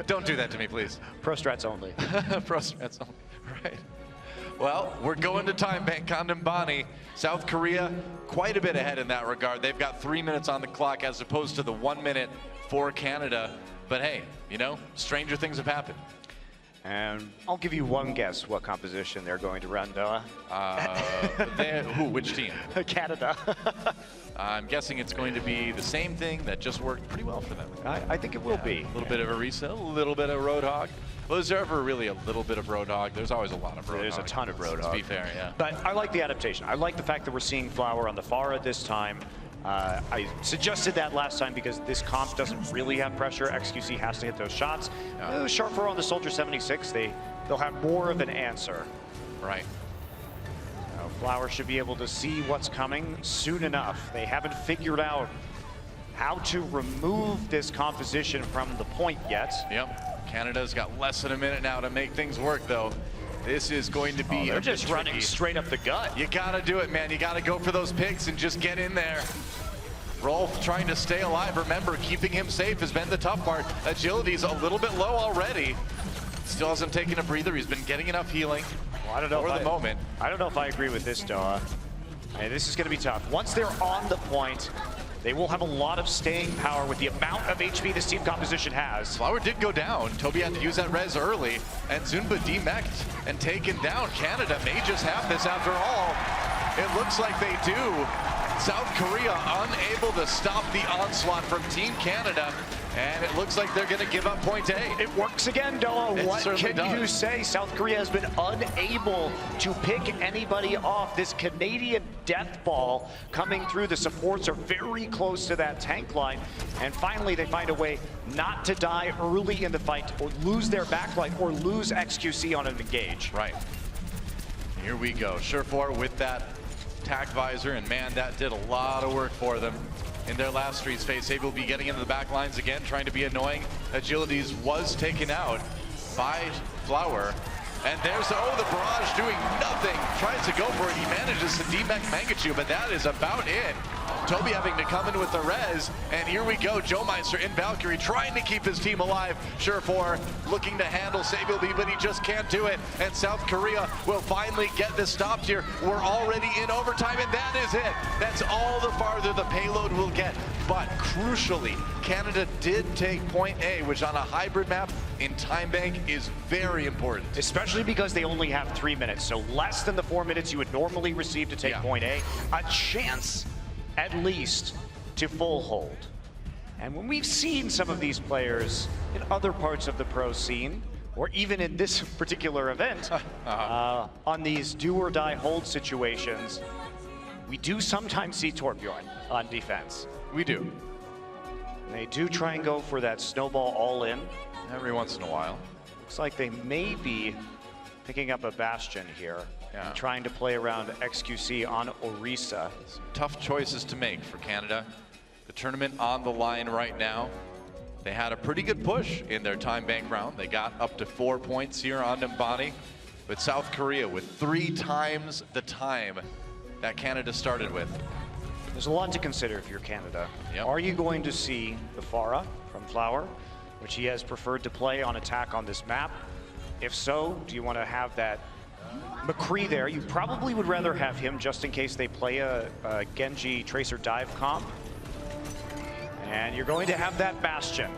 Don't do that to me, please. Pro strats only. Pro strats only, right. Well, we're going to time bank on Nimbani. South Korea, quite a bit ahead in that regard. They've got 3 minutes on the clock as opposed to the 1 minute for Canada. But hey, you know, stranger things have happened. And I'll give you one guess what composition they're going to run, Noah. Who? Which team? Canada. I'm guessing it's going to be the same thing that just worked pretty well for them. I think it will be. A little bit of a Orisa, a little bit of Roadhog. Well, is there ever really a little bit of Roadhog? There's always a lot of Roadhog. There's a ton of Roadhog. To be fair, yeah. But I like the adaptation. I like the fact that we're seeing Flower on the Pharah this time. I suggested that last time because this comp doesn't really have pressure. XQC has to hit those shots. Surefour on the Soldier 76, they'll have more of an answer. Right. Flower should be able to see what's coming soon enough. They haven't figured out how to remove this composition from the point yet. Yep. Canada's got less than a minute now to make things work, though. This is going to be they're just running straight up the gut. You gotta do it, man. You gotta go for those picks and just get in there. Rolf trying to stay alive. Remember, keeping him safe has been the tough part. Agility's a little bit low already. Still hasn't taken a breather. He's been getting enough healing I don't know for the moment. I don't know if I agree with this, Doa. This is going to be tough. Once they're on the point, they will have a lot of staying power with the amount of HP this team composition has. Flower did go down. Toby had to use that res early, and Zunba demeched and taken down. Canada may just have this after all. It looks like they do. South Korea unable to stop the onslaught from Team Canada, and it looks like they're going to give up point A. It works again, Doa. What can you say? South Korea has been unable to pick anybody off. This Canadian death ball coming through. The supports are very close to that tank line, and finally they find a way not to die early in the fight or lose their backline or lose XQC on an engage. Right. Here we go. Surefour with that tack visor, and man, that did a lot of work for them in their last Streets phase. They will be getting into the back lines again, trying to be annoying. Agilities was taken out by Flower. And there's, the barrage doing nothing. Tries to go for it. He manages to demech Mangachu, but that is about it. Toby having to come in with the res, and here we go. Joe Meister in Valkyrie trying to keep his team alive. Surefour looking to handle Sabilby, but he just can't do it. And South Korea will finally get this stopped here. We're already in overtime, and that is it. That's all the farther the payload will get. But crucially, Canada did take point A, which on a hybrid map in Time Bank is very important. Especially because they only have 3 minutes, so less than the 4 minutes you would normally receive to take point A. A chance, at least, to full hold. And when we've seen some of these players in other parts of the pro scene, or even in this particular event, on these do or die hold situations, we do sometimes see Torbjorn on defense. We do. They do try and go for that snowball all in. Every once in a while. Looks like they may be picking up a Bastion here. And trying to play around XQC on Orisa. Some tough choices to make for Canada. The tournament on the line right now. They had a pretty good push in their Time Bank round. They got up to 4 points here on Nimbani. But South Korea with 3 times the time that Canada started with. There's a lot to consider if you're Canada. Are you going to see the Pharah from Flower, which he has preferred to play on attack on this map? If so, do you want to have that McCree there? You probably would rather have him just in case they play a Genji Tracer dive comp. And you're going to have that Bastion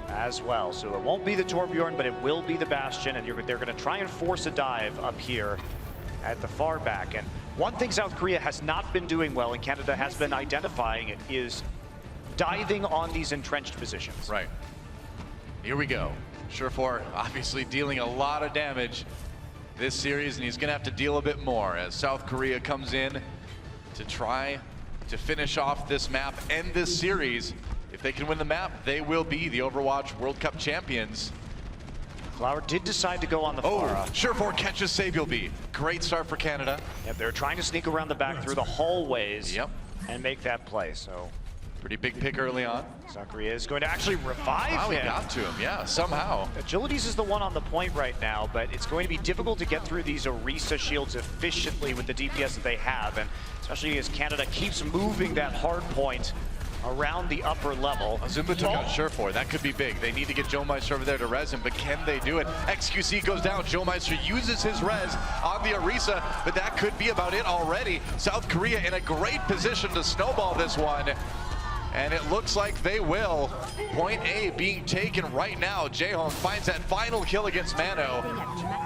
as well. So it won't be the Torbjorn, but it will be the Bastion, and they're going to try and force a dive up here. at the far back. And one thing South Korea has not been doing well, and Canada has been identifying it, is diving on these entrenched positions. Right. Here we go. Surefour obviously dealing a lot of damage this series, and he's going to have to deal a bit more as South Korea comes in to try to finish off this map, end this series. If they can win the map, they will be the Overwatch World Cup champions. Flower did decide to go on the Pharah. Surefour catches Sabielby. Great start for Canada. Yep, they're trying to sneak around the back through the hallways and make that play. So pretty big pick early on. South Korea is going to actually revive him. He got to him, yeah, somehow. Agilities is the one on the point right now, but it's going to be difficult to get through these Orisa shields efficiently with the DPS that they have, and especially as Canada keeps moving that hard point around the upper level. Zumba took out Surefour. That could be big. They need to get Joe Meister over there to res him, but can they do it? XQC goes down. Joe Meister uses his res on the Orisa, but that could be about it already. South Korea in a great position to snowball this one. And it looks like they will. Point A being taken right now. Jaehong finds that final kill against Mano.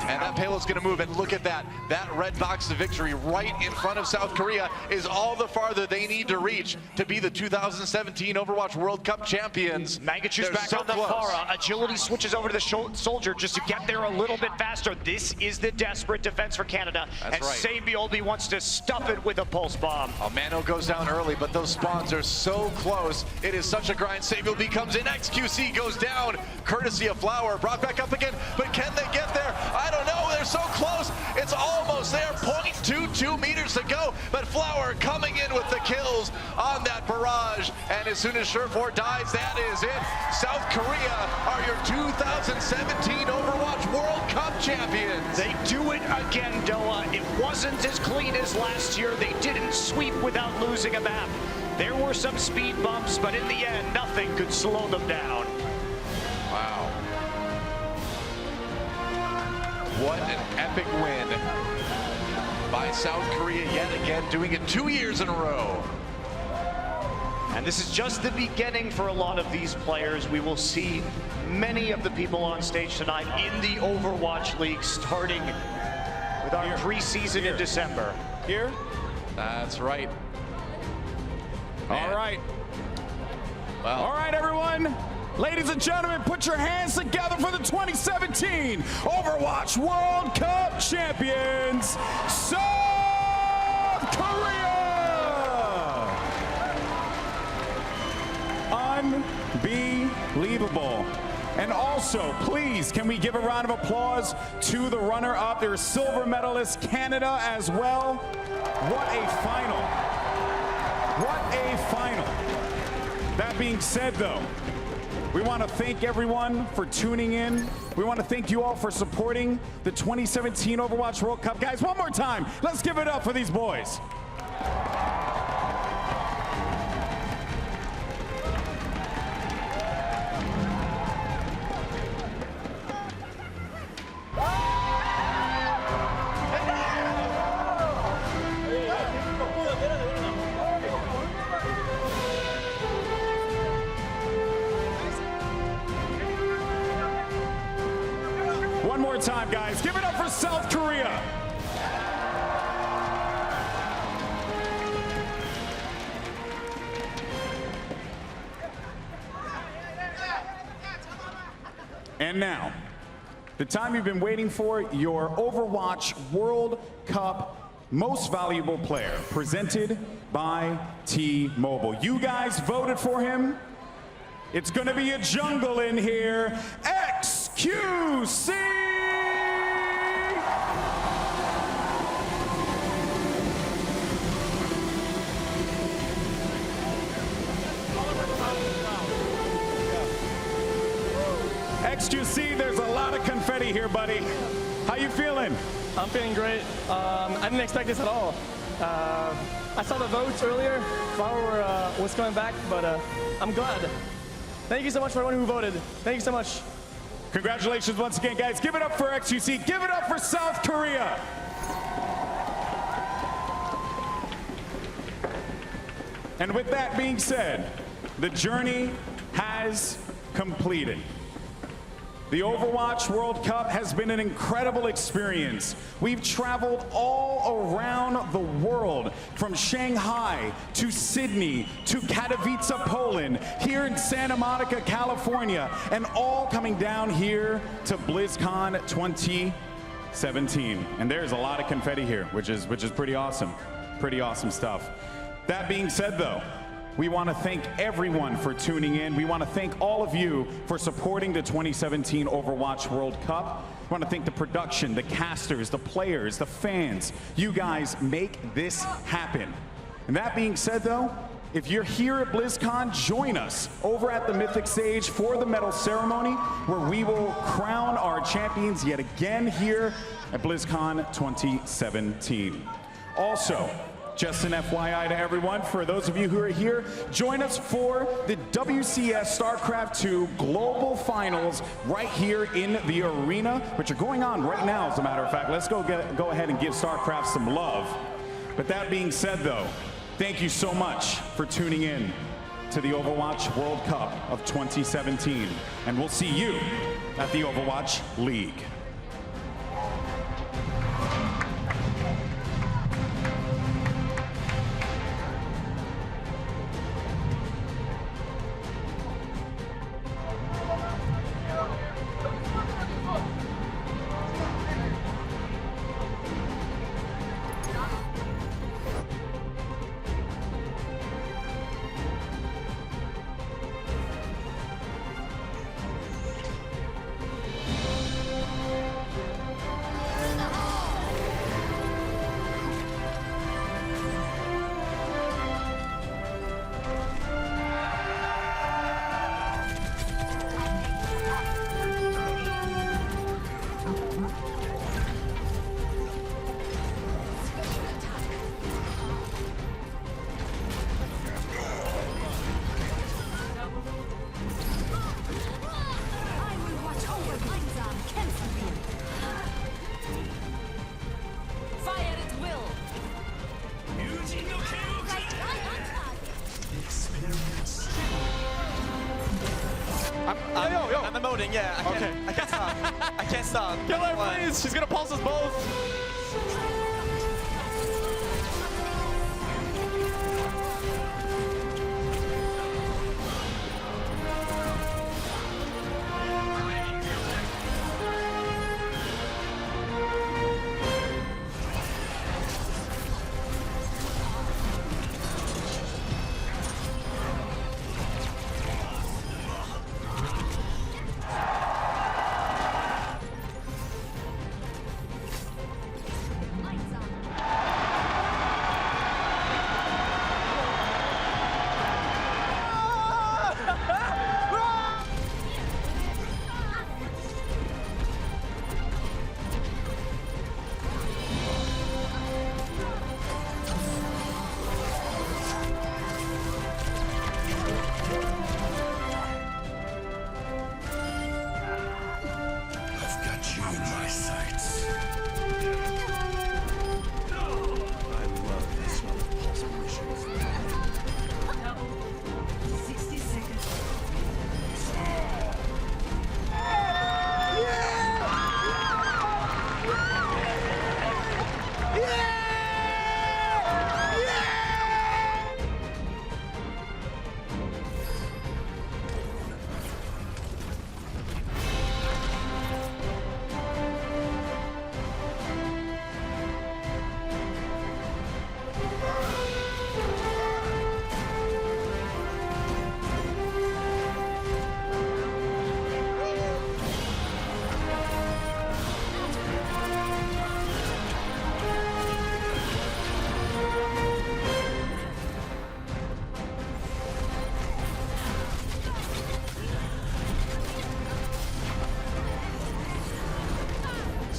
And that payload's gonna move, and look at that. That red box to victory right in front of South Korea is all the farther they need to reach to be the 2017 Overwatch World Cup champions. Mangachu's back on the Pharah. Agility switches over to the Soldier just to get there a little bit faster. This is the desperate defense for Canada. That's right. Sabielby wants to stuff it with a pulse bomb. Mano goes down early, but those spawns are so close. It is such a grind. Sabielby comes in. XQC goes down, courtesy of Flower. Brought back up again, but can they get there? I don't know. They're so close. It's almost there. 0.22 meters to go, but Flower coming in with the kills on that barrage. And as soon as Surefour dies, that is it. South Korea are your 2017 Overwatch World Cup champions. They do it again, Doa. It wasn't as clean as last year. They didn't sweep without losing a map. There were some speed bumps, but in the end, nothing could slow them down. Wow. What an epic win by South Korea yet again, doing it 2 years in a row. And this is just the beginning for a lot of these players. We will see many of the people on stage tonight in the Overwatch League, starting with our preseason in December. Here? That's right. All right. Well. All right, everyone. Ladies and gentlemen, put your hands together for the 2017 Overwatch World Cup champions, South Korea! Unbelievable. And also, please, can we give a round of applause to the runner-up? There's silver medalist Canada as well. What a final. What a final. That being said, though, we want to thank everyone for tuning in. We want to thank you all for supporting the 2017 Overwatch World Cup. Guys, one more time, let's give it up for these boys. One more time, guys. Give it up for South Korea. And now, the time you've been waiting for, your Overwatch World Cup Most Valuable Player, presented by T-Mobile. You guys voted for him. It's gonna be a jungle in here. XQC! XQC, there's a lot of confetti here, buddy. How you feeling? I'm feeling great. I didn't expect this at all. I saw the votes earlier. Flower was coming back, but I'm glad. Thank you so much for everyone who voted. Thank you so much. Congratulations once again, guys. Give it up for XQC. Give it up for South Korea. And with that being said, the journey has completed. The Overwatch World Cup has been an incredible experience. We've traveled all around the world, from Shanghai to Sydney to Katowice, Poland, here in Santa Monica, California, and all coming down here to BlizzCon 2017. And there's a lot of confetti here, which is pretty awesome. Pretty awesome stuff. That being said, though, we want to thank everyone for tuning in. We want to thank all of you for supporting the 2017 Overwatch World Cup. We want to thank the production, the casters, the players, the fans. You guys make this happen. And that being said, though, if you're here at BlizzCon, join us over at the Mythic stage for the medal ceremony, where we will crown our champions yet again here at BlizzCon 2017. Also, just an FYI to everyone, for those of you who are here, join us for the WCS StarCraft II Global Finals right here in the arena, which are going on right now, as a matter of fact. Let's go ahead and give StarCraft some love. But that being said, though, thank you so much for tuning in to the Overwatch World Cup of 2017. And we'll see you at the Overwatch League. I'm emoting, yeah. I can't stop. I can't stop. Kill her, please. She's gonna pulse us both.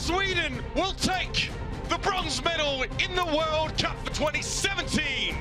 Sweden will take the bronze medal in the World Cup for 2017.